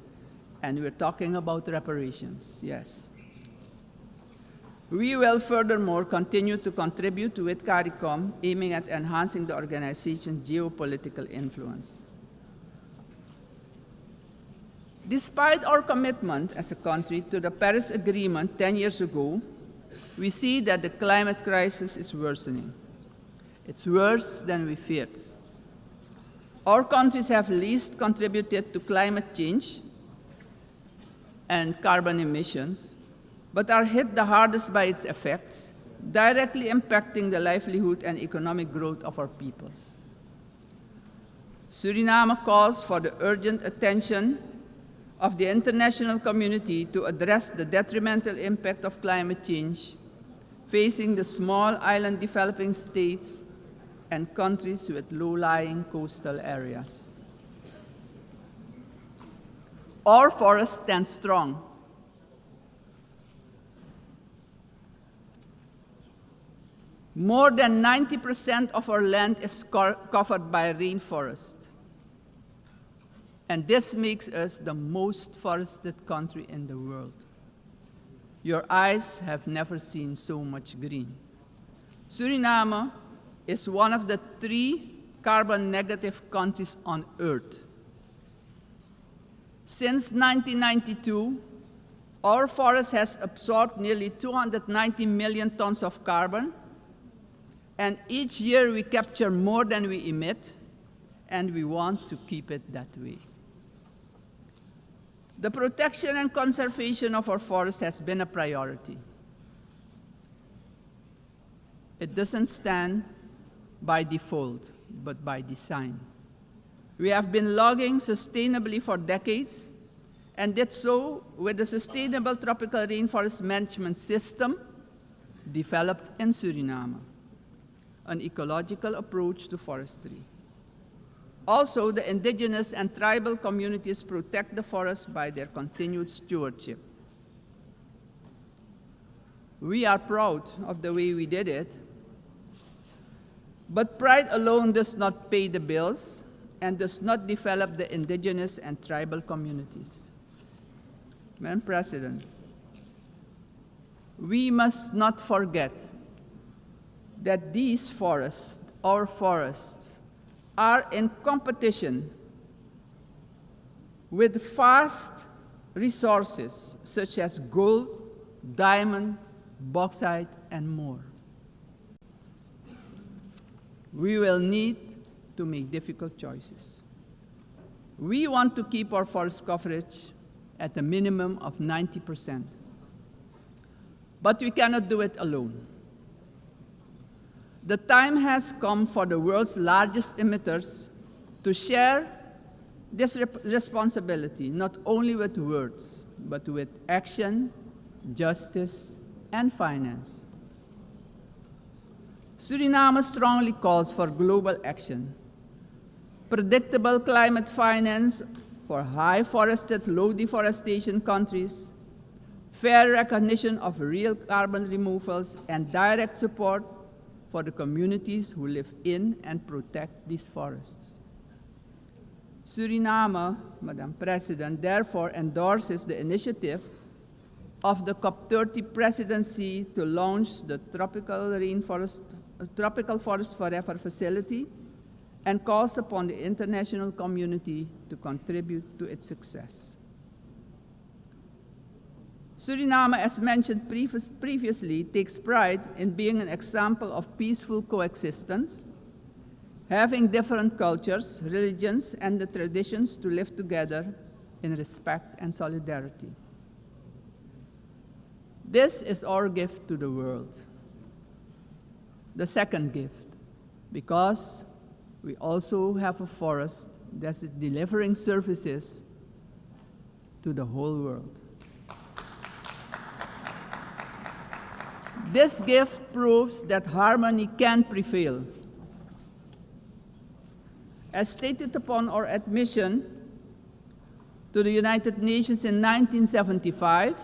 and we're talking about reparations, yes. We will furthermore continue to contribute with CARICOM, aiming at enhancing the organization's geopolitical influence. Despite our commitment as a country to the Paris Agreement 10 years ago, we see that the climate crisis is worsening. It's worse than we feared. Our countries have least contributed to climate change and carbon emissions, but are hit the hardest by its effects, directly impacting the livelihood and economic growth of our peoples. Suriname calls for the urgent attention of the international community to address the detrimental impact of climate change facing the small island developing states and countries with low-lying coastal areas. Our forests stand strong. More than 90% of our land is covered by rainforest. And this makes us the most forested country in the world. Your eyes have never seen so much green. Suriname is one of the 3 carbon-negative countries on Earth. Since 1992, our forest has absorbed nearly 290 million tons of carbon, and each year we capture more than we emit, and we want to keep it that way. The protection and conservation of our forest has been a priority. It doesn't stand by default, but by design. We have been logging sustainably for decades, and did so with the Sustainable Tropical Rainforest Management System developed in Suriname, an ecological approach to forestry. Also, the indigenous and tribal communities protect the forest by their continued stewardship. We are proud of the way we did it, but pride alone does not pay the bills and does not develop the indigenous and tribal communities. Madam President, we must not forget that these forests, our forests, are in competition with vast resources such as gold, diamond, bauxite, and more. We will need to make difficult choices. We want to keep our forest coverage at a minimum of 90%. But we cannot do it alone. The time has come for the world's largest emitters to share this responsibility, not only with words, but with action, justice, and finance. Suriname strongly calls for global action, predictable climate finance for high forested, low deforestation countries, fair recognition of real carbon removals, and direct support for the communities who live in and protect these forests. Suriname, Madam President, therefore endorses the initiative of the COP30 presidency to launch the Tropical Forest Forever facility and calls upon the international community to contribute to its success. Suriname, as mentioned previously, takes pride in being an example of peaceful coexistence, having different cultures, religions, and the traditions to live together in respect and solidarity. This is our gift to the world. The second gift, because we also have a forest that is delivering services to the whole world. This gift proves that harmony can prevail. As stated upon our admission to the United Nations in 1975,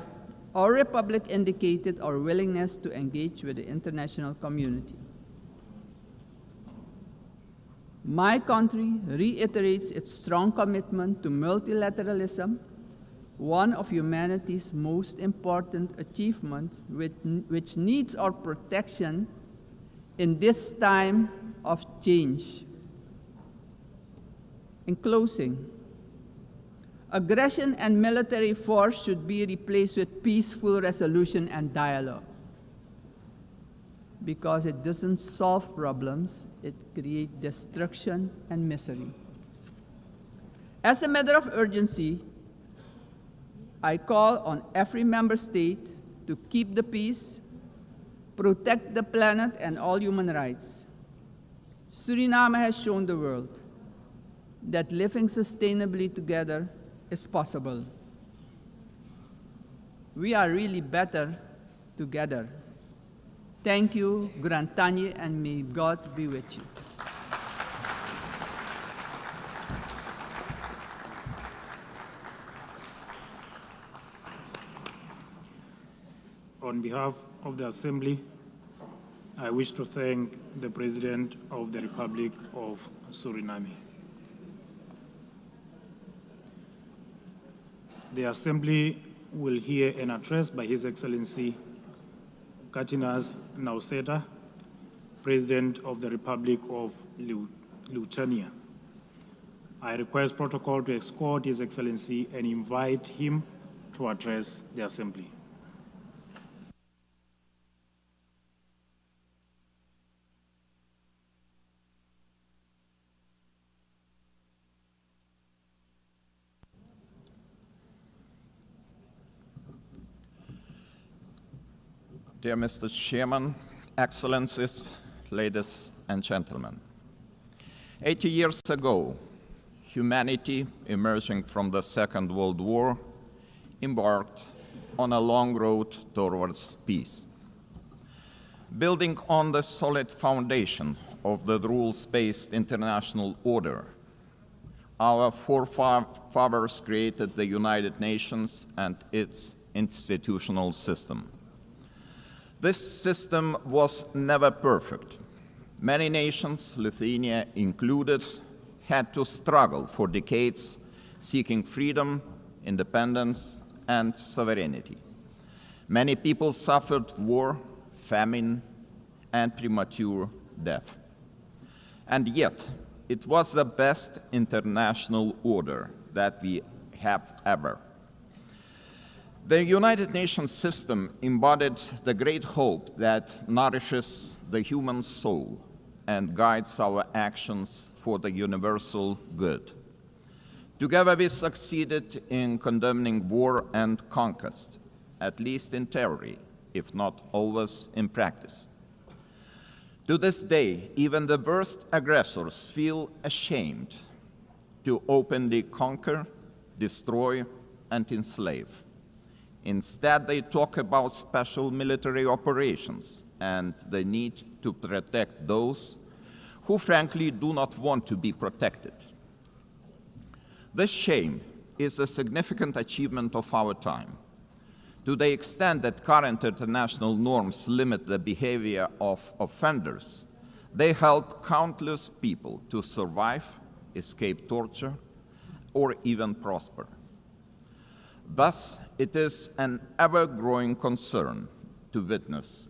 our republic indicated our willingness to engage with the international community. My country reiterates its strong commitment to multilateralism, one of humanity's most important achievements, which needs our protection in this time of change. In closing, aggression and military force should be replaced with peaceful resolution and dialogue, because it doesn't solve problems, it creates destruction and misery. As a matter of urgency, I call on every member state to keep the peace, protect the planet and all human rights. Suriname has shown the world that living sustainably together is possible. We are really better together. Thank you, Grand Tanye, and may God be with you. On behalf of the Assembly, I wish to thank the President of the Republic of Suriname. The Assembly will hear an address by His Excellency Katinas Nauseta, President of the Republic of Lithuania. I request protocol to escort His Excellency and invite him to address the Assembly. Dear Mr. Chairman, Excellencies, ladies and gentlemen. 80 years ago, humanity, emerging from the Second World War, embarked on a long road towards peace. Building on the solid foundation of the rules-based international order, our forefathers created the United Nations and its institutional system. This system was never perfect. Many nations, Lithuania included, had to struggle for decades, seeking freedom, independence, and sovereignty. Many people suffered war, famine, and premature death. And yet, it was the best international order that we have ever. The United Nations system embodied the great hope that nourishes the human soul and guides our actions for the universal good. Together we succeeded in condemning war and conquest, at least in theory, if not always in practice. To this day, even the worst aggressors feel ashamed to openly conquer, destroy, and enslave. Instead, they talk about special military operations and the need to protect those who frankly do not want to be protected. This shame is a significant achievement of our time. To the extent that current international norms limit the behavior of offenders, they help countless people to survive, escape torture, or even prosper. Thus, it is an ever-growing concern to witness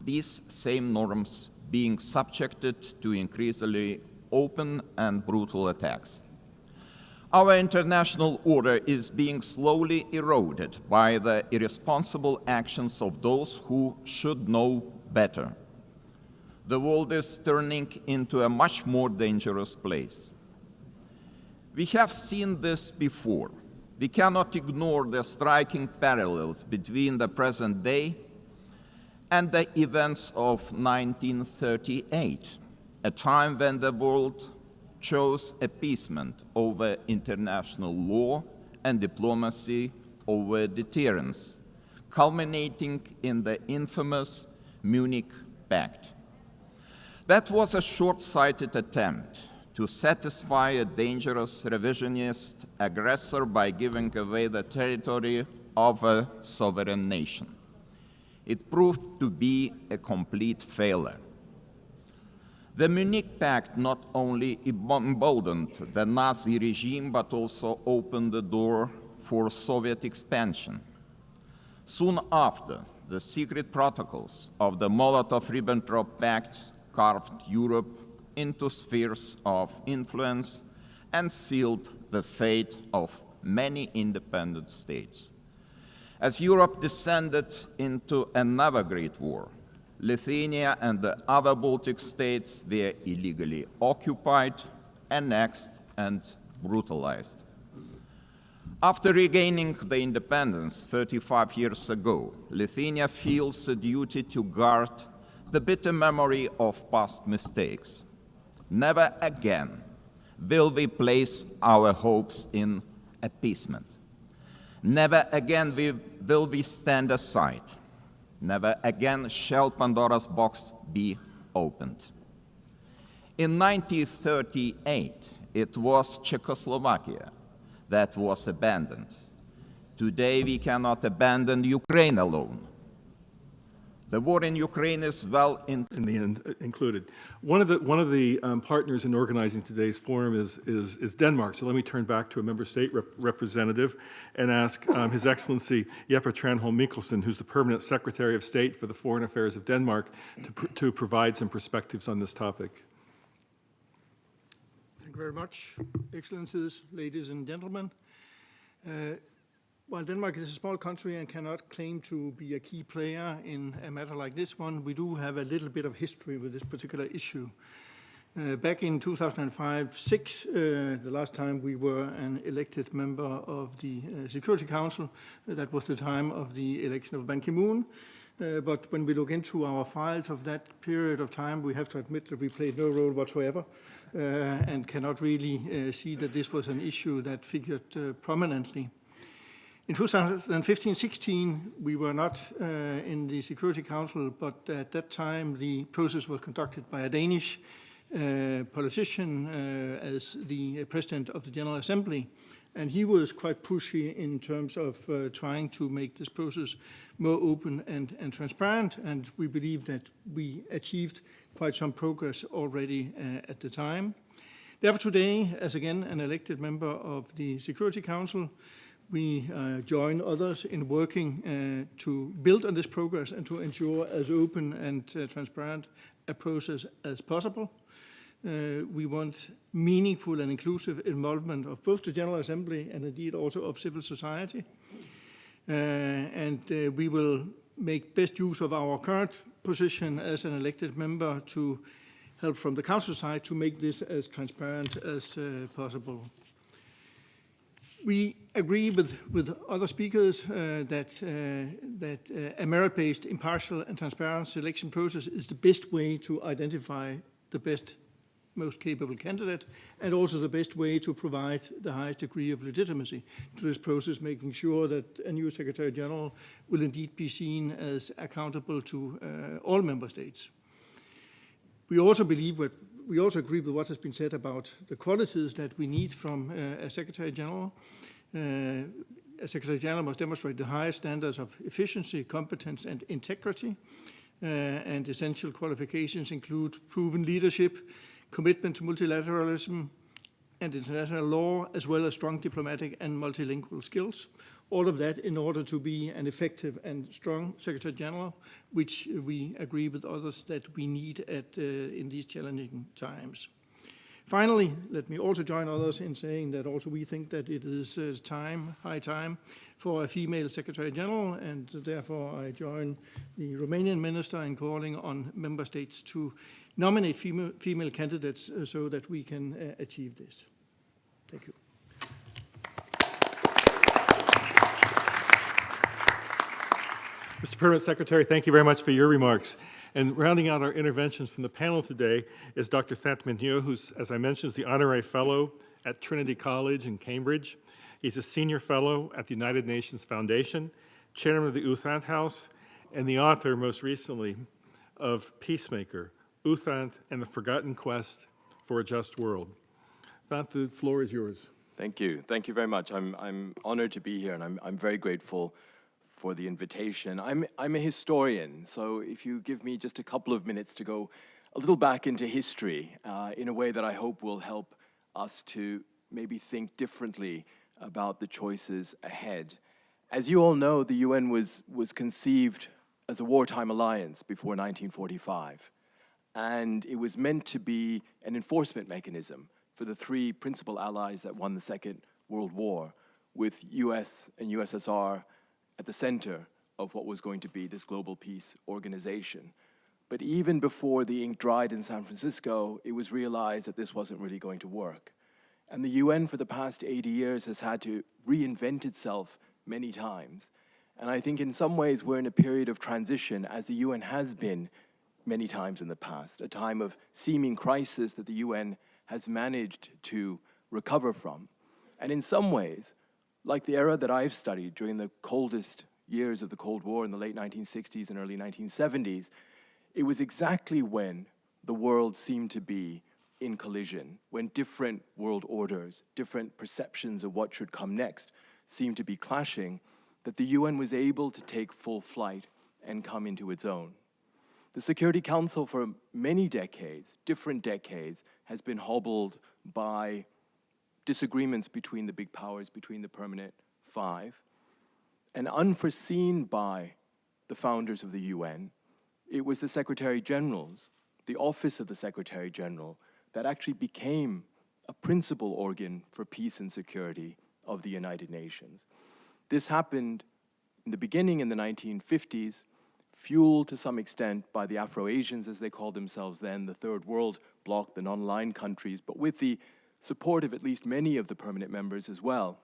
these same norms being subjected to increasingly open and brutal attacks. Our international order is being slowly eroded by the irresponsible actions of those who should know better. The world is turning into a much more dangerous place. We have seen this before. We cannot ignore the striking parallels between the present day and the events of 1938, a time when the world chose appeasement over international law and diplomacy over deterrence, culminating in the infamous Munich Pact. That was a short-sighted attempt to satisfy a dangerous revisionist aggressor by giving away the territory of a sovereign nation. It proved to be a complete failure. The Munich Pact not only emboldened the Nazi regime, but also opened the door for Soviet expansion. Soon after, the secret protocols of the Molotov-Ribbentrop Pact carved Europe into spheres of influence and sealed the fate of many independent states. As Europe descended into another great war, Lithuania and the other Baltic states were illegally occupied, annexed, and brutalized. After regaining the independence 35 years ago, Lithuania feels a duty to guard the bitter memory of past mistakes. Never again will we place our hopes in appeasement. Never again will we stand aside. Never again shall Pandora's box be opened. In 1938, it was Czechoslovakia that was abandoned. Today, we cannot abandon Ukraine alone. The war in Ukraine is well included. One of the partners in organizing today's forum is Denmark. So let me turn back to a member state representative and ask His Excellency Jeppe Tranholm Mikkelsen, who's the permanent Secretary of State for the Foreign Affairs of Denmark, to provide some perspectives on this topic. Thank you very much, Excellencies, ladies and gentlemen. While Denmark is a small country and cannot claim to be a key player in a matter like this one, we do have a little bit of history with this particular issue. Back in 2005-06, the last time we were an elected member of the Security Council, that was the time of the election of Ban Ki-moon. But when we look into our files of that period of time, we have to admit that we played no role whatsoever and cannot really see that this was an issue that figured prominently. In 2015-16, we were not in the Security Council, but at that time the process was conducted by a Danish politician as the President of the General Assembly. And he was quite pushy in terms of trying to make this process more open and transparent, and we believe that we achieved quite some progress already at the time. Therefore today, as again an elected member of the Security Council, we join others in working to build on this progress and to ensure as open and transparent a process as possible. We want meaningful and inclusive involvement of both the General Assembly and indeed also of civil society. We will make best use of our current position as an elected member to help from the Council side to make this as transparent as possible. We agree with other speakers that a merit-based, impartial and transparent selection process is the best way to identify the best, most capable candidate, and also the best way to provide the highest degree of legitimacy to this process, making sure that a new Secretary General will indeed be seen as accountable to all member states. We also agree with what has been said about the qualities that we need from a Secretary General. A Secretary General must demonstrate the highest standards of efficiency, competence, and integrity. And essential qualifications include proven leadership, commitment to multilateralism, and international law, as well as strong diplomatic and multilingual skills. All of that in order to be an effective and strong Secretary General, which we agree with others that we need in these challenging times. Finally, let me also join others in saying that also we think that it is high time for a female Secretary General, and therefore I join the Romanian minister in calling on member states to nominate female candidates so that we can achieve this. Thank you. Mr. Permanent Secretary, thank you very much for your remarks. And rounding out our interventions from the panel today is Dr. Fatma Nio, who's, as I mentioned, is the Honorary Fellow at Trinity College in Cambridge. He's a Senior Fellow at the United Nations Foundation, Chairman of the Uthant House, and the author, most recently, of Peacemaker, Uthant and the Forgotten Quest for a Just World. Thant, the floor is yours. Thank you. Thank you very much. I'm honored to be here, and I'm very grateful for the invitation. I'm a historian, so if you give me just a couple of minutes to go a little back into history in a way that I hope will help us to maybe think differently about the choices ahead. As you all know, the UN was conceived as a wartime alliance before 1945, and it was meant to be an enforcement mechanism for the three principal allies that won the Second World War, with US and USSR at the center of what was going to be this global peace organization. But even before the ink dried in San Francisco, it was realized that this wasn't really going to work. And the UN for the past 80 years has had to reinvent itself many times. And I think in some ways we're in a period of transition, as the UN has been many times in the past, a time of seeming crisis that the UN has managed to recover from. And in some ways, like the era that I've studied during the coldest years of the Cold War in the late 1960s and early 1970s, it was exactly when the world seemed to be in collision, when different world orders, different perceptions of what should come next seemed to be clashing, that the UN was able to take full flight and come into its own. The Security Council for many decades, different decades, has been hobbled by disagreements between the big powers, between the permanent five, and unforeseen by the founders of the UN, it was the Secretary Generals, the Office of the Secretary General, that actually became a principal organ for peace and security of the United Nations. This happened in the beginning in the 1950s, fueled to some extent by the Afro-Asians, as they called themselves then, the Third World Bloc, the non-aligned countries, but with the support of at least many of the permanent members as well,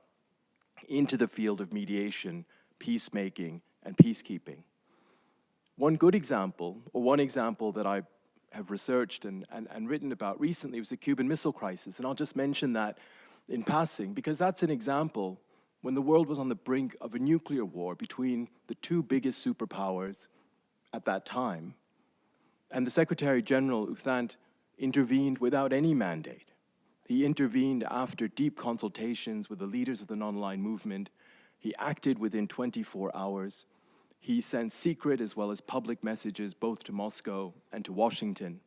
into the field of mediation, peacemaking, and peacekeeping. One good example, or one example that I have researched and written about recently, was the Cuban Missile Crisis, and I'll just mention that in passing, because that's an example when the world was on the brink of a nuclear war between the two biggest superpowers at that time, and the Secretary General, Uthant, intervened without any mandate. He intervened after deep consultations with the leaders of the non-aligned movement. He acted within 24 hours. He sent secret as well as public messages both to Moscow and to Washington.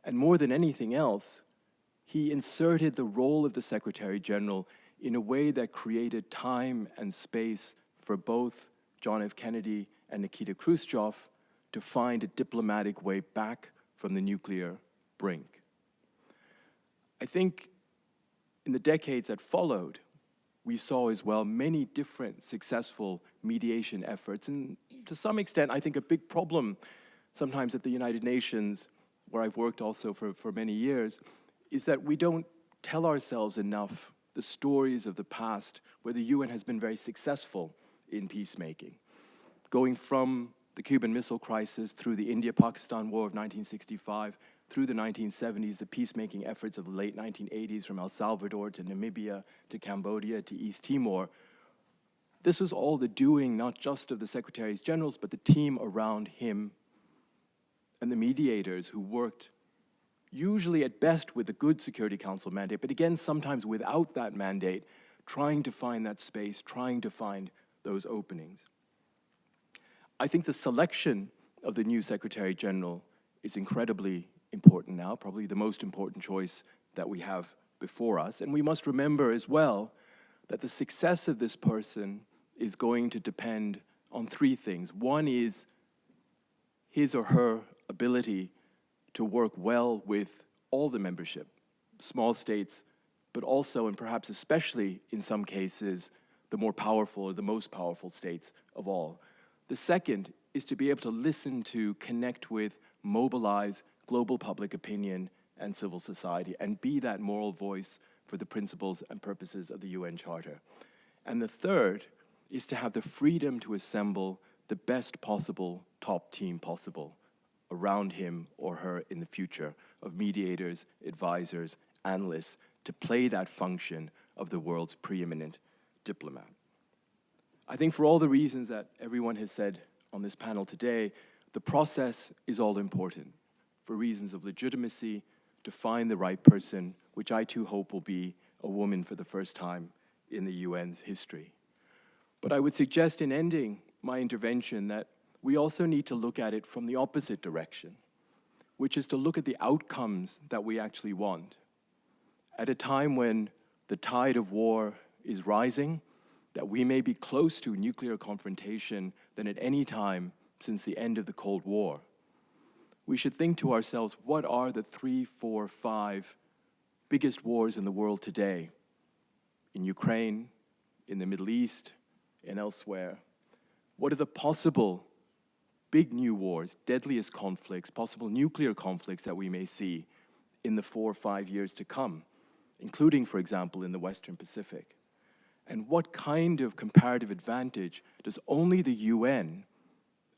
And more than anything else, he inserted the role of the Secretary General in a way that created time and space for both John F. Kennedy and Nikita Khrushchev to find a diplomatic way back from the nuclear brink. I think in the decades that followed, we saw as well many different successful mediation efforts. And to some extent, I think a big problem sometimes at the United Nations, where I've worked also for many years, is that we don't tell ourselves enough the stories of the past where the UN has been very successful in peacemaking. Going from the Cuban Missile Crisis through the India-Pakistan War of 1965, through the 1970s, the peacemaking efforts of the late 1980s from El Salvador to Namibia to Cambodia to East Timor. This was all the doing not just of the Secretaries Generals, but the team around him and the mediators who worked usually at best with a good Security Council mandate, but again, sometimes without that mandate, trying to find that space, trying to find those openings. I think the selection of the new Secretary General is incredibly important now, probably the most important choice that we have before us. And we must remember as well that the success of this person is going to depend on three things. One is his or her ability to work well with all the membership, small states, but also, and perhaps especially in some cases, the more powerful or the most powerful states of all. The second is to be able to listen to, connect with, mobilize global public opinion and civil society, and be that moral voice for the principles and purposes of the UN Charter. And the third is to have the freedom to assemble the best possible top team possible around him or her in the future of mediators, advisors, analysts to play that function of the world's preeminent diplomat. I think for all the reasons that everyone has said on this panel today, the process is all important for reasons of legitimacy, to find the right person, which I too hope will be a woman for the first time in the UN's history. But I would suggest in ending my intervention that we also need to look at it from the opposite direction, which is to look at the outcomes that we actually want. At a time when the tide of war is rising, that we may be close to nuclear confrontation than at any time since the end of the Cold War, we should think to ourselves, what are the 3, 4, 5 biggest wars in the world today? In Ukraine, in the Middle East, and elsewhere. What are the possible big new wars, deadliest conflicts, possible nuclear conflicts that we may see in the 4 or 5 years to come, including, for example, in the Western Pacific? And what kind of comparative advantage does only the UN,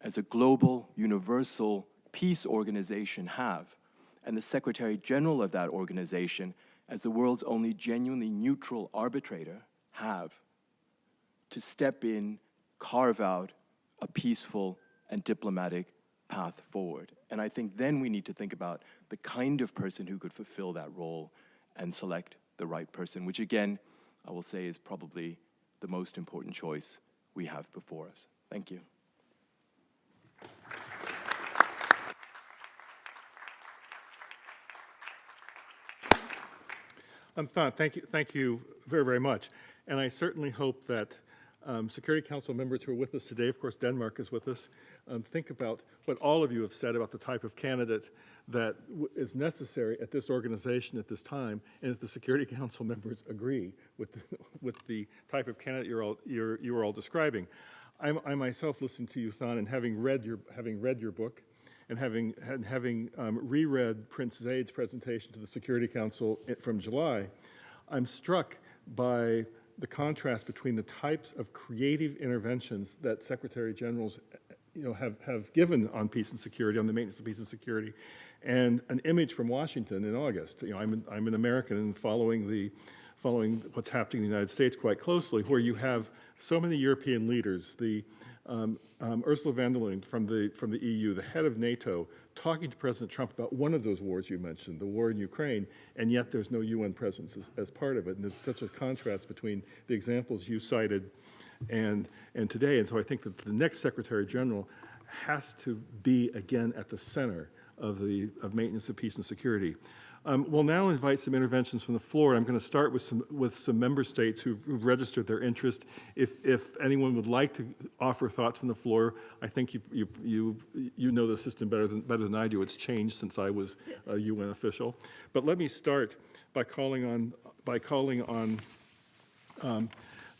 as a global, universal peace organization, have, and the Secretary General of that organization, as the world's only genuinely neutral arbitrator, have, to step in, carve out a peaceful and diplomatic path forward? And I think then we need to think about the kind of person who could fulfill that role and select the right person, which again, I will say is probably the most important choice we have before us. Thank you. Thank you very, very much. And I certainly hope that Security Council members who are with us today, of course Denmark is with us, think about what all of you have said about the type of candidate that is necessary at this organization at this time, and if the Security Council members agree with the type of candidate you are all describing. I myself listened to you, Than, and having read your book, and having reread Prince Zaid's presentation to the Security Council from July, I'm struck by the contrast between the types of creative interventions that Secretary Generals have given on peace and security, on the maintenance of peace and security, and an image from Washington in August. I'm an American and following what's happening in the United States quite closely, where you have so many European leaders, the Ursula von der Leyen from the EU, the head of NATO, talking to President Trump about one of those wars you mentioned, the war in Ukraine, and yet there's no UN presence as part of it. And there's such a contrast between the examples you cited and today. And so I think that the next Secretary General has to be again at the center of maintenance of peace and security. We'll now invite some interventions from the floor. I'm going to start with some member states who've registered their interest. If anyone would like to offer thoughts from the floor, I think you know the system better than I do. It's changed since I was a UN official. But let me start by calling on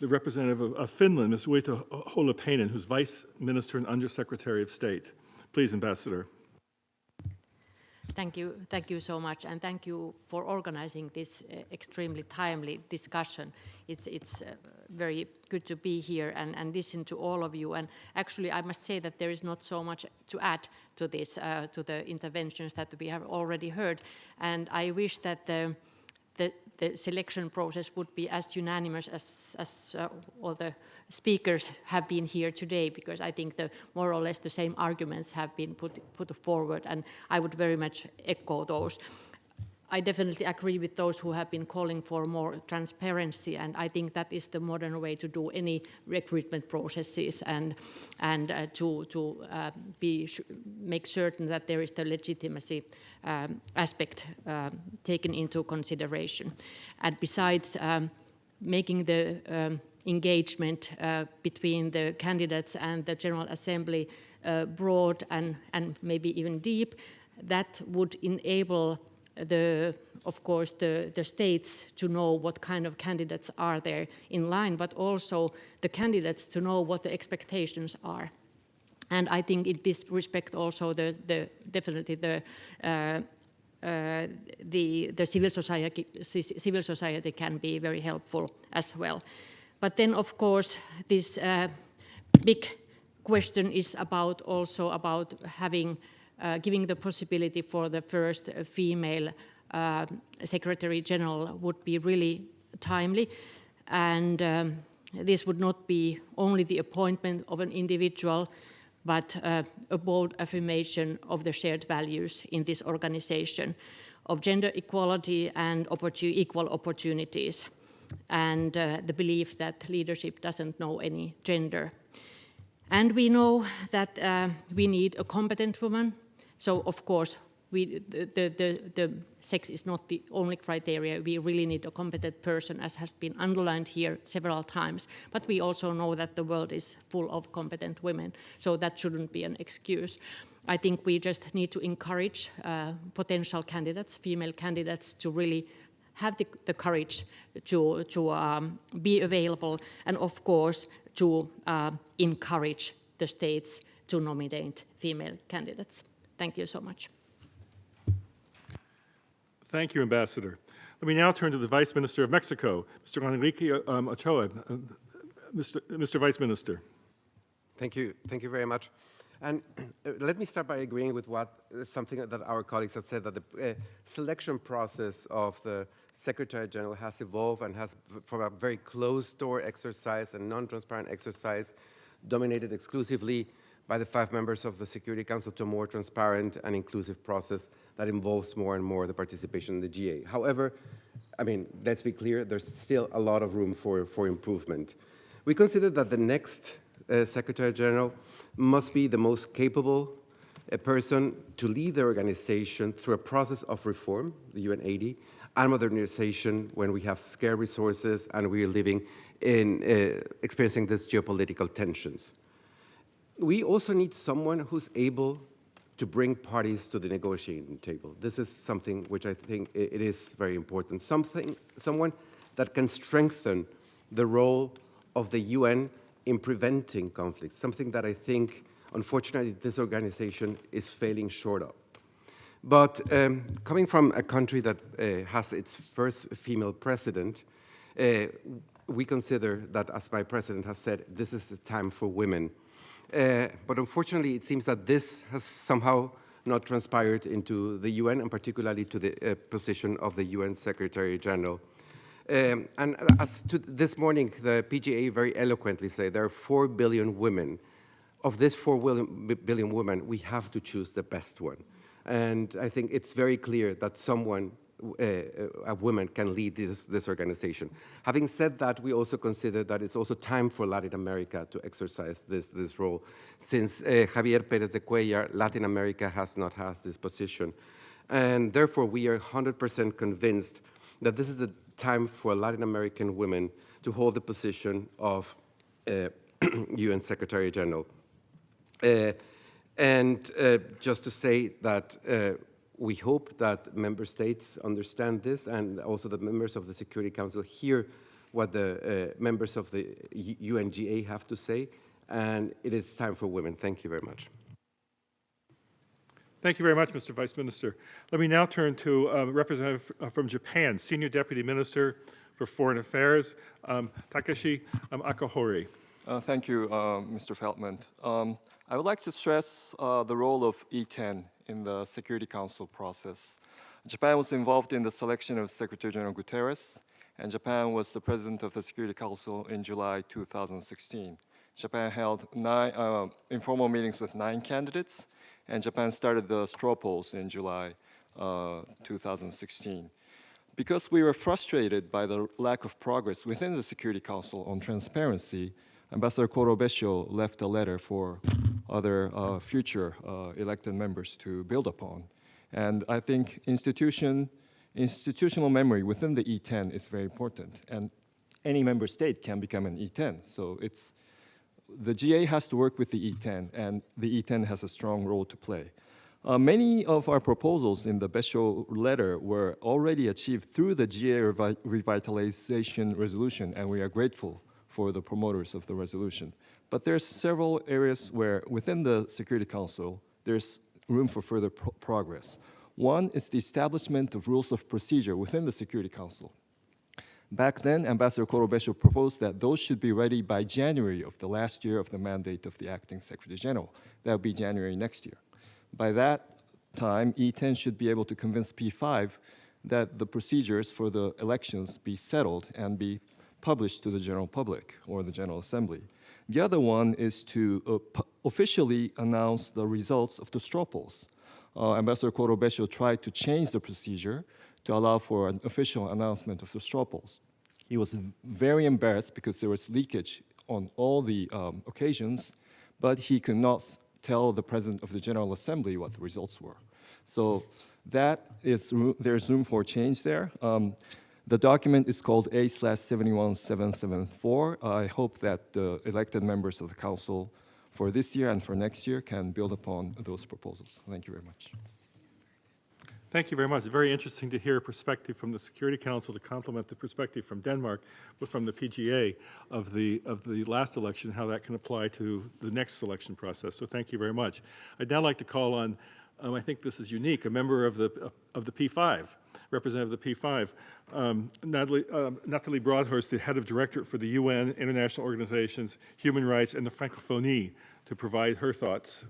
the representative of Finland, Ms. Uita Holopainen, who's Vice Minister and Under Secretary of State. Please, Ambassador. Thank you so much, and thank you for organizing this extremely timely discussion. It's very good to be here and listen to all of you. And actually, I must say that there is not so much to add to this, to the interventions that we have already heard. And I wish that the selection process would be as unanimous as all the speakers have been here today, because I think more or less the same arguments have been put forward, and I would very much echo those. I definitely agree with those who have been calling for more transparency, and I think that is the modern way to do any recruitment processes, and to make certain that there is the legitimacy aspect taken into consideration. And besides, making the engagement between the candidates and the General Assembly broad and maybe even deep, that would enable of course, the states to know what kind of candidates are there in line, but also the candidates to know what the expectations are. And I think in this respect also definitely the civil society can be very helpful as well. But then, of course, this big question is also about giving the possibility for the first female Secretary General would be really timely, and this would not be only the appointment of an individual, but a bold affirmation of the shared values in this organization of gender equality and equal opportunities, and the belief that leadership doesn't know any gender. And we know that we need a competent woman. So, of course, the sex is not the only criteria. We really need a competent person, as has been underlined here several times. But we also know that the world is full of competent women, so that shouldn't be an excuse. I think we just need to encourage potential candidates, female candidates, to really have the courage to be available, and of course to encourage the states to nominate female candidates. Thank you so much. Thank you, Ambassador. Let me now turn to the Vice Minister of Mexico, Mr. Enrique Ochoa. Mr. Vice Minister. Thank you very much. And let me start by agreeing with something that our colleagues have said, that the selection process of the Secretary General has evolved and has, from a very closed-door exercise and non-transparent exercise dominated exclusively by the 5 members of the Security Council, to a more transparent and inclusive process that involves more and more the participation in the GA. However, I mean, let's be clear, there's still a lot of room for improvement. We consider that the next Secretary General must be the most capable person to lead the organization through a process of reform, the UN 80, and modernization when we have scarce resources and we are living in experiencing these geopolitical tensions. We also need someone who's able to bring parties to the negotiating table. This is something which I think it is very important. Someone that can strengthen the role of the UN in preventing conflicts, something that I think, unfortunately, this organization is failing short of. But coming from a country that has its first female president, we consider that, as my president has said, this is the time for women. But unfortunately, it seems that this has somehow not transpired into the UN, and particularly to the position of the UN Secretary General. And as to this morning, the PGA very eloquently say there are 4 billion women. Of this 4 billion women, we have to choose the best one. And I think it's very clear that someone, a woman, can lead this organization. Having said that, we also consider that it's also time for Latin America to exercise this role. Since Javier Pérez de Cuellar, Latin America has not had this position. And therefore, we are 100% convinced that this is the time for Latin American women to hold the position of UN Secretary General. And just to say that we hope that member states understand this, and also that members of the Security Council hear what the members of the UNGA have to say, and it is time for women. Thank you very much. Thank you very much, Mr. Vice Minister. Let me now turn to a representative from Japan, Senior Deputy Minister for Foreign Affairs, Takeshi Akahori. Thank you, Mr. Feldman. I would like to stress the role of E10 in the Security Council process. Japan was involved in the selection of Secretary General Guterres, and Japan was the president of the Security Council in July 2016. Japan held 9 informal meetings with 9 candidates, and Japan started the straw polls in July 2016. Because we were frustrated by the lack of progress within the Security Council on transparency, Ambassador Korobesho left a letter for other future elected members to build upon. And I think institutional memory within the E10 is very important. And any member state can become an E10. So the GA has to work with the E10, and the E10 has a strong role to play. Many of our proposals in the Besho letter were already achieved through the GA revitalization resolution, and we are grateful for the promoters of the resolution. But there's several areas where within the Security Council, there's room for further progress. One is the establishment of rules of procedure within the Security Council. Back then, Ambassador Korobesho proposed that those should be ready by January of the last year of the mandate of the Acting Secretary General. That would be January next year. By that time, E10 should be able to convince P5 that the procedures for the elections be settled and be published to the general public or the General Assembly. The other one is to officially announce the results of the straw polls. Ambassador Korobesho tried to change the procedure to allow for an official announcement of the straw polls. He was very embarrassed because there was leakage on all the occasions, but he could not tell the President of the General Assembly what the results were. So there's room for change there. The document is called A/71774. I hope that the elected members of the Council for this year and for next year can build upon those proposals. Thank you very much. Thank you very much. It's very interesting to hear a perspective from the Security Council to complement the perspective from Denmark, but from the PGA of the last election, how that can apply to the next selection process. So thank you very much. I'd now like to call on, I think this is unique, a member of the P5, representative of the P5, Nathalie Broadhurst, the head of directorate for the UN, international organizations, human rights, and the Francophonie, to provide her thoughts.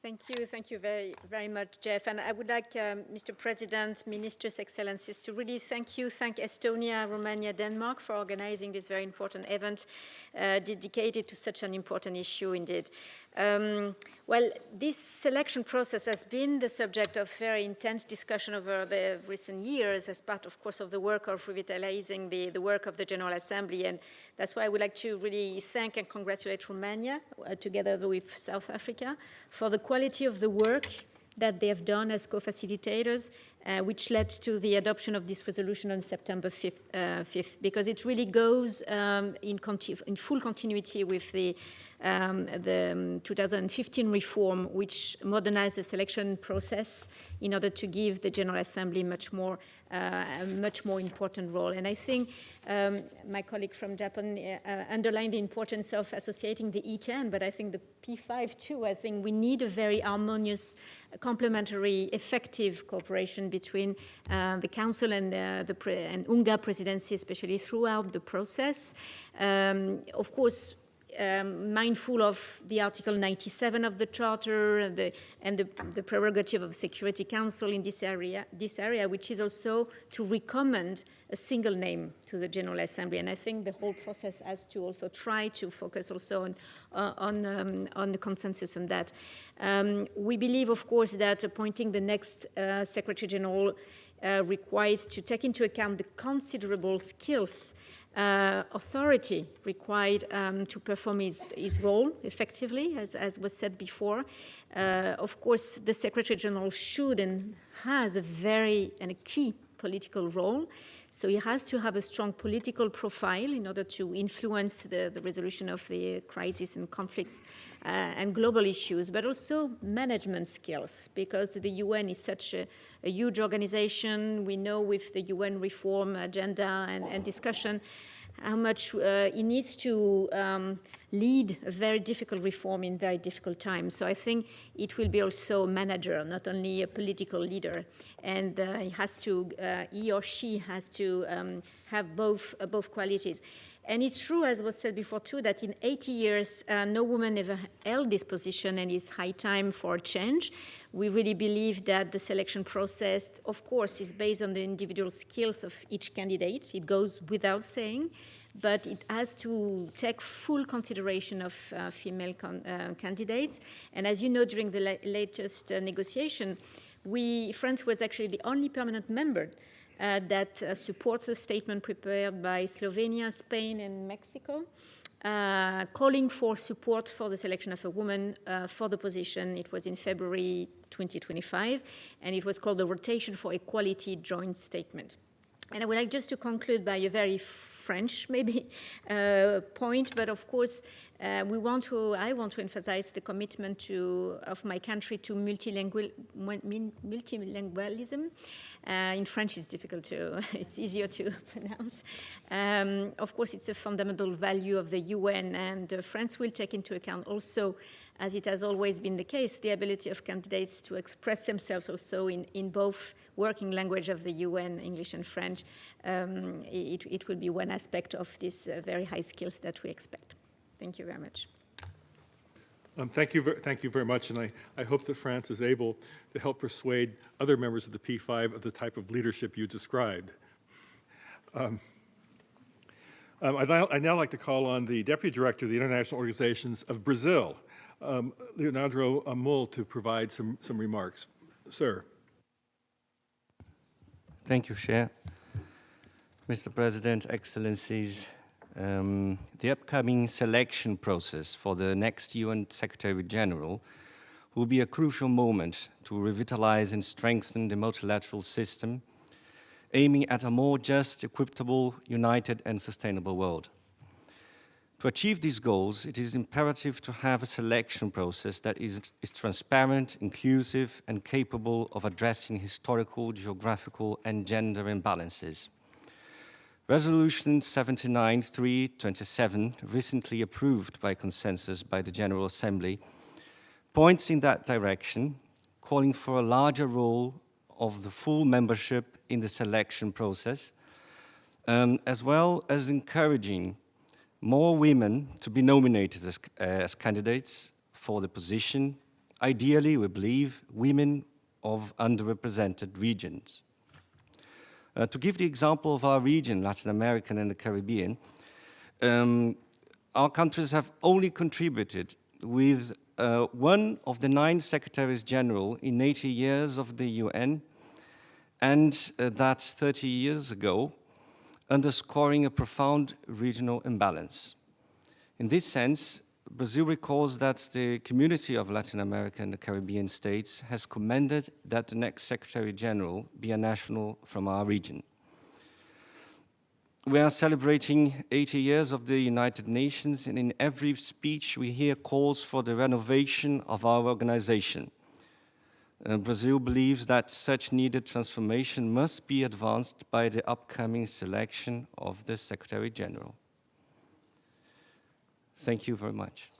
Thank you very, very much, Jeff. And I would like, Mr. President, Ministers, Excellencies, to really thank Estonia, Romania, Denmark for organizing this very important event dedicated to such an important issue indeed. Well, this selection process has been the subject of very intense discussion over the recent years as part, of course, of the work of revitalizing the work of the General Assembly. And that's why I would like to really thank and congratulate Romania, together with South Africa, for the quality of the work that they have done as co-facilitators, which led to the adoption of this resolution on September 5th, because it really goes in full continuity with the 2015 reform, which modernized the selection process in order to give the General Assembly a much more important role. And I think my colleague from Japan underlined the importance of associating the E10, but I think the P5 too. I think we need a very harmonious, complementary, effective cooperation between the Council and UNGA presidency, especially throughout the process. Of course, mindful of the Article 97 of the Charter and the prerogative of the Security Council in this area, which is also to recommend a single name to the General Assembly. And I think the whole process has to also try to focus also on the consensus on that. We believe, of course, that appointing the next Secretary General requires to take into account the considerable skills authority required to perform his role effectively, as was said before. Of course, the Secretary General should and has a key political role. So he has to have a strong political profile in order to influence the resolution of the crisis and conflicts and global issues, but also management skills, because the UN is such a huge organization. We know with the UN reform agenda and discussion how much it needs to lead a very difficult reform in very difficult times. So I think it will be also a manager, not only a political leader. And he or she has to have both qualities. And it's true, as was said before too, that in 80 years, no woman ever held this position, and it's high time for a change. We really believe that the selection process, of course, is based on the individual skills of each candidate. It goes without saying, but it has to take full consideration of female candidates. And as you know, during the latest negotiation, France was actually the only permanent member that supports a statement prepared by Slovenia, Spain, and Mexico, calling for support for the selection of a woman for the position. It was in February 2025, and it was called the Rotation for Equality Joint Statement. And I would like just to conclude by a very French, maybe, point, but of course, I want to emphasize the commitment of my country to multilingualism. In French, it's difficult to, it's easier to pronounce. Of course, it's a fundamental value of the UN, and France will take into account also, as it has always been the case, the ability of candidates to express themselves also in both working language of the UN, English and French. It will be one aspect of these very high skills that we expect. Thank you very much. Thank you very much, and I hope that France is able to help persuade other members of the P5 of the type of leadership you described. I'd now like to call on the Deputy Director of the International Organizations of Brazil, Leonardo Amul, to provide some remarks. Sir. Thank you, Chair. Mr. President, Excellencies, the upcoming selection process for the next UN Secretary General will be a crucial moment to revitalize and strengthen the multilateral system, aiming at a more just, equitable, united, and sustainable world. To achieve these goals, it is imperative to have a selection process that is transparent, inclusive, and capable of addressing historical, geographical, and gender imbalances. Resolution 79-327, recently approved by consensus by the General Assembly, points in that direction, calling for a larger role of the full membership in the selection process, as well as encouraging more women to be nominated as candidates for the position, ideally, we believe, women of underrepresented regions. To give the example of our region, Latin America and the Caribbean, our countries have only contributed with one of the 9 Secretaries General in 80 years of the UN, and that's 30 years ago, underscoring a profound regional imbalance. In this sense, Brazil recalls that the community of Latin America and the Caribbean states has commended that the next Secretary General be a national from our region. We are celebrating 80 years of the United Nations, and in every speech we hear calls for the renovation of our organization. Brazil believes that such needed transformation must be advanced by the upcoming selection of the Secretary General. Thank you very much.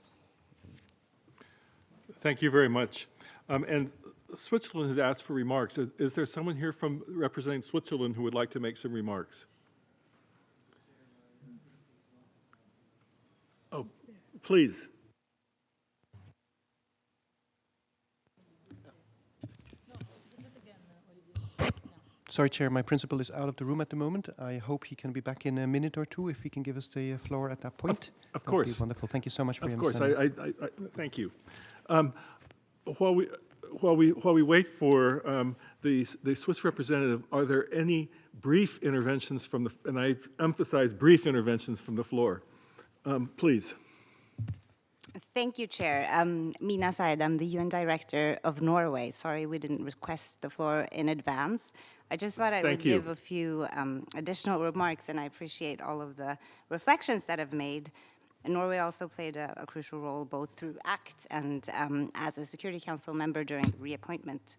Thank you very much. And Switzerland had asked for remarks. Is there someone here from representing Switzerland who would like to make some remarks? Oh, please. Sorry, Chair, my principal is out of the room at the moment. I hope he can be back in a minute or two if he can give us the floor at that point. Of course. That would be wonderful. Thank you so much for your understanding. Of course, I thank you. While we wait for the Swiss representative, are there any brief interventions from the, and I emphasize brief interventions from the floor? Please. Thank you, Chair. Mina Said, I'm the UN Director of Norway. Sorry we didn't request the floor in advance. I just thought I would give a few additional remarks, and I appreciate all of the reflections that I've made. Norway also played a crucial role both through ACT and as a Security Council member during the reappointment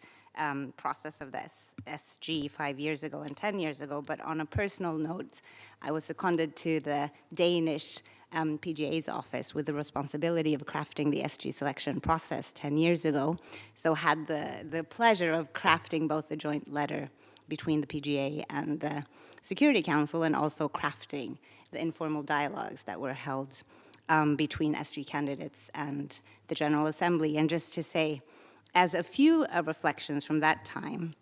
process of the SG 5 years ago and 10 years ago. But on a personal note, I was seconded to the Danish PGA's office with the responsibility of crafting the SG selection process 10 years ago. So had the pleasure of crafting both the joint letter between the PGA and the Security Council, and also crafting the informal dialogues that were held between SG candidates and the General Assembly. And just to say, as a few reflections from that time,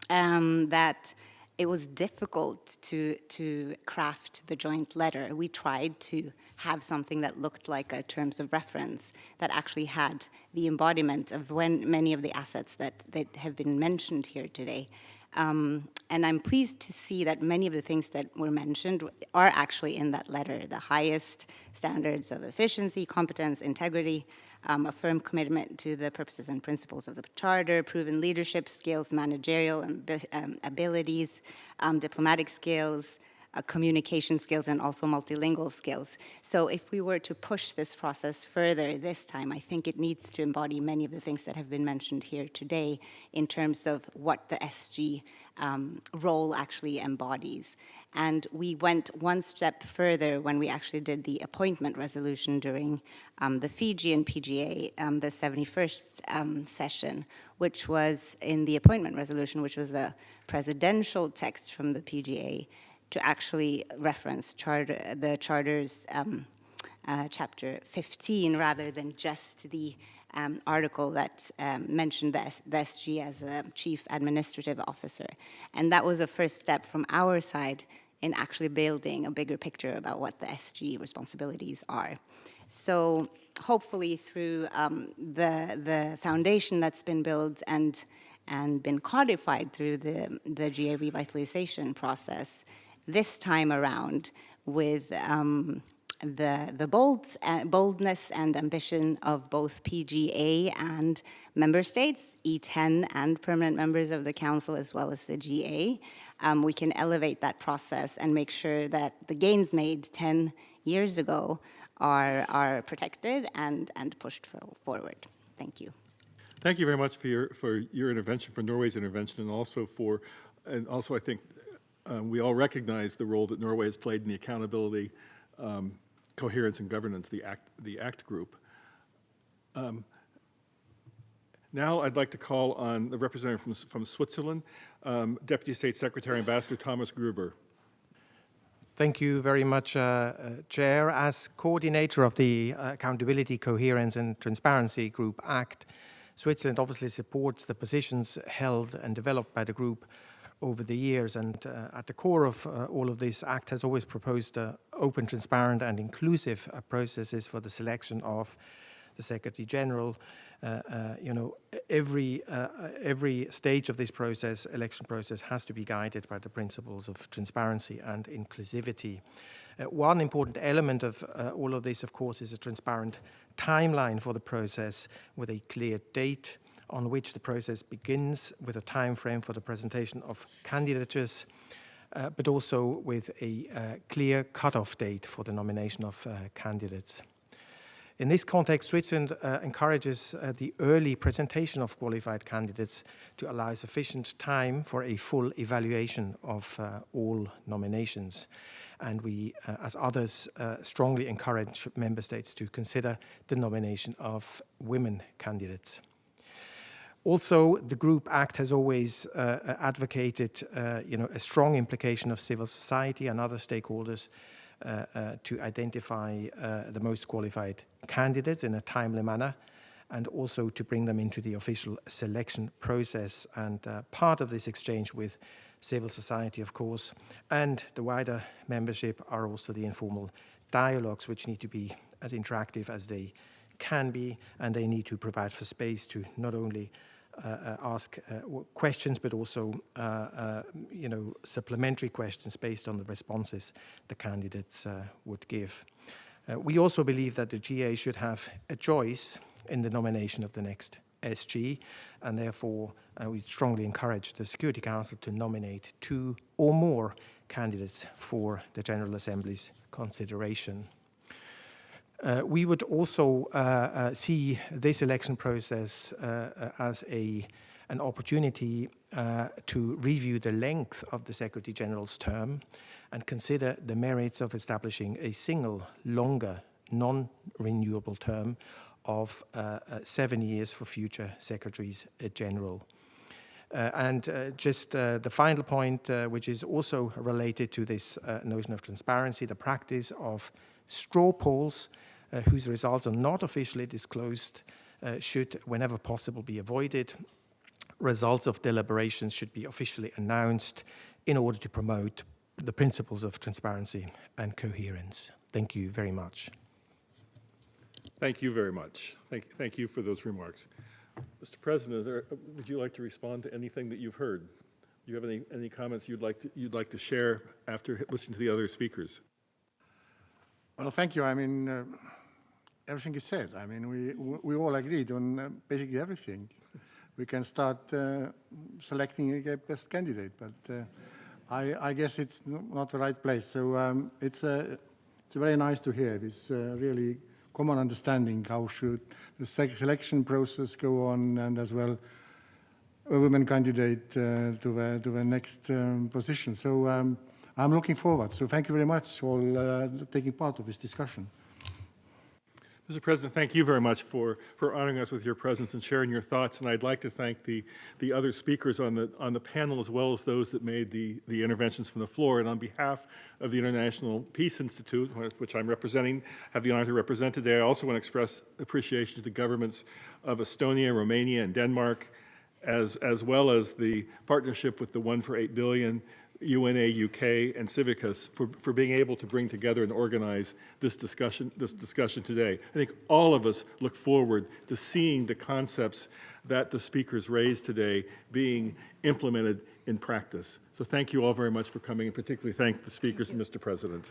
that it was difficult to craft the joint letter. We tried to have something that looked like a terms of reference that actually had the embodiment of many of the assets that have been mentioned here today. And I'm pleased to see that many of the things that were mentioned are actually in that letter. The highest standards of efficiency, competence, integrity, a firm commitment to the purposes and principles of the Charter, proven leadership skills, managerial abilities, diplomatic skills, communication skills, and also multilingual skills. So if we were to push this process further this time, I think it needs to embody many of the things that have been mentioned here today in terms of what the SG role actually embodies. And we went one step further when we actually did the appointment resolution during the Fijian PGA, the 71st session, which was in the appointment resolution, which was a presidential text from the PGA to actually reference the Charter's Chapter 15 rather than just the article that mentioned the SG as a chief administrative officer. And that was a first step from our side in actually building a bigger picture about what the SG responsibilities are. So hopefully through the foundation that's been built and been codified through the GA revitalization process, this time around with the boldness and ambition of both PGA and member states, E10 and permanent members of the Council, as well as the GA, we can elevate that process and make sure that the gains made 10 years ago are protected and pushed forward. Thank you. Thank you very much for your intervention, for Norway's intervention, and also I think we all recognize the role that Norway has played in the accountability, coherence, and governance, the ACT group. Now I'd like to call on the representative from Switzerland, Deputy State Secretary Ambassador Thomas Gruber. Thank you very much, Chair. As coordinator of the Accountability, Coherence and Transparency Group ACT, Switzerland obviously supports the positions held and developed by the group over the years, and at the core of all of this, ACT has always proposed open, transparent and inclusive processes for the selection of the Secretary General. Every stage of this process, election process, has to be guided by the principles of transparency and inclusivity. One important element of all of this, of course, is a transparent timeline for the process with a clear date on which the process begins, with a time frame for the presentation of candidatures, but also with a clear cutoff date for the nomination of candidates. In this context, Switzerland encourages the early presentation of qualified candidates to allow sufficient time for a full evaluation of all nominations. And we, as others, strongly encourage member states to consider the nomination of women candidates. Also, the Group ACT has always advocated a strong implication of civil society and other stakeholders to identify the most qualified candidates in a timely manner, and also to bring them into the official selection process. And part of this exchange with civil society, of course, and the wider membership are also the informal dialogues, which need to be as interactive as they can be, and they need to provide for space to not only ask questions, but also supplementary questions based on the responses the candidates would give. We also believe that the GA should have a choice in the nomination of the next SG, and therefore we strongly encourage the Security Council to nominate 2 or more candidates for the General Assembly's consideration. We would also see this election process as an opportunity to review the length of the Secretary General's term and consider the merits of establishing a single, longer, non-renewable term of 7 years for future Secretaries General. Just the final point, which is also related to this notion of transparency, the practice of straw polls whose results are not officially disclosed should, whenever possible, be avoided. Results of deliberations should be officially announced in order to promote the principles of transparency and coherence. Thank you very much. Thank you very much. Thank you for those remarks. Mr. President, would you like to respond to anything that you've heard? Do you have any comments you'd like to share after listening to the other speakers? Well, thank you. I mean, everything is said. I mean, we all agreed on basically everything. We can start selecting a best candidate, but I guess it's not the right place. So it's very nice to hear this really common understanding how should the selection process go on, and as well a women candidate to the next position. So I'm looking forward. So thank you very much for taking part of this discussion. Mr. President, thank you very much for honoring us with your presence and sharing your thoughts. And I'd like to thank the other speakers on the panel, as well as those that made the interventions from the floor. And on behalf of the International Peace Institute, which I'm representing, have the honor to represent today, I also want to express appreciation to the governments of Estonia, Romania, and Denmark, as well as the partnership with the One for 8 Billion, UNA UK, and Civicus for being able to bring together and organize this discussion today. I think all of us look forward to seeing the concepts that the speakers raised today being implemented in practice. So thank you all very much for coming, and particularly thank the speakers and Mr. President.